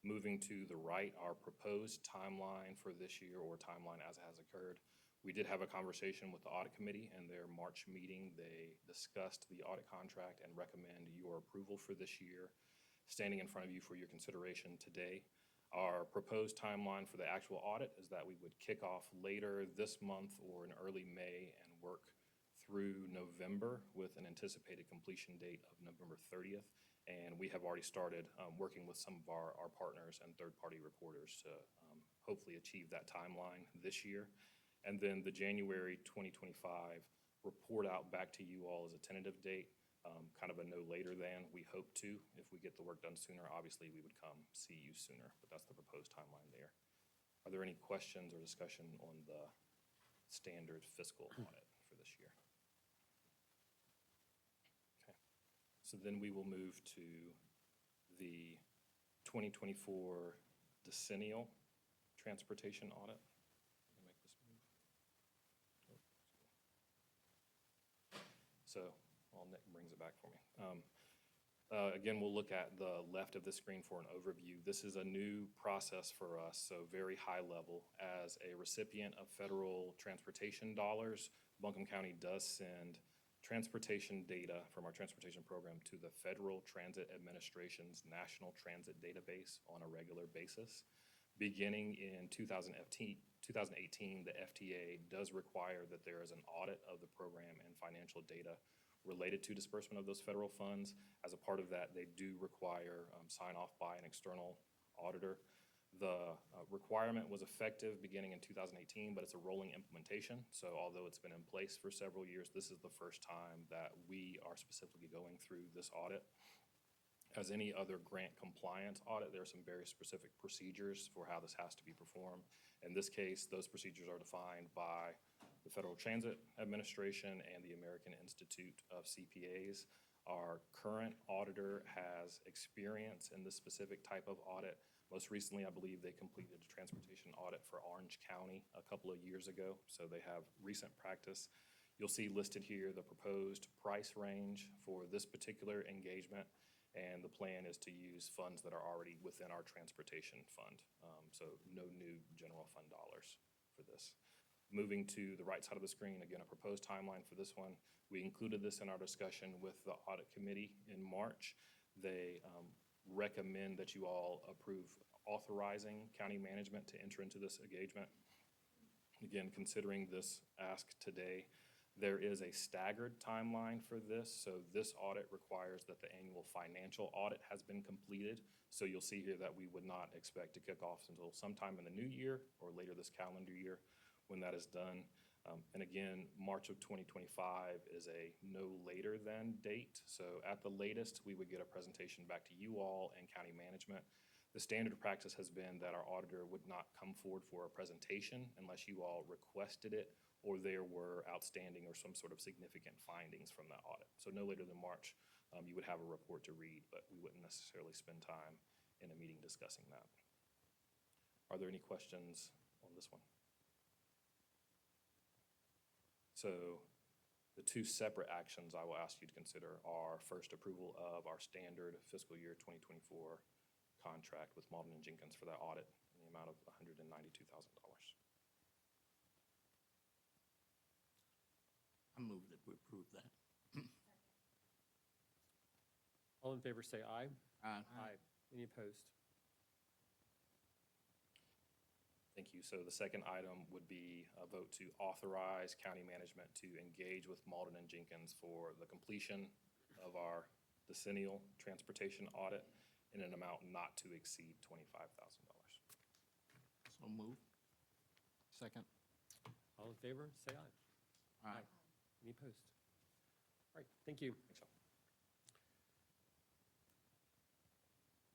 Moving to the right, our proposed timeline for this year, or timeline as it has occurred, We did have a conversation with the audit committee in their March meeting. They discussed the audit contract and recommend your approval for this year, standing in front of you for your consideration today. Our proposed timeline for the actual audit is that we would kick off later this month or in early May and work through November with an anticipated completion date of November 30th. And we have already started working with some of our partners and third-party reporters to hopefully achieve that timeline this year. And then the January 2025 report out back to you all as a tentative date, kind of a no later than. We hope to. If we get the work done sooner, obviously we would come see you sooner, but that's the proposed timeline there. Are there any questions or discussion on the standard fiscal audit for this year? Okay. So then we will move to the 2024 decennial transportation audit. Let me make this move. So while Nick brings it back for me. Again, we'll look at the left of the screen for an overview. This is a new process for us, so very high level. As a recipient of federal transportation dollars, Buncombe County does send transportation data from our transportation program to the Federal Transit Administration's National Transit Database on a regular basis. Beginning in 2018, the FTA does require that there is an audit of the program and financial data related to disbursement of those federal funds. As a part of that, they do require sign off by an external auditor. The requirement was effective beginning in 2018, but it's a rolling implementation. So although it's been in place for several years, this is the first time that we are specifically going through this audit. As any other grant compliance audit, there are some very specific procedures for how this has to be performed. In this case, those procedures are defined by the Federal Transit Administration and the American Institute of CPAs. Our current auditor has experience in this specific type of audit. Most recently, I believe they completed a transportation audit for Orange County a couple of years ago, so they have recent practice. You'll see listed here the proposed price range for this particular engagement, and the plan is to use funds that are already within our transportation fund. So no new general fund dollars for this. Moving to the right side of the screen, again, a proposed timeline for this one. We included this in our discussion with the audit committee in March. They recommend that you all approve authorizing county management to enter into this engagement. Again, considering this ask today, there is a staggered timeline for this. So this audit requires that the annual financial audit has been completed. So you'll see here that we would not expect to kick off until sometime in the new year or later this calendar year when that is done. And again, March of 2025 is a no later than date. So at the latest, we would get a presentation back to you all and county management. The standard practice has been that our auditor would not come forward for a presentation unless you all requested it or there were outstanding or some sort of significant findings from that audit. So no later than March, you would have a report to read, but we wouldn't necessarily spend time in a meeting discussing that. Are there any questions on this one? So the two separate actions I will ask you to consider are first approval of our standard fiscal year 2024 contract with Malden and Jenkins for that audit in the amount of $192,000. I move that we approve that. All in favor say aye. Aye. Aye. Any opposed? Thank you. So the second item would be a vote to authorize county management to engage with Malden and Jenkins for the completion of our decennial transportation audit in an amount not to exceed $25,000. So move. Second. All in favor, say aye. Aye. Any opposed? All right, thank you. Thanks, y'all.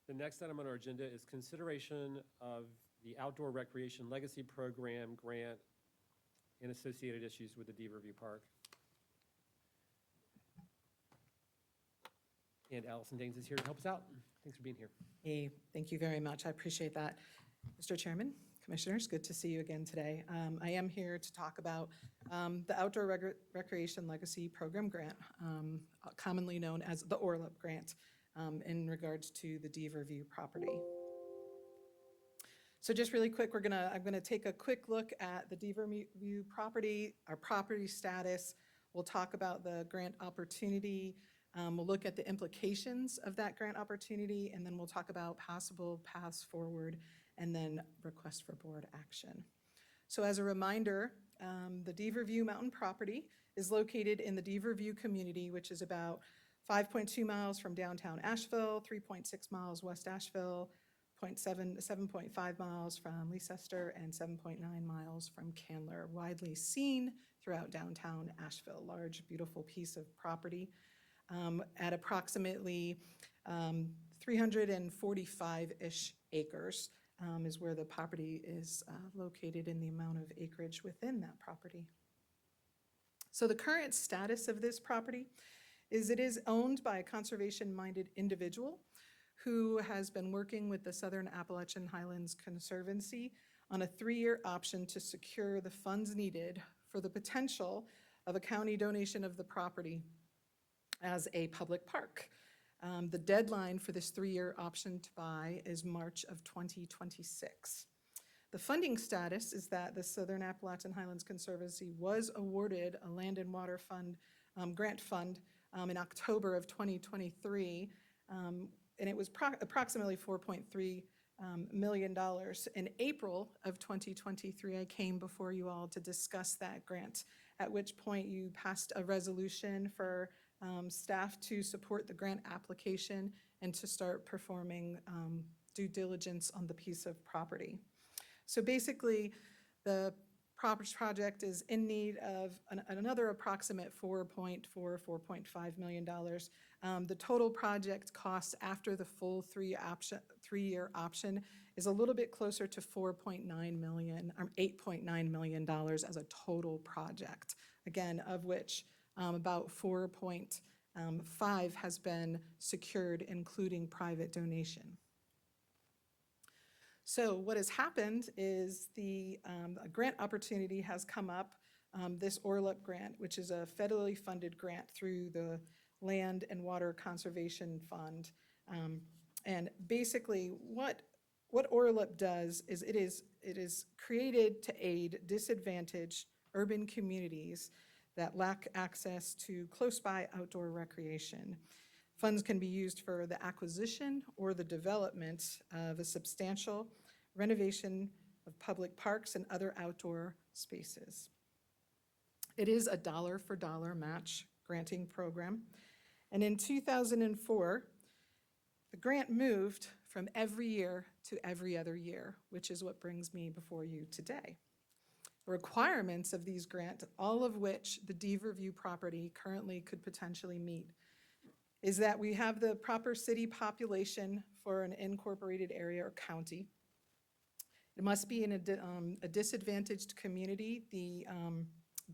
The next item on our agenda is consideration of the Outdoor Recreation Legacy Program grant and associated issues with the Deaver View Park. And Allison Daines is here to help us out. Thanks for being here. Hey, thank you very much. I appreciate that. Mr. Chairman, Commissioners, good to see you again today. I am here to talk about the Outdoor Recreation Legacy Program grant, commonly known as the ORLEP grant, in regards to the Deaver View property. So just really quick, I'm gonna take a quick look at the View property, our property status. We'll talk about the grant opportunity. We'll look at the implications of that grant opportunity, and then we'll talk about possible paths forward, and then request for board action. So as a reminder, the Deaver View Mountain property is located in the Deaver View community, which is about 5.2 miles from downtown Asheville, 3.6 miles west Asheville, 7.5 miles from Leicester, and 7.9 miles from Candler. Widely seen throughout downtown Asheville. Large, beautiful piece of property at approximately 345-ish acres is where the property is located in the amount of acreage within that property. So the current status of this property is it is owned by a conservation-minded individual who has been working with the Southern Appalachian Highlands Conservancy on a 3-year option to secure the funds needed for the potential of a county donation of the property as a public park. The deadline for this 3-year option to buy is March of 2026. The funding status is that the Southern Appalachian Highlands Conservancy was awarded a Land and Water Fund grant fund in October of 2023, and it was approximately $4.3 million. In April of 2023, I came before you all to discuss that grant, at which point you passed a resolution for staff to support the grant application and to start performing due diligence on the piece of property. So basically, the project is in need of another approximate $4.5 million. The total project cost after the full 3-year option is a little bit closer to $4.9 million, or $8.9 million as a total project. Again, of which about 4.5 has been secured, including private donation. So what has happened is a grant opportunity has come up, this ORLEP grant, which is a federally funded grant through the Land and Water Conservation Fund. And basically what ORLEP does is it is created to aid disadvantaged urban communities that lack access to close-by outdoor recreation. Funds can be used for the acquisition or the development of a substantial renovation of public parks and other outdoor spaces. It is a dollar-for-dollar match granting program. And in 2004, the grant moved from every year to every other year, which is what brings me before you today. The requirements of these grants, all of which the Deaver View property currently could potentially meet, is that we have the proper city population for an incorporated area or county. It must be in a disadvantaged community. The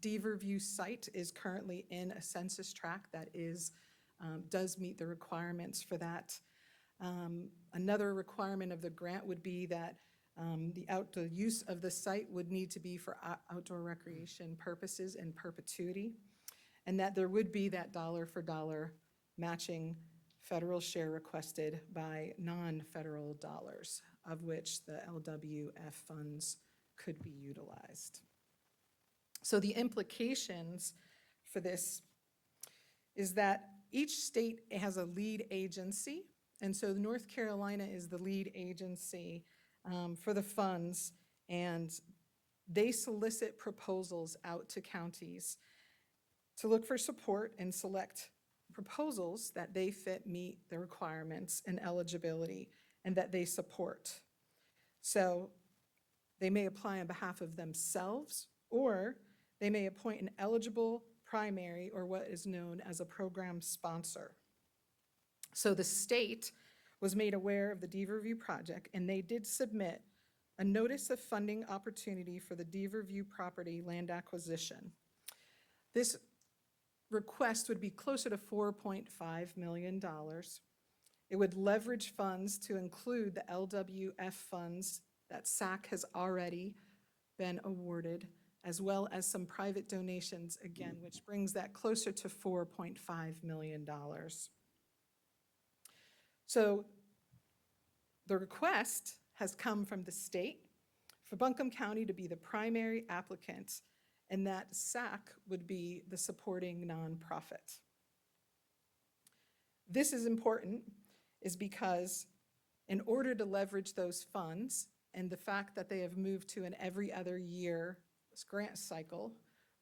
Deaver View site is currently in a census tract that does meet the requirements for that. Another requirement of the grant would be that the use of the site would need to be for outdoor recreation purposes in perpetuity, and that there would be that dollar-for-dollar matching federal share requested by non-federal dollars, of which the LWF funds could be utilized. So the implications for this is that each state has a lead agency, and so North Carolina is the lead agency for the funds, and they solicit proposals out to counties to look for support and select proposals that they fit meet the requirements and eligibility and that they support. So they may apply on behalf of themselves, or they may appoint an eligible primary, or what is known as a program sponsor. So the state was made aware of the Deaver View project, and they did submit a notice of funding opportunity for the Deaver View property land acquisition. This request would be closer to $4.5 million. It would leverage funds to include the LWF funds that SAC has already been awarded, as well as some private donations, again, which brings that closer to $4.5 million. So the request has come from the state for Buncombe County to be the primary applicant, and that SAC would be the supporting nonprofit. This is important is because in order to leverage those funds and the fact that they have moved to an every other year grant cycle,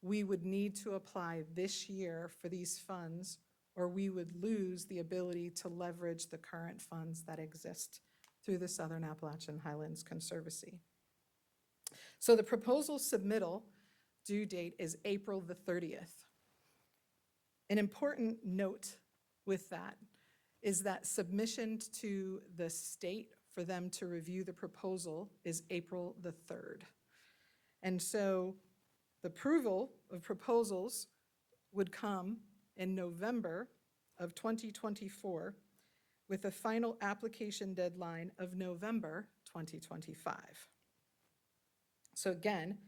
we would need to apply this year for these funds, or we would lose the ability to leverage the current funds that exist through the Southern Appalachian Highlands Conservancy. So the proposal submittal due date is April the 30th. An important note with that is that submission to the state for them to review the proposal is April the 3rd. And so the approval of proposals would come in November of 2024 with a final application deadline of November 2025. So again,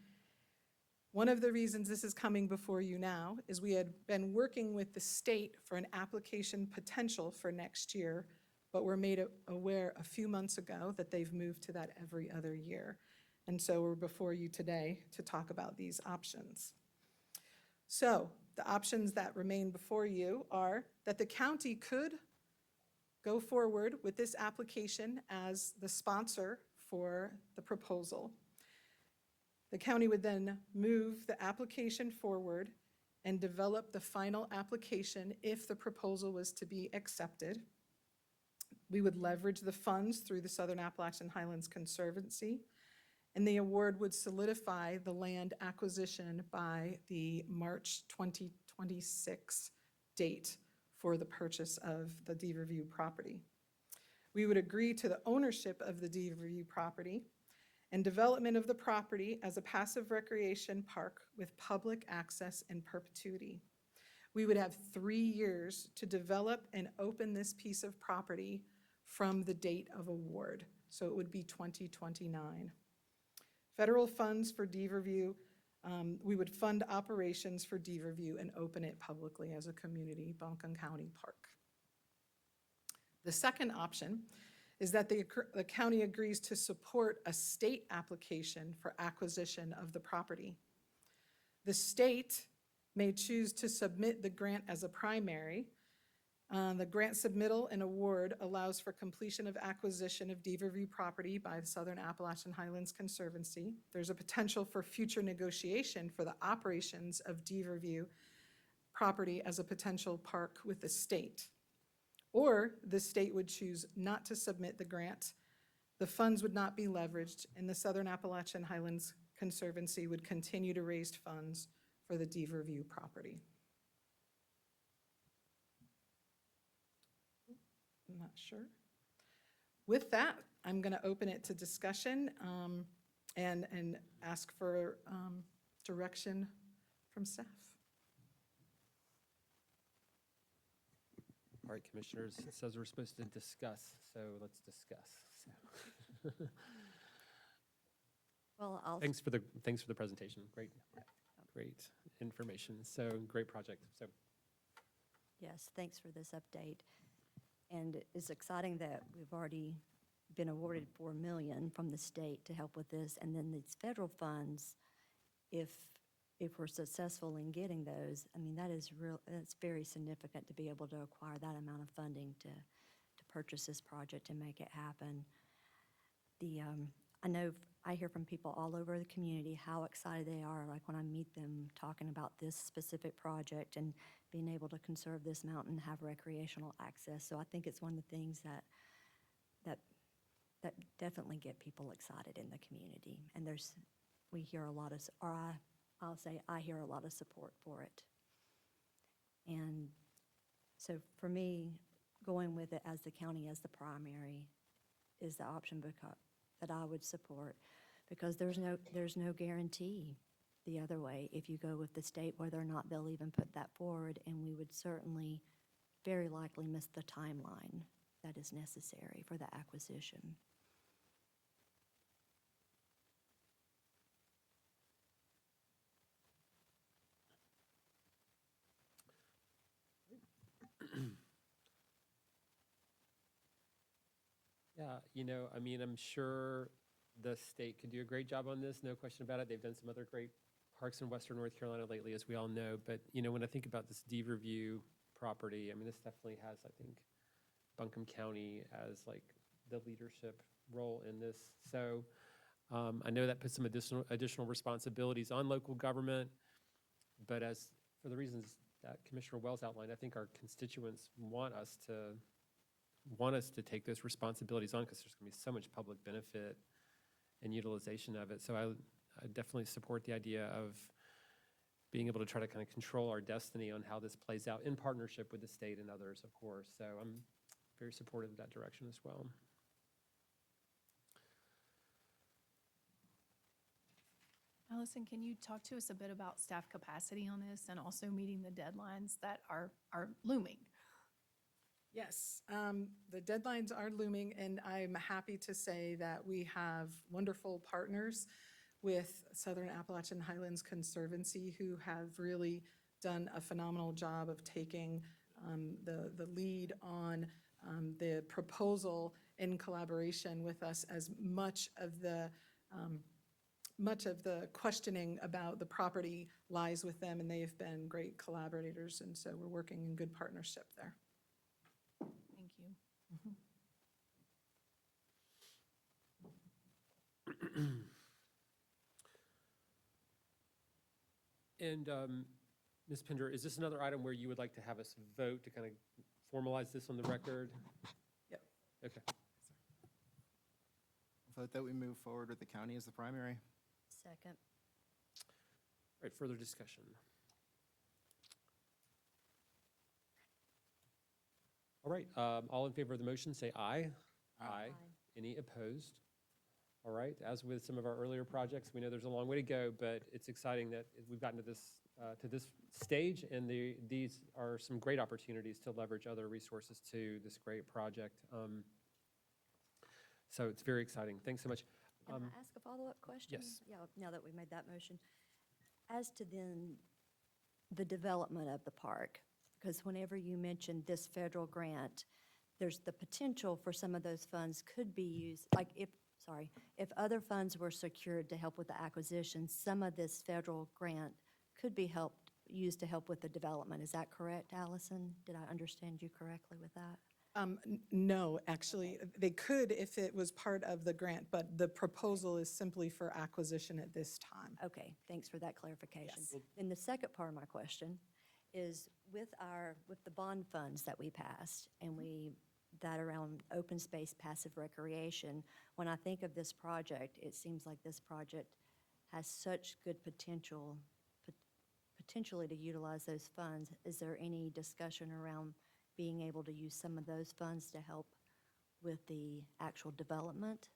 one of the reasons this is coming before you now is we had been working with the state for an application potential for next year, but were made aware a few months ago that they've moved to that every other year. And so we're before you today to talk about these options. So the options that remain before you are that the county could go forward with this application as the sponsor for the proposal. The county would then move the application forward and develop the final application if the proposal was to be accepted. We would leverage the funds through the Southern Appalachian Highlands Conservancy, and the award would solidify the land acquisition by the March 2026 date for the purchase of the Deaver View property. We would agree to the ownership of the Deaver View property and development of the property as a passive recreation park with public access in perpetuity. We would have 3 years to develop and open this piece of property from the date of award, so it would be 2029. Federal funds for Deaver View, we would fund operations for Deaver View and open it publicly as a community Buncombe County park. The second option is that the county agrees to support a state application for acquisition of the property. The state may choose to submit the grant as a primary. The grant submittal and award allows for completion of acquisition of Deaver View property by the Southern Appalachian Highlands Conservancy. There's a potential for future negotiation for the operations of Deaver View property as a potential park with the state. Or the state would choose not to submit the grant. The funds would not be leveraged, and the Southern Appalachian Highlands Conservancy would continue to raise funds for the Deaver View property. I'm not sure. With that, I'm going to open it to discussion and ask for direction from staff. All right, commissioners, it says we're supposed to discuss, so let's discuss. Well, Thanks for the presentation. Great information. So great project. So yes, thanks for this update. And it's exciting that we've already been awarded $4 million from the state to help with this. And then these federal funds, if we're successful in getting those, I mean, that's very significant to be able to acquire that amount of funding to purchase this project and make it happen. I know I hear from people all over the community how excited they are, like when I meet them talking about this specific project and being able to conserve this mountain, have recreational access. So I think it's one of the things that definitely get people excited in the community. And we hear a lot of, I'll say I hear a lot of support for it. And so for me, going with it as the county as the primary is the option that I would support, because there's no guarantee the other way if you go with the state whether or not they'll even put that forward, and we would certainly very likely miss the timeline that is necessary for the acquisition. Yeah, I mean, I'm sure the state could do a great job on this, no question about it. They've done some other great parks in western North Carolina lately, as we all know. But, when I think about this Deaver View property, I mean, this definitely has, I think, Buncombe County as like the leadership role in this. So I know that puts some additional responsibilities on local government, but for the reasons that Commissioner Wells outlined, I think our constituents want us to take those responsibilities on because there's going to be so much public benefit and utilization of it. So I definitely support the idea of being able to try to kind of control our destiny on how this plays out in partnership with the state and others, of course. So I'm very supportive of that direction as well. Allison, can you talk to us a bit about staff capacity on this and also meeting the deadlines that are looming? Yes, the deadlines are looming, and I'm happy to say that we have wonderful partners with Southern Appalachian Highlands Conservancy, who have really done a phenomenal job of taking the lead on the proposal in collaboration with us, as much of the questioning about the property lies with them, and they have been great collaborators, and so we're working in good partnership there. Thank you. And Ms. Pender, is this another item where you would like to have us vote to kind of formalize this on the record? Yep. Okay. Vote that we move forward with the county as the primary. Second. All right, further discussion. All right, all in favor of the motion, say aye. Aye. Any opposed? All right, as with some of our earlier projects, we know there's a long way to go, but it's exciting that we've gotten to this stage, and these are some great opportunities to leverage other resources to this great project. So it's very exciting. Thanks so much. Can I ask a follow-up question? Yes. Yeah, now that we made that motion. As to then the development of the park, because whenever you mention this federal grant, there's the potential for some of those funds could be used, like if other funds were secured to help with the acquisition, some of this federal grant could be used to help with the development. Is that correct, Allison? Did I understand you correctly with that? No, actually, they could if it was part of the grant, but the proposal is simply for acquisition at this time. Okay, thanks for that clarification. Yes. Then the second part of my question is with the bond funds that we passed and that around open space passive recreation, when I think of this project, it seems like this project has such good potentially to utilize those funds. Is there any discussion around being able to use some of those funds to help with the actual development?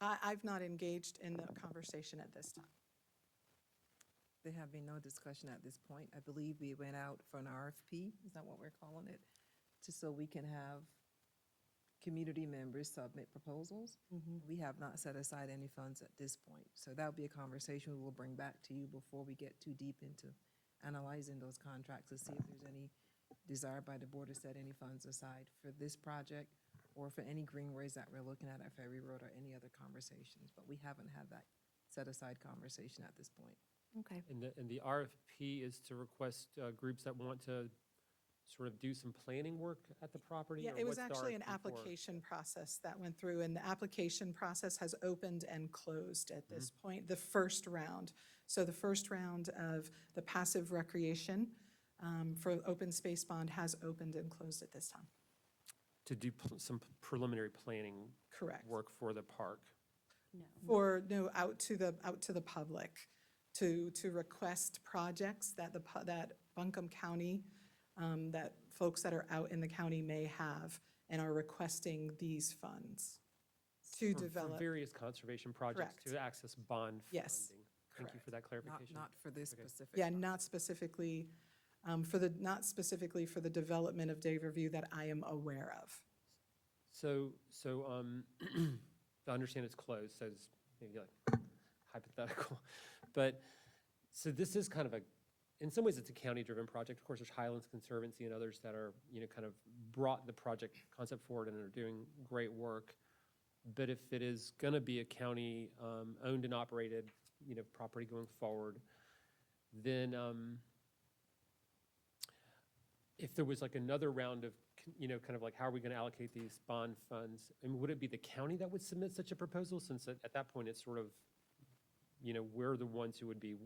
I've not engaged in the conversation at this time. There have been no discussion at this point. I believe we went out for an RFP, is that what we're calling it? Just so we can have community members submit proposals. We have not set aside any funds at this point. So that'll be a conversation we will bring back to you before we get too deep into analyzing those contracts to see if there's any desire by the board to set any funds aside for this project or for any greenways that we're looking at Ferry Road or any other conversations. But we haven't had that set aside conversation at this point. Okay. And the RFP is to request groups that want to sort of do some planning work at the property? Yeah, or it was what's the actually an RFP for? application process that went through, and the application process has opened and closed at this point, the first round. So the first round of the passive recreation for open space bond has opened and closed at this time. To do some preliminary planning Correct. work for the park. Out to the public, to request projects that that Buncombe County, that folks that are out in the county may have and are requesting these funds to For develop. various conservation projects Correct. to access bond Yes. funding. Thank you for that clarification. Not for this Okay. specific. Yeah, not specifically not specifically for the development of Deaver View that I am aware of. So, I understand it's closed, so it's maybe like hypothetical. But, so this is kind of in some ways, it's a county-driven project. Of course, there's Highlands Conservancy and others that are, kind of brought the project concept forward and are doing great work. But if it is going to be a county owned and operated, property going forward, then if there was like another round of, kind of like, how are we going to allocate these bond funds? I mean, would it be the county that would submit such a proposal, since at that point it's sort of, we're the ones who would be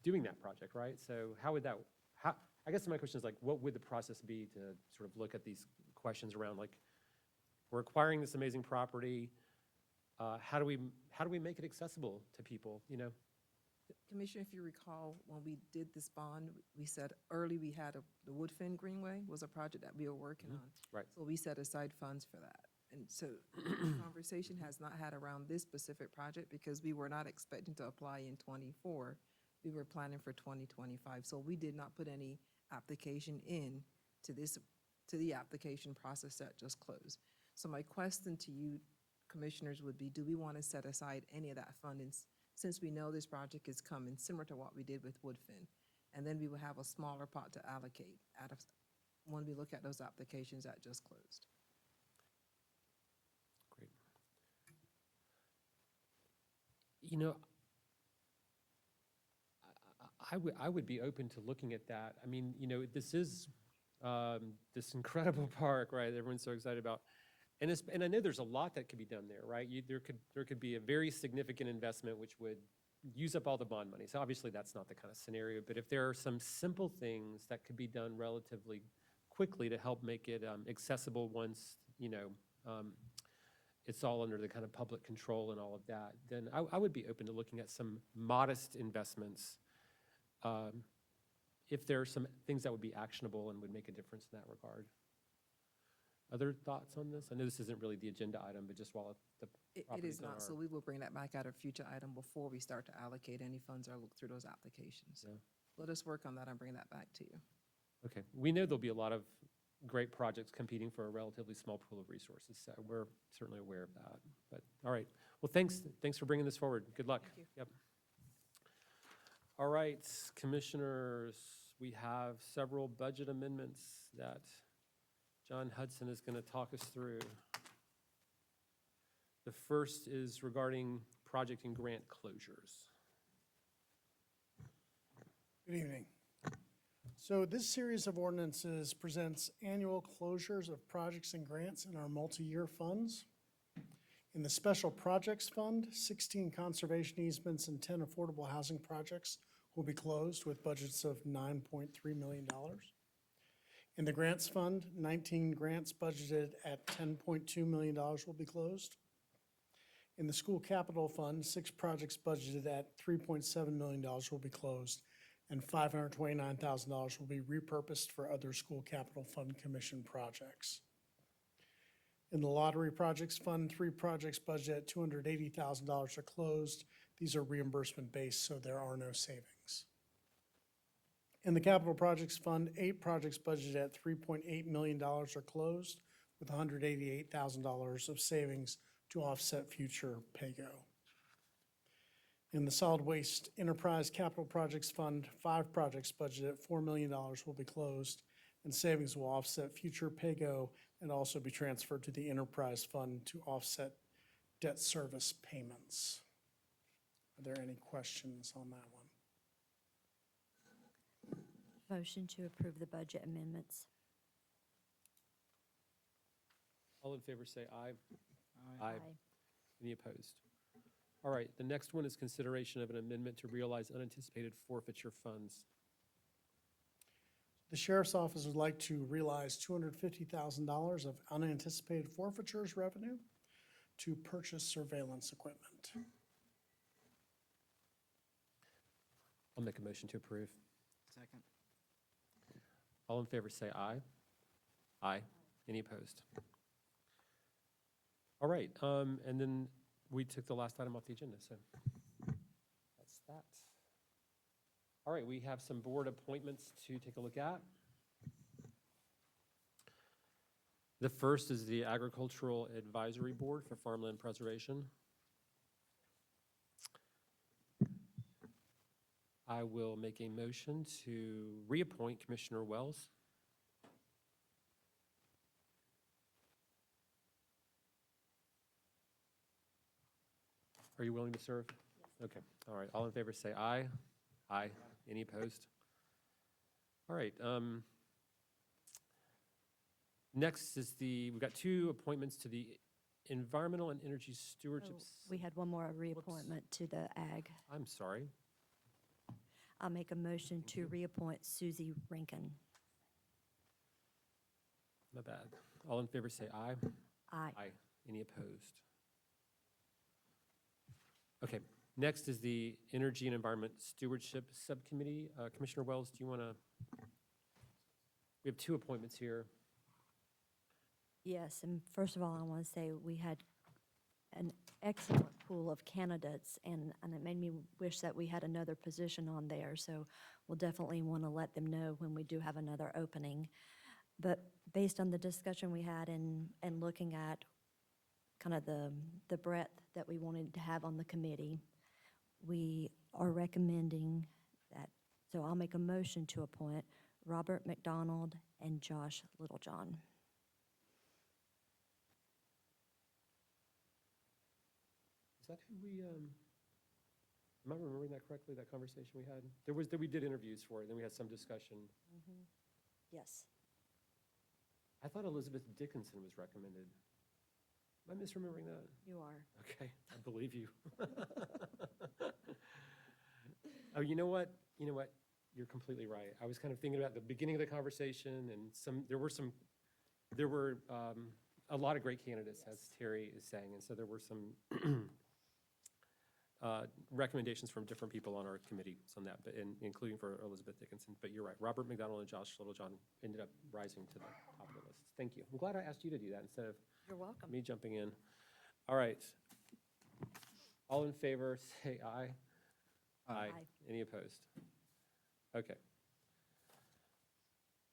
doing that project, right? So how would that, I guess my question is like, what would the process be to sort of look at these questions around, like, we're acquiring this amazing property, how do we make it accessible to people, Commissioner, if you recall, when we did this bond, we said early we had the Woodfin Greenway was a project that we were working on. Right. So we set aside funds for that. And so the conversation has not had around this specific project because we were not expecting to apply in '24. We were planning for 2025. So we did not put any application in to the application process that just closed. So my question to you, commissioners, would be, do we want to set aside any of that funding since we know this project is coming, similar to what we did with Woodfin? And then we will have a smaller pot to allocate when we look at those applications that just closed. Great. I would be open to looking at that. I mean, this is this incredible park, right? Everyone's so excited about. And I know there's a lot that could be done there, right? There could be a very significant investment which would use up all the bond money. So obviously that's not the kind of scenario, but if there are some simple things that could be done relatively quickly to help make it accessible once, it's all under the kind of public control and all of that, then I would be open to looking at some modest investments if there are some things that would be actionable and would make a difference in that regard. Other thoughts on this? I know this isn't really the agenda item, but just while the It property's is on not, so our- we will bring that back at a future item before we start to allocate any funds or look through those applications. Yeah. Let us work on that and bring that back to you. Okay, we know there'll be a lot of great projects competing for a relatively small pool of resources, so we're certainly aware of that. But, all right, well, thanks for bringing this forward. Good luck. Thank you. Yep. All right, commissioners, we have several budget amendments that John Hudson is going to talk us through. The first is regarding project and grant closures. Good evening. So this series of ordinances presents annual closures of projects and grants in our multi-year funds. In the Special Projects Fund, 16 conservation easements and 10 affordable housing projects will be closed with budgets of $9.3 million. In the Grants Fund, 19 grants budgeted at $10.2 million will be closed. In the School Capital Fund, 6 projects budgeted at $3.7 million will be closed, and $529,000 will be repurposed for other School Capital Fund Commission projects. In the Lottery Projects Fund, 3 projects budgeted at $280,000 are closed. These are reimbursement-based, so there are no savings. In the Capital Projects Fund, 8 projects budgeted at $3.8 million are closed, with $188,000 of savings to offset future pay-go. In the Solid Waste Enterprise Capital Projects Fund, 5 projects budgeted at $4 million will be closed, and savings will offset future pay-go and also be transferred to the Enterprise Fund to offset debt service payments. Are there any questions on that one? Motion to approve the budget amendments. All in favor say aye. Aye. Any opposed? All right, the next one is consideration of an amendment to realize unanticipated forfeiture funds. The Sheriff's Office would like to realize $250,000 of unanticipated forfeitures revenue to purchase surveillance equipment. I'll make a motion to approve. Second. All in favor say aye. Aye. Any opposed? All right, and then we took the last item off the agenda, so that's that. All right, we have some board appointments to take a look at. The first is the Agricultural Advisory Board for Farmland Preservation. I will make a motion to reappoint Commissioner Wells. Are you willing to serve? Okay, all right. All in favor, say aye. Aye. Any opposed? All right. Next is we've got two appointments to the Environmental and Energy Stewardship. We had one more reappointment to the Ag. I'm sorry. I'll make a motion to reappoint Susie Rankin. My bad. All in favor, say aye. Aye. Aye. Any opposed? Okay, next is the Energy and Environment Stewardship Subcommittee. Commissioner Wells, do you want to? We have two appointments here. Yes, and first of all, I want to say we had an excellent pool of candidates, and it made me wish that we had another position on there, so we'll definitely want to let them know when we do have another opening. But based on the discussion we had and looking at kind of the breadth that we wanted to have on the committee, we are recommending that, so I'll make a motion to appoint Robert McDonald and Josh Littlejohn. Is that who am I remembering that correctly, that conversation we had? We did interviews for it, then we had some discussion. Yes. I thought Elizabeth Dickinson was recommended. Am I misremembering that? You are. Okay, I believe you. Oh, you know what? You know what? You're completely right. I was kind of thinking about the beginning of the conversation, and there were a lot of great candidates, as Terry is saying, and so there were some recommendations from different people on our committee on that, but including for Elizabeth Dickinson. But you're right, Robert McDonald and Josh Littlejohn ended up rising to the top of the list. Thank you. I'm glad I asked you to do that instead of You're welcome. me jumping in. All right. All in favor, say aye. Aye. Any opposed? Okay.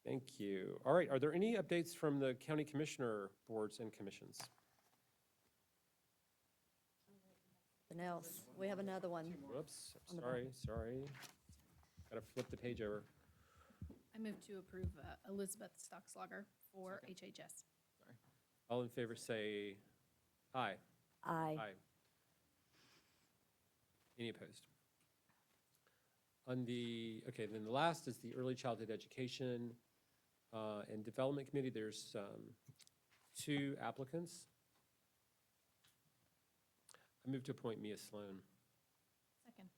Thank you. All right, are there any updates from the county commissioner boards and commissions? Something else. We have another one. Whoops, On the sorry. Gotta flip the page over. I move to approve Elizabeth Stockslager for HHS. All in favor, say aye. Aye. Any opposed? Okay, then the last is the Early Childhood Education and Development Committee. There's two applicants. I move to appoint Mia Sloan. Second.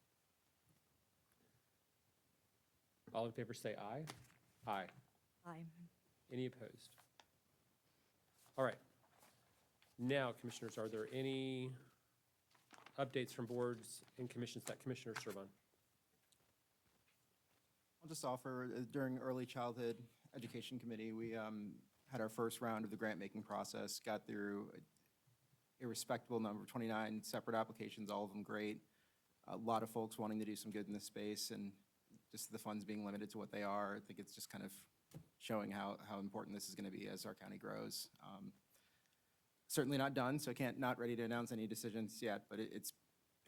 All in favor, say aye. Aye. Aye. Any opposed? All right. Now, commissioners, are there any updates from boards and commissions that commissioners serve on? I'll just offer, during Early Childhood Education Committee, we had our first round of the grant-making process, got through a respectable number, 29 separate applications, all of them great. A lot of folks wanting to do some good in this space, and just the funds being limited to what they are. I think it's just kind of showing how important this is going to be as our county grows. Certainly not done, so not ready to announce any decisions yet, but it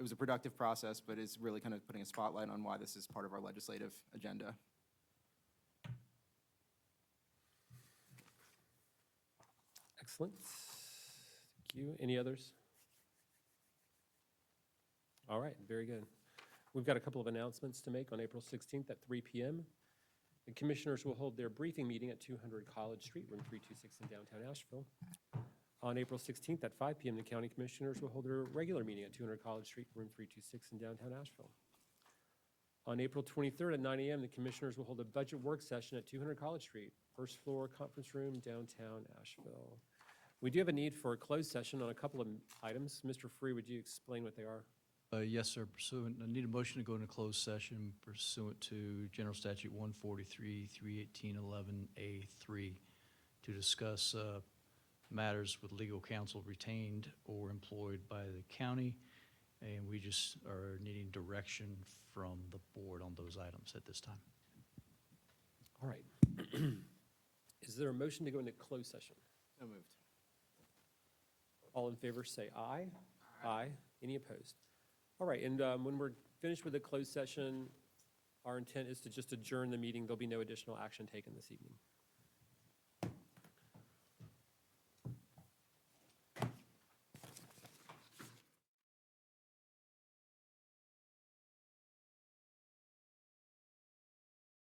was a productive process, but it's really kind of putting a spotlight on why this is part of our legislative agenda. Excellent. Thank you. Any others? All right, very good. We've got a couple of announcements to make on April 16th at 3 p.m. The commissioners will hold their briefing meeting at 200 College Street, room 326 in downtown Asheville. On April 16th at 5 p.m., the county commissioners will hold their regular meeting at 200 College Street, room 326 in downtown Asheville. On April 23rd at 9 a.m., the commissioners will hold a budget work session at 200 College Street, first floor conference room, downtown Asheville. We do have a need for a closed session on a couple of items. Mr. Free, would you explain what they are? Yes, sir. I need a motion to go into closed session pursuant to General Statute 143, 31811A3 to discuss matters with legal counsel retained or employed by the county. And we just are needing direction from the board on those items at this time. All right. Is there a motion to go into closed session? So moved. All in favor, say aye. Aye. Any opposed? All right, and when we're finished with the closed session, Our intent is to just adjourn the meeting. There'll be no additional action taken this evening.